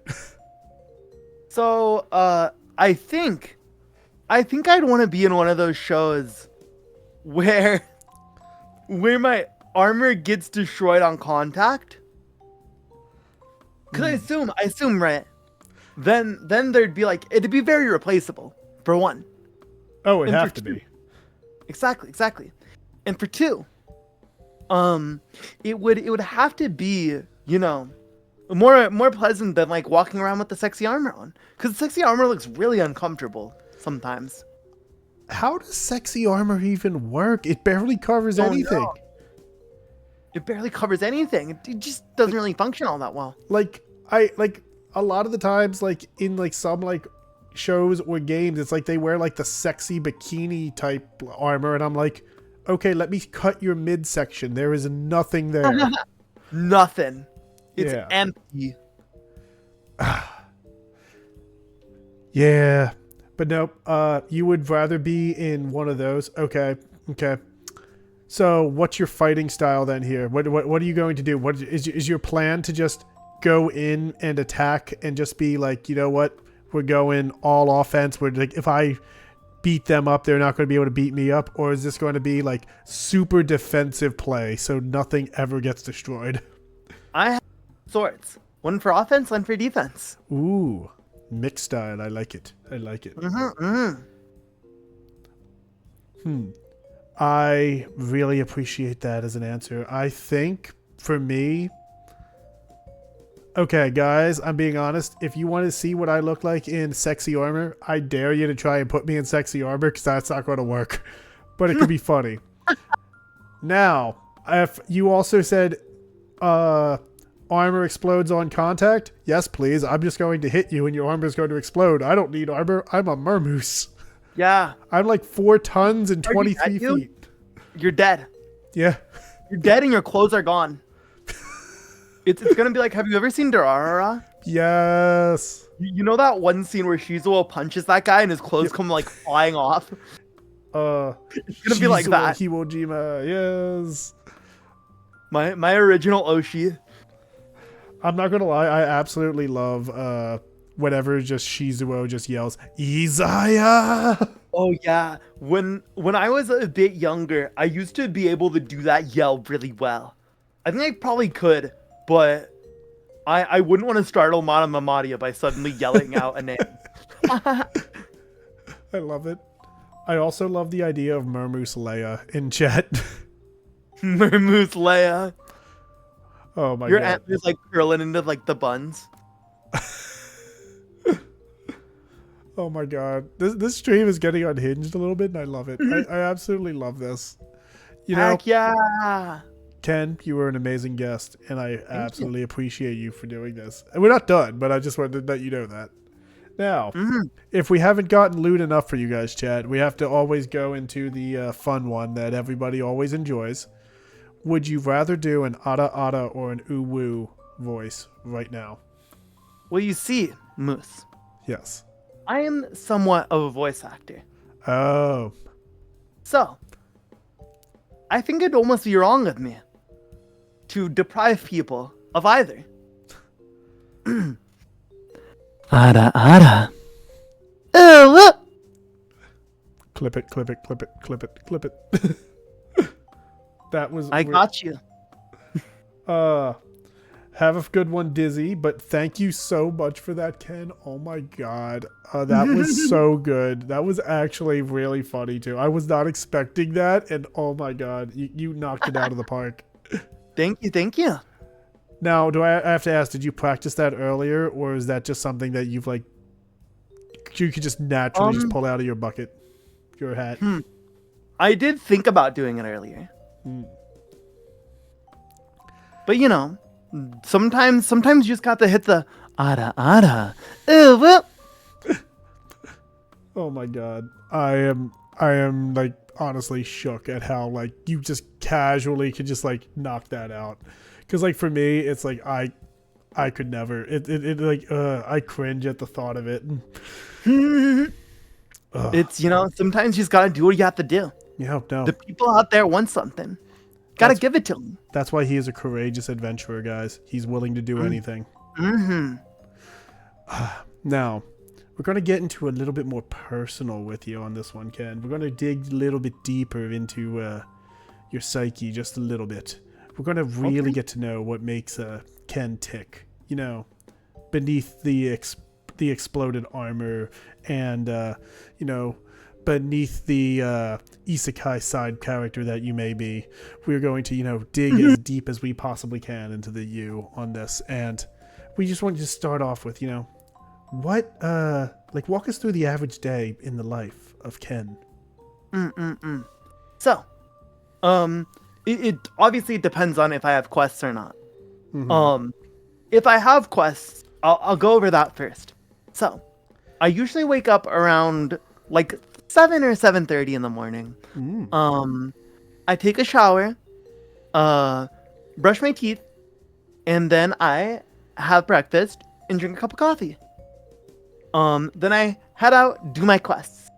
[SPEAKER 2] So I think I'd want to be in one of those shows where my armor gets destroyed on contact. Cause I assume, right? Then there'd be like, it'd be very replaceable, for one.
[SPEAKER 1] Oh, it'd have to be.
[SPEAKER 2] Exactly. And for two, it would have to be, you know, more pleasant than like walking around with the sexy armor on. Cause the sexy armor looks really uncomfortable sometimes.
[SPEAKER 1] How does sexy armor even work? It barely covers anything.
[SPEAKER 2] No. It barely covers anything. It just doesn't really function all that well.
[SPEAKER 1] Like a lot of the times, like in like some like shows or games, it's like they wear like the sexy bikini type armor, and I'm like, okay, let me cut your midsection. There is nothing there.
[SPEAKER 2] Nothing. It's
[SPEAKER 1] Yeah.
[SPEAKER 2] empty.
[SPEAKER 1] Yeah. But nope, you would rather be in one of those. Okay. So what's your fighting style then here? What are you going to do? What is your plan to just go in and attack and just be like, you know what? We're going all offense. We're like, if I beat them up, they're not going to be able to beat me up. Or is this going to be like super defensive play so nothing ever gets destroyed?
[SPEAKER 2] I have swords. One for offense, one for defense.
[SPEAKER 1] Ooh, mixed style. I like it. I really appreciate that as an answer. I think for me, okay, guys, I'm being honest. If you want to see what I look like in sexy armor, I dare you to try and put me in sexy armor because that's not going to work. But it could be funny. Now, if you also said armor explodes on contact, yes, please. I'm just going to hit you and your armor is going to explode. I don't need armor. I'm a mermoose.
[SPEAKER 2] Yeah.
[SPEAKER 1] I'm like 4 tons and 23 feet.
[SPEAKER 2] You're dead.
[SPEAKER 1] Yeah.
[SPEAKER 2] You're dead and your clothes are gone. It's gonna be like, have you ever seen Durarara?
[SPEAKER 1] Yes.
[SPEAKER 2] You know that one scene where Shizuo punches that guy and his clothes come like flying off? It's gonna be like that.
[SPEAKER 1] Iwo Jima, yes.
[SPEAKER 2] My original Oshi.
[SPEAKER 1] I'm not gonna lie, I absolutely love whenever just Shizuo just yells, Izaya!
[SPEAKER 2] Oh yeah. When I was a bit younger, I used to be able to do that yell really well. I think I probably could, but I wouldn't want to startle Mana Matia by suddenly yelling out a name.
[SPEAKER 1] I love it. I also love the idea of Mermoose Leia in chat.
[SPEAKER 2] Mermoose Leia.
[SPEAKER 1] Oh my
[SPEAKER 2] Your
[SPEAKER 1] god.
[SPEAKER 2] antlers like curling into like the buns.
[SPEAKER 1] Oh my god. This stream is getting unhinged a little bit and I love it. I absolutely love this. You know,
[SPEAKER 2] Heck yeah.
[SPEAKER 1] Ken, you were an amazing guest and I absolutely appreciate you for doing this. And we're not done, but I just wanted to let you know that. Now, if we haven't gotten loot enough for you guys, chat, we have to always go into the fun one that everybody always enjoys. Would you rather do an Ada Ada or an Uwu voice right now?
[SPEAKER 2] Well, you see, Moose,
[SPEAKER 1] Yes.
[SPEAKER 2] I am somewhat of a voice actor.
[SPEAKER 1] Oh.
[SPEAKER 2] So, I think it'd almost be wrong of me to deprive people of either. Ada Ada. Oh,
[SPEAKER 1] Clip it, clip it, clip it, clip it, clip it. That was
[SPEAKER 2] I got you.
[SPEAKER 1] Have a good one, Dizzy, but thank you so much for that, Ken. Oh my god. That was so good. That was actually really funny too. I was not expecting that, and oh my god, you knocked it out of the park.
[SPEAKER 2] Thank you.
[SPEAKER 1] Now, do I have to ask, did you practice that earlier, or is that just something that you've like you could just naturally just pull out of your bucket, your hat?
[SPEAKER 2] I did think about doing it earlier. But you know, sometimes you just got to hit the Ada Ada. Oh, well.
[SPEAKER 1] Oh my god. I am like honestly shook at how like you just casually could just like knock that out. Cause like for me, it's like I could never. It like I cringe at the thought of it.
[SPEAKER 2] It's, you know, sometimes you just gotta do what you have to do.
[SPEAKER 1] Yeah, no.
[SPEAKER 2] The people out there want something. Gotta give it to them.
[SPEAKER 1] That's why he is a courageous adventurer, guys. He's willing to do anything. Now, we're going to get into a little bit more personal with you on this one, Ken. We're going to dig a little bit deeper into your psyche just a little bit. We're going to really get to know what makes Ken tick. You know, beneath the exploded armor and, you know, beneath the isekai side character that you may be. We're going to, you know, dig as deep as we possibly can into the you on this. And we just want to start off with, you know, what, like, walk us through the average day in the life of Ken.
[SPEAKER 2] So, it obviously depends on if I have quests or not. If I have quests, I'll go over that first. So, I usually wake up around like 7 or 7:30 in the morning. I take a shower, brush my teeth, and then I have breakfast and drink a cup of coffee. Then I head out, do my quests.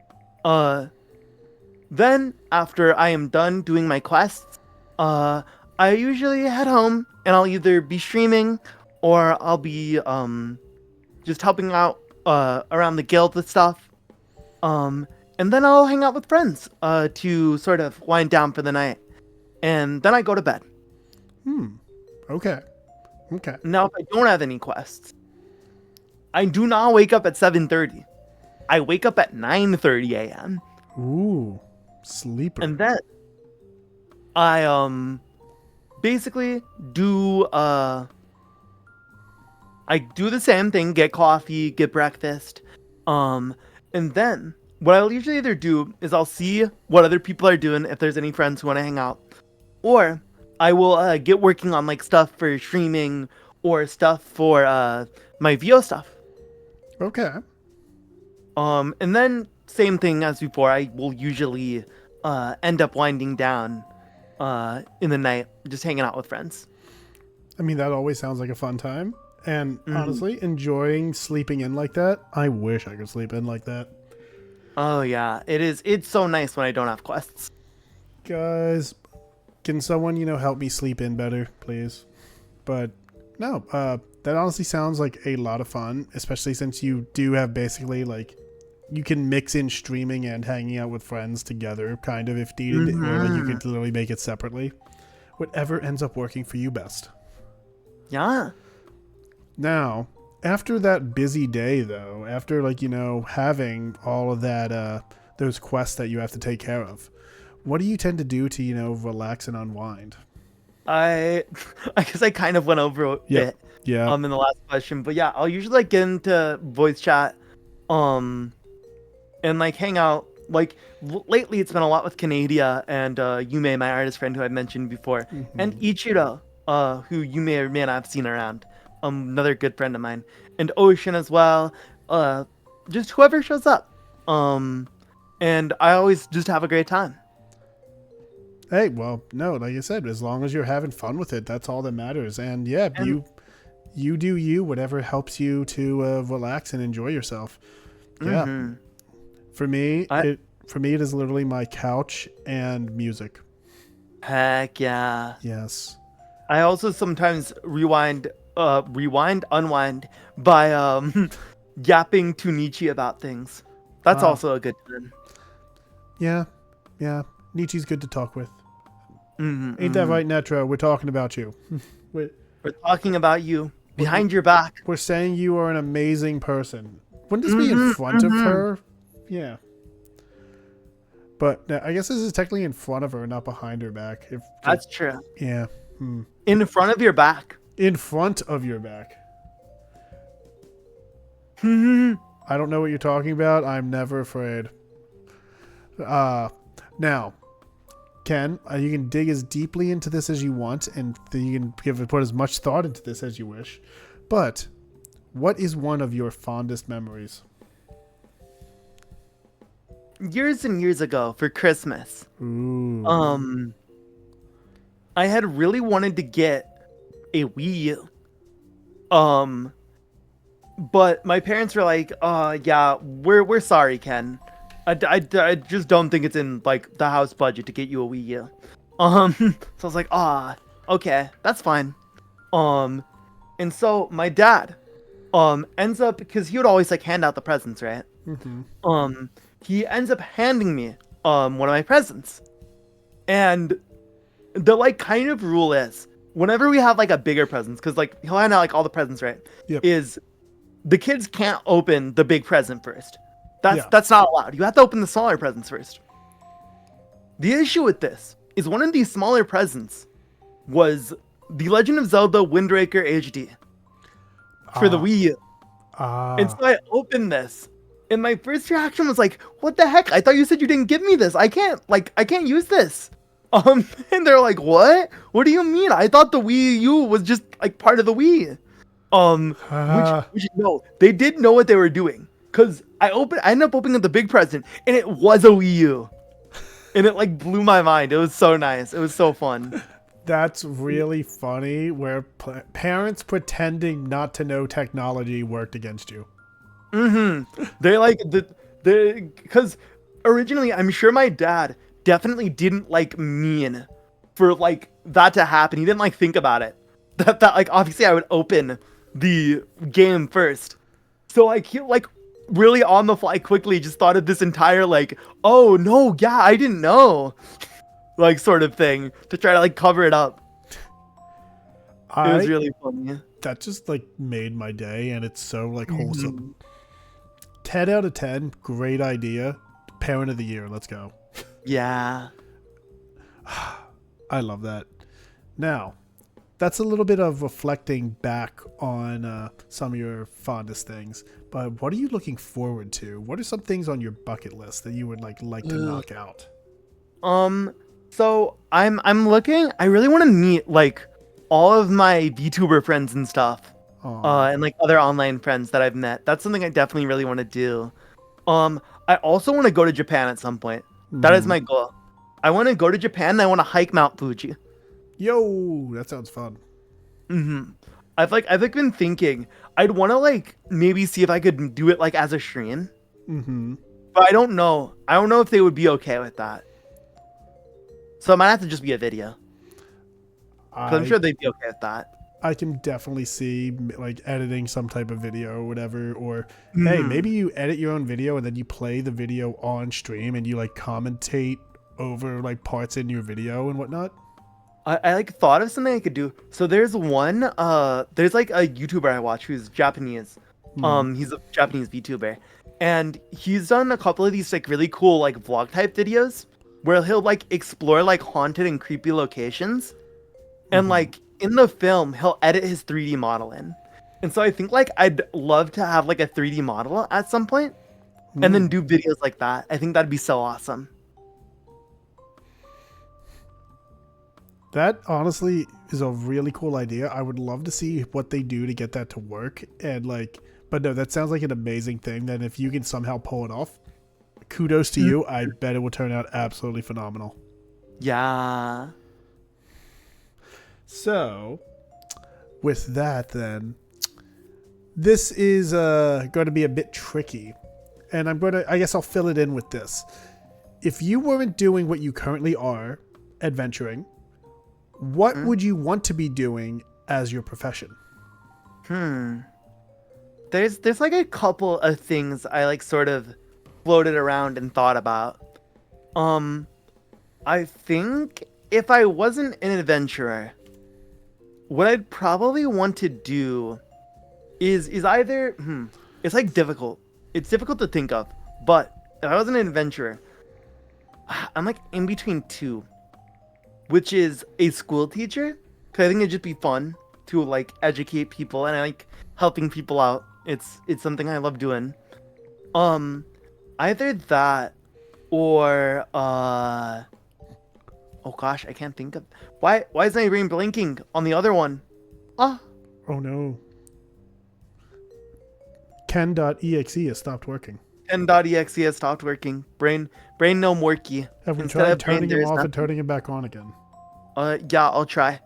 [SPEAKER 2] Then after I am done doing my quests, I usually head home and I'll either be streaming or I'll be just helping out around the guild with stuff. And then I'll hang out with friends to sort of wind down for the night. And then I go to bed.
[SPEAKER 1] Okay.
[SPEAKER 2] Now, if I don't have any quests, I do not wake up at 7:30. I wake up at 9:30 a.m.
[SPEAKER 1] Ooh, sleeper.
[SPEAKER 2] And then I basically do I do the same thing, get coffee, get breakfast. And then what I'll usually either do is I'll see what other people are doing if there's any friends who want to hang out. or I will get working on like stuff for streaming or stuff for my VO stuff.
[SPEAKER 1] Okay.
[SPEAKER 2] And then same thing as before. I will usually end up winding down in the night, just hanging out with friends.
[SPEAKER 1] I mean, that always sounds like a fun time. And
[SPEAKER 2] Mhm.
[SPEAKER 1] honestly, enjoying sleeping in like that, I wish I could sleep in like that.
[SPEAKER 2] Oh yeah, it is. It's so nice when I don't have quests.
[SPEAKER 1] Guys, can someone, help me sleep in better, please? But no, that honestly sounds like a lot of fun, especially since you do have basically like you can mix in streaming and hanging out with friends together, kind of if needed, or like you could literally make it separately. Whatever ends up working for you best.
[SPEAKER 2] Yeah.
[SPEAKER 1] Now, after that busy day, though, after like having all of that, those quests that you have to take care of, what do you tend to do to relax and unwind?
[SPEAKER 2] I guess I kind of went over it
[SPEAKER 1] Yeah.
[SPEAKER 2] in the last question, but yeah, I'll usually like get into voice chat, and like hang out. Like lately, it's been a lot with Canada and Yume, my artist friend who I mentioned before, and Ichiro, who you may or may not have seen around, another good friend of mine, and Ocean as well. Just whoever shows up, and I always just have a great time.
[SPEAKER 1] Hey, well, no, like I said, as long as you're having fun with it, that's all that matters. And yeah,
[SPEAKER 2] And,
[SPEAKER 1] you do you, whatever helps you to relax and enjoy yourself. Yeah.
[SPEAKER 2] mhm.
[SPEAKER 1] For me,
[SPEAKER 2] I,
[SPEAKER 1] it is literally my couch and music.
[SPEAKER 2] Heck yeah.
[SPEAKER 1] Yes.
[SPEAKER 2] I also sometimes unwind by yapping to Nietzsche about things. That's
[SPEAKER 1] Ah.
[SPEAKER 2] also a good time.
[SPEAKER 1] Yeah. Yeah. Nietzsche's good to talk with.
[SPEAKER 2] Mhm,
[SPEAKER 1] Ain't that
[SPEAKER 2] mhm.
[SPEAKER 1] right, Netro? We're talking about you. we're,
[SPEAKER 2] We're talking about you behind your back.
[SPEAKER 1] we're saying you are an amazing person. Wouldn't this be in
[SPEAKER 2] Mhm,
[SPEAKER 1] front of
[SPEAKER 2] mhm.
[SPEAKER 1] her? Yeah. But I guess this is technically in front of her, not behind her back.
[SPEAKER 2] That's true.
[SPEAKER 1] Yeah.
[SPEAKER 2] In front of your back.
[SPEAKER 1] In front of your back.
[SPEAKER 2] Mhm.
[SPEAKER 1] I don't know what you're talking about. I'm never afraid. Now, Ken, you can dig as deeply into this as you want, and you can put as much thought into this as you wish. But what is one of your fondest memories?
[SPEAKER 2] Years and years ago for Christmas,
[SPEAKER 1] Ooh.
[SPEAKER 2] I had really wanted to get a Wii U. But my parents were like, yeah, we're sorry, Ken. I just don't think it's in like the house budget to get you a Wii U." So I was like, okay, that's fine. And so my dad ends up, because he would always like hand out the presents, right? He ends up handing me one of my presents. And the like kind of rule is whenever we have like a bigger presents, because like he'll hand out like all the presents, right?
[SPEAKER 1] Yep.
[SPEAKER 2] Is the kids can't open the big present first.
[SPEAKER 1] Yeah.
[SPEAKER 2] That's not allowed. You have to open the smaller presents first. The issue with this is one of these smaller presents was The Legend of Zelda Wind Waker HD for the Wii U. And so I opened this, and my first reaction was like, "What the heck? I thought you said you didn't give me this. I can't use this." And they're like, "What? What do you mean? I thought the Wii U was just like part of the Wii." Which no, they did know what they were doing, cause I ended up opening up the big present, and it was a Wii U, and it like blew my mind. It was so nice. It was so fun.
[SPEAKER 1] That's really funny where parents pretending not to know technology worked against you.
[SPEAKER 2] They like because originally I'm sure my dad definitely didn't like mean for like that to happen. He didn't like think about it. That like obviously I would open the game first. So like he like really on the fly quickly just thought of this entire like, oh no, yeah, I didn't know. Like sort of thing to try to like cover it up. It was really funny.
[SPEAKER 1] That just like made my day, and it's so like wholesome. 10 out of 10, great idea. Parent of the year, let's go.
[SPEAKER 2] Yeah.
[SPEAKER 1] I love that. Now, that's a little bit of reflecting back on some of your fondest things. But what are you looking forward to? What are some things on your bucket list that you would like to knock out?
[SPEAKER 2] So I'm looking. I really want to meet like all of my VTuber friends and stuff,
[SPEAKER 1] Aw.
[SPEAKER 2] and like other online friends that I've met. That's something I definitely really want to do. I also want to go to Japan at some point. That is
[SPEAKER 1] Mhm.
[SPEAKER 2] my goal. I want to go to Japan and I want to hike Mount Fuji.
[SPEAKER 1] Yo, that sounds fun.
[SPEAKER 2] hmm I've like been thinking I'd want to like maybe see if I could do it like as a stream,
[SPEAKER 1] Mm-hmm.
[SPEAKER 2] but I don't know. I don't know if they would be okay with that. So it might have to just be a video. Cause I'm
[SPEAKER 1] I
[SPEAKER 2] sure they'd be okay with that.
[SPEAKER 1] I can definitely see like editing some type of video or whatever, or hey,
[SPEAKER 2] hmm
[SPEAKER 1] maybe you edit your own video and then you play the video on stream and you like commentate over like parts in your video and whatnot.
[SPEAKER 2] I like thought of something I could do. So there's like a YouTuber I watch who's Japanese.
[SPEAKER 1] Hmm.
[SPEAKER 2] He's a Japanese VTuber. And he's done a couple of these like really cool like vlog type videos where he'll like explore like haunted and creepy locations. And like in the film, he'll edit his 3D model in. And so I think like I'd love to have like a 3D model at some point and then do videos like that. I think that'd be so awesome.
[SPEAKER 1] That honestly is a really cool idea. I would love to see what they do to get that to work. And like, but no, that sounds like an amazing thing. That if you can somehow pull it off, kudos to you. I bet it will turn out absolutely phenomenal.
[SPEAKER 2] Yeah.
[SPEAKER 1] So, with that, then, this is going to be a bit tricky. And I guess I'll fill it in with this. If you weren't doing what you currently are, adventuring, what would you want to be doing as your profession?
[SPEAKER 2] There's like a couple of things I like sort of floated around and thought about. I think if I wasn't an adventurer, what I'd probably want to do is either it's like difficult. It's difficult to think of, but if I wasn't an adventurer, I'm like in between two, which is a school teacher. Cause I think it'd just be fun to like educate people and I like helping people out. It's something I love doing. Either that or oh gosh, I can't think of why is my brain blinking on the other one? Ah,
[SPEAKER 1] Oh no. Ken.exe has stopped working.
[SPEAKER 2] Ken.exe has stopped working. Brain no morky.
[SPEAKER 1] Have we
[SPEAKER 2] Instead
[SPEAKER 1] tried
[SPEAKER 2] of brain,
[SPEAKER 1] turning him
[SPEAKER 2] there's
[SPEAKER 1] off and
[SPEAKER 2] nothing.
[SPEAKER 1] turning him back on again?
[SPEAKER 2] Yeah, I'll try.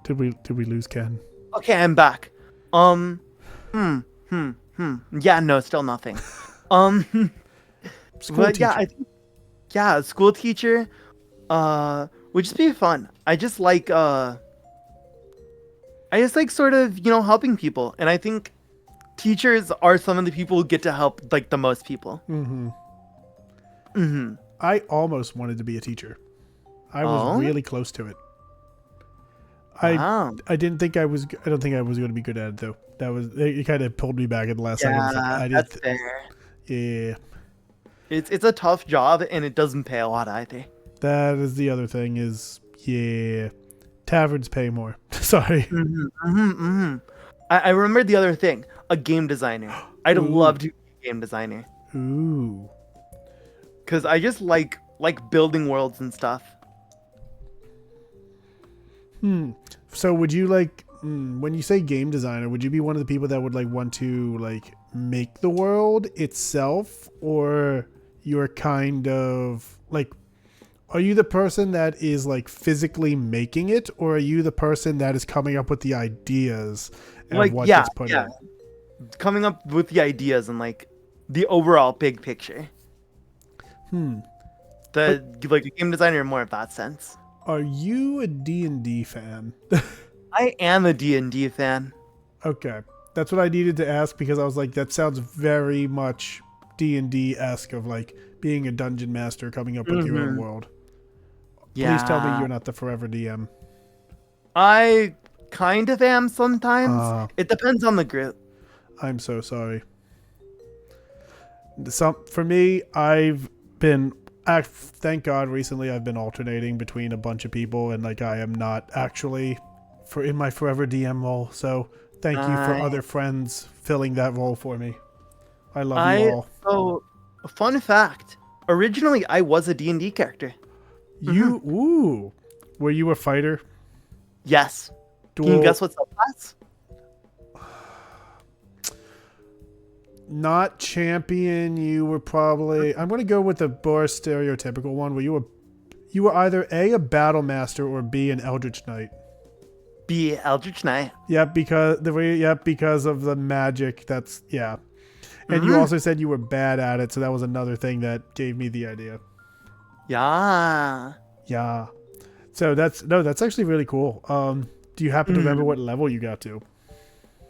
[SPEAKER 1] Did we lose Ken?
[SPEAKER 2] Okay, I'm back. Yeah, no, still nothing. Um,
[SPEAKER 1] School
[SPEAKER 2] but
[SPEAKER 1] teacher.
[SPEAKER 2] yeah, I think yeah, school teacher, would just be fun. I just like sort of, helping people. And I think teachers are some of the people who get to help like the most people.
[SPEAKER 1] I almost wanted to be a teacher. I was really close to it.
[SPEAKER 2] Wow.
[SPEAKER 1] I didn't think I was. I don't think I was going to be good at it though. It kind of pulled me back at the last second.
[SPEAKER 2] Yeah, that's fair.
[SPEAKER 1] Yeah,
[SPEAKER 2] It's a tough job and it doesn't pay a lot either.
[SPEAKER 1] that is the other thing. Is yeah, taverns pay more. Sorry.
[SPEAKER 2] I remembered the other thing. A game designer. I'd love to be a game designer.
[SPEAKER 1] Ooh.
[SPEAKER 2] Because I just like building worlds and stuff.
[SPEAKER 1] So would you like when you say game designer? Would you be one of the people that would like want to like make the world itself, or you're kind of like? Are you the person that is like physically making it, or are you the person that is coming up with the ideas and
[SPEAKER 2] Like,
[SPEAKER 1] what
[SPEAKER 2] yeah,
[SPEAKER 1] gets put in?
[SPEAKER 2] Coming up with the ideas and like the overall big picture. Like a game designer in more of that sense.
[SPEAKER 1] Are you a D&D fan?
[SPEAKER 2] I am a D&D fan.
[SPEAKER 1] Okay. That's what I needed to ask because I was like, that sounds very much D&D-esque of like being a dungeon master coming up with your own world.
[SPEAKER 2] Yeah.
[SPEAKER 1] Please tell me you're not the forever DM.
[SPEAKER 2] I kind of am sometimes. It depends on the group.
[SPEAKER 1] I'm so sorry. For me, thank God recently I've been alternating between a bunch of people and like I am not actually in my forever DM role. So thank you for other friends filling that role for me. I love you all.
[SPEAKER 2] So, fun fact. Originally, I was a D&D character.
[SPEAKER 1] Ooh. Were you a fighter?
[SPEAKER 2] Yes. Can you guess what subclass?
[SPEAKER 1] Not champion. You were probably. I'm going to go with the more stereotypical one. Where you were either a battle master or B, an eldritch knight.
[SPEAKER 2] B, eldritch knight.
[SPEAKER 1] Yep, because of the magic. That's And you also said you were bad at it, so that was another thing that gave me the idea.
[SPEAKER 2] Yeah.
[SPEAKER 1] Yeah. So that's actually really cool. Do you happen to remember what level you got to?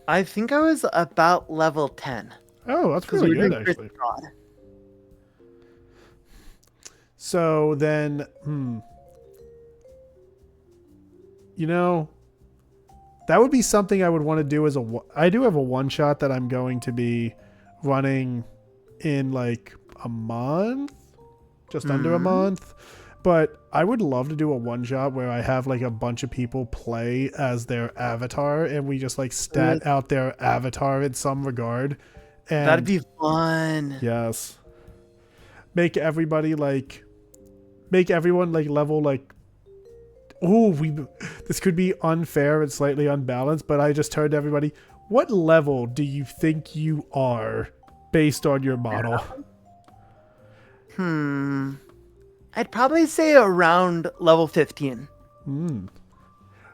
[SPEAKER 2] I think I was about level 10.
[SPEAKER 1] Oh, that's really good, actually. So then, that would be something I would want to do I do have a one-shot that I'm going to be running in like a month, just under a month. But I would love to do a one-shot where I have like a bunch of people play as their avatar and we just like stat out their avatar in some regard. And
[SPEAKER 2] that'd be fun.
[SPEAKER 1] Yes. Make everyone like level like, this could be unfair and slightly unbalanced, but I just turned to everybody, what level do you think you are based on your model?
[SPEAKER 2] I'd probably say around level 15.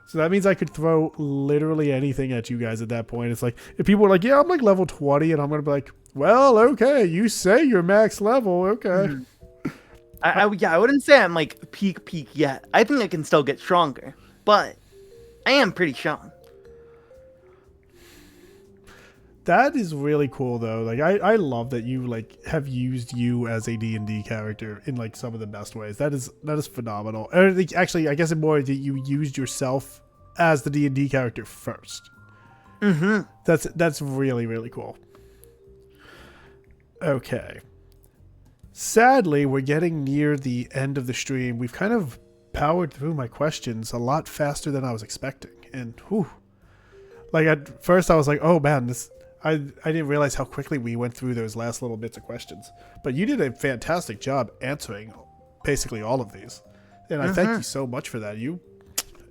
[SPEAKER 1] So that means I could throw literally anything at you guys at that point. It's like, if people are like, yeah, I'm like level 20, and I'm going to be like, well, okay, you say you're max level, okay.
[SPEAKER 2] I wouldn't say I'm like peak yet. I think I can still get stronger, but I am pretty strong.
[SPEAKER 1] That is really cool, though. Like, I love that you like have used you as a D&D character in like some of the best ways. That is phenomenal. Actually, I guess it's more that you used yourself as the D&D character first. That's really, really cool. Okay. Sadly, we're getting near the end of the stream. We've kind of powered through my questions a lot faster than I was expecting. And like at first I was like, oh man, I didn't realize how quickly we went through those last little bits of questions. But you did a fantastic job answering basically all of these. And I thank you so much for that. You've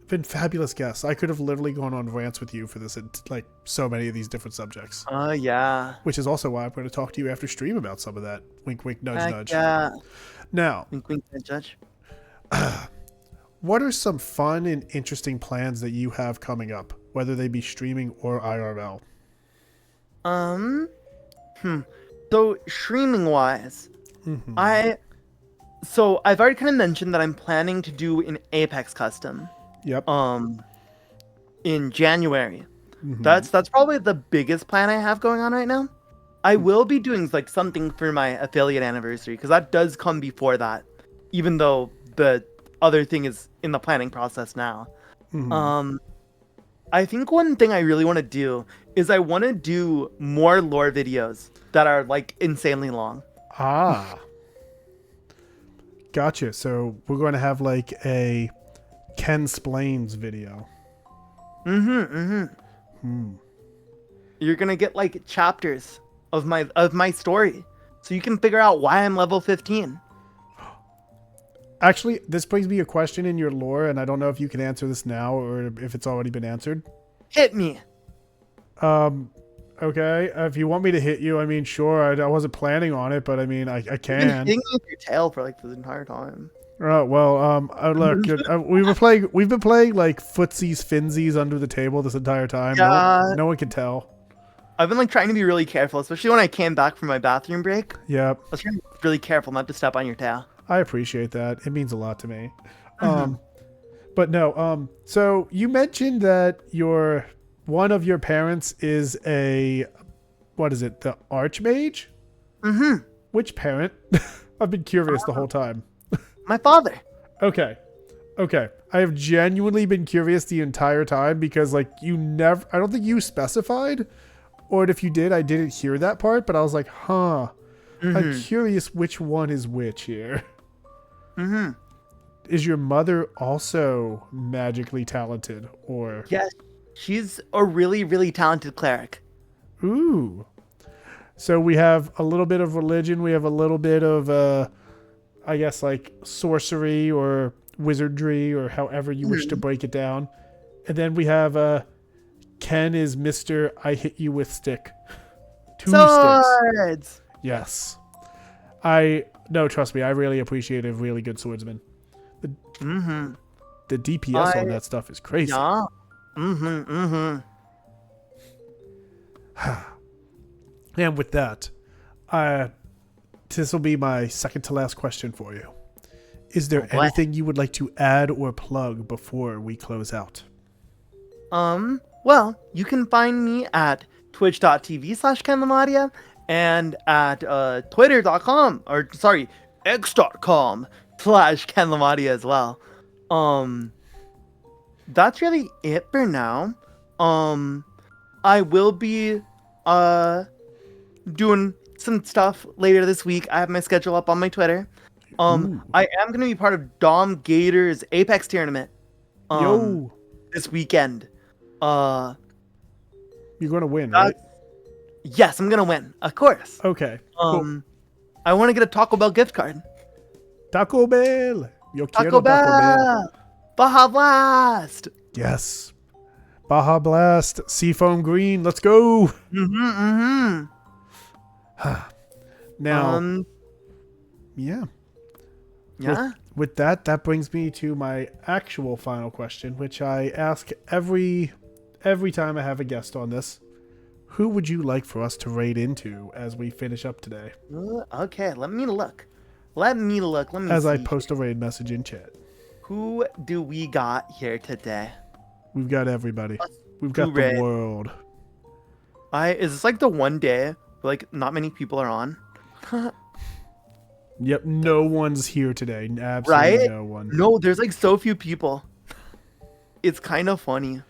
[SPEAKER 1] been fabulous guests. I could have literally gone on rants with you for this, like so many of these different subjects.
[SPEAKER 2] Yeah.
[SPEAKER 1] Which is also why I'm going to talk to you after stream about some of that. Wink, wink, nudge, nudge.
[SPEAKER 2] Yeah.
[SPEAKER 1] Now,
[SPEAKER 2] wink, wink, nudge, nudge.
[SPEAKER 1] What are some fun and interesting plans that you have coming up, whether they be streaming or IRL?
[SPEAKER 2] So streaming wise, I've already kind of mentioned that I'm planning to do an Apex custom.
[SPEAKER 1] Yep.
[SPEAKER 2] In January. That's probably the biggest plan I have going on right now. I will be doing like something for my affiliate anniversary because that does come before that, even though the other thing is in the planning process now. I think one thing I really want to do is I want to do more lore videos that are like insanely long.
[SPEAKER 1] Gotcha. So we're going to have like a Ken Splains video.
[SPEAKER 2] You're gonna get like chapters of my story, so you can figure out why I'm level 15.
[SPEAKER 1] Actually, this brings me a question in your lore, and I don't know if you can answer this now or if it's already been answered.
[SPEAKER 2] Hit me.
[SPEAKER 1] Okay. If you want me to hit you, I mean, sure. I wasn't planning on it, but I mean, I can.
[SPEAKER 2] You've been hitting me with your tail for like this entire time.
[SPEAKER 1] Well, look, we've been playing like footsies, finsies under the table this entire time.
[SPEAKER 2] Yeah.
[SPEAKER 1] No one can tell.
[SPEAKER 2] I've been like trying to be really careful, especially when I came back from my bathroom break.
[SPEAKER 1] Yep.
[SPEAKER 2] I was trying to be really careful not to step on your tail.
[SPEAKER 1] I appreciate that. It means a lot to me. But no, so you mentioned that one of your parents is the Archmage? Which parent? I've been curious the whole time.
[SPEAKER 2] My father.
[SPEAKER 1] Okay. I have genuinely been curious the entire time because like I don't think you specified, or if you did, I didn't hear that part, but I was like, I'm curious which one is which here. Is your mother also magically talented or?
[SPEAKER 2] Yes, she's a really, really talented cleric.
[SPEAKER 1] Ooh. So we have a little bit of religion. We have a little bit of, I guess, like sorcery or wizardry or however you wish to break it down. And then we have Ken is Mr. I hit you with stick. 2 sticks.
[SPEAKER 2] Swords!
[SPEAKER 1] Yes. No, trust me, I really appreciate a really good swordsman. The DPS on that stuff is crazy.
[SPEAKER 2] Yeah.
[SPEAKER 1] And with that, this will be my second to last question for you. Is there anything you would like to add or plug before we close out?
[SPEAKER 2] Well, you can find me at twitch.tv/KenLMatia and at twitter.com or sorry, x.com/KenLMatia as well. That's really it for now. I will be doing some stuff later this week. I have my schedule up on my Twitter. I am gonna be part of Dom Gator's Apex tournament. This weekend.
[SPEAKER 1] You're gonna win, right?
[SPEAKER 2] Yes, I'm gonna win, of course.
[SPEAKER 1] Okay. Cool.
[SPEAKER 2] I want to get a Taco Bell gift card.
[SPEAKER 1] Taco Bell. Yo
[SPEAKER 2] Taco Bell. Baja Blast.
[SPEAKER 1] Yes. Baja Blast. Seafoam Green. Let's go. Now. Yeah.
[SPEAKER 2] Yeah.
[SPEAKER 1] With that brings me to my actual final question, which I ask every time I have a guest on this. Who would you like for us to raid into as we finish up today?
[SPEAKER 2] Okay, let me look. Let me
[SPEAKER 1] as
[SPEAKER 2] see.
[SPEAKER 1] I post a raid message in chat.
[SPEAKER 2] Who do we got here today?
[SPEAKER 1] We've got everybody. We've got the world.
[SPEAKER 2] Is this like the one day where, like, not many people are on?
[SPEAKER 1] Yep, no one's here today. Absolutely
[SPEAKER 2] right?
[SPEAKER 1] No one.
[SPEAKER 2] No, there's like so few people. It's kind of funny.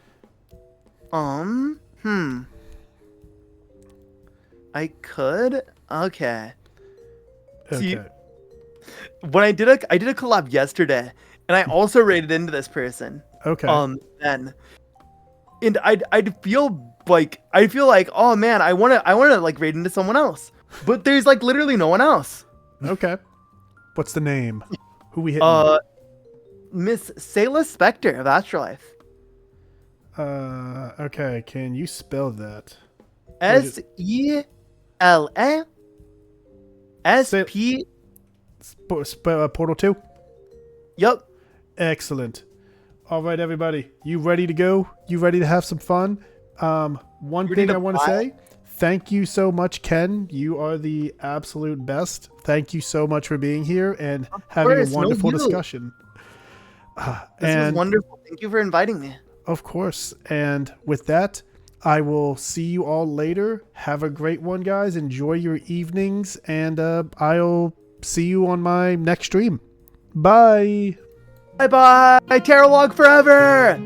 [SPEAKER 2] I could. Okay. See, when I did a collab yesterday, and I also raided into this person.
[SPEAKER 1] Okay.
[SPEAKER 2] Then, and I feel like, oh man, I wanna like raid into someone else, but there's like literally no one else.
[SPEAKER 1] Okay. What's the name? Who we hitting?
[SPEAKER 2] Miss Sayla Spectre of Afterlife.
[SPEAKER 1] Okay. Can you spell that?
[SPEAKER 2] SELASP.
[SPEAKER 1] Portal 2?
[SPEAKER 2] Yep.
[SPEAKER 1] Excellent. All right, everybody. You ready to go? You ready to have some fun? One thing I want to say. Thank you so much, Ken. You are the absolute best. Thank you so much for being here and having a wonderful discussion.
[SPEAKER 2] This was wonderful. Thank you for inviting me.
[SPEAKER 1] Of course. And with that, I will see you all later. Have a great one, guys. Enjoy your evenings, and I'll see you on my next stream. Bye.
[SPEAKER 2] Bye-bye. Terralog forever.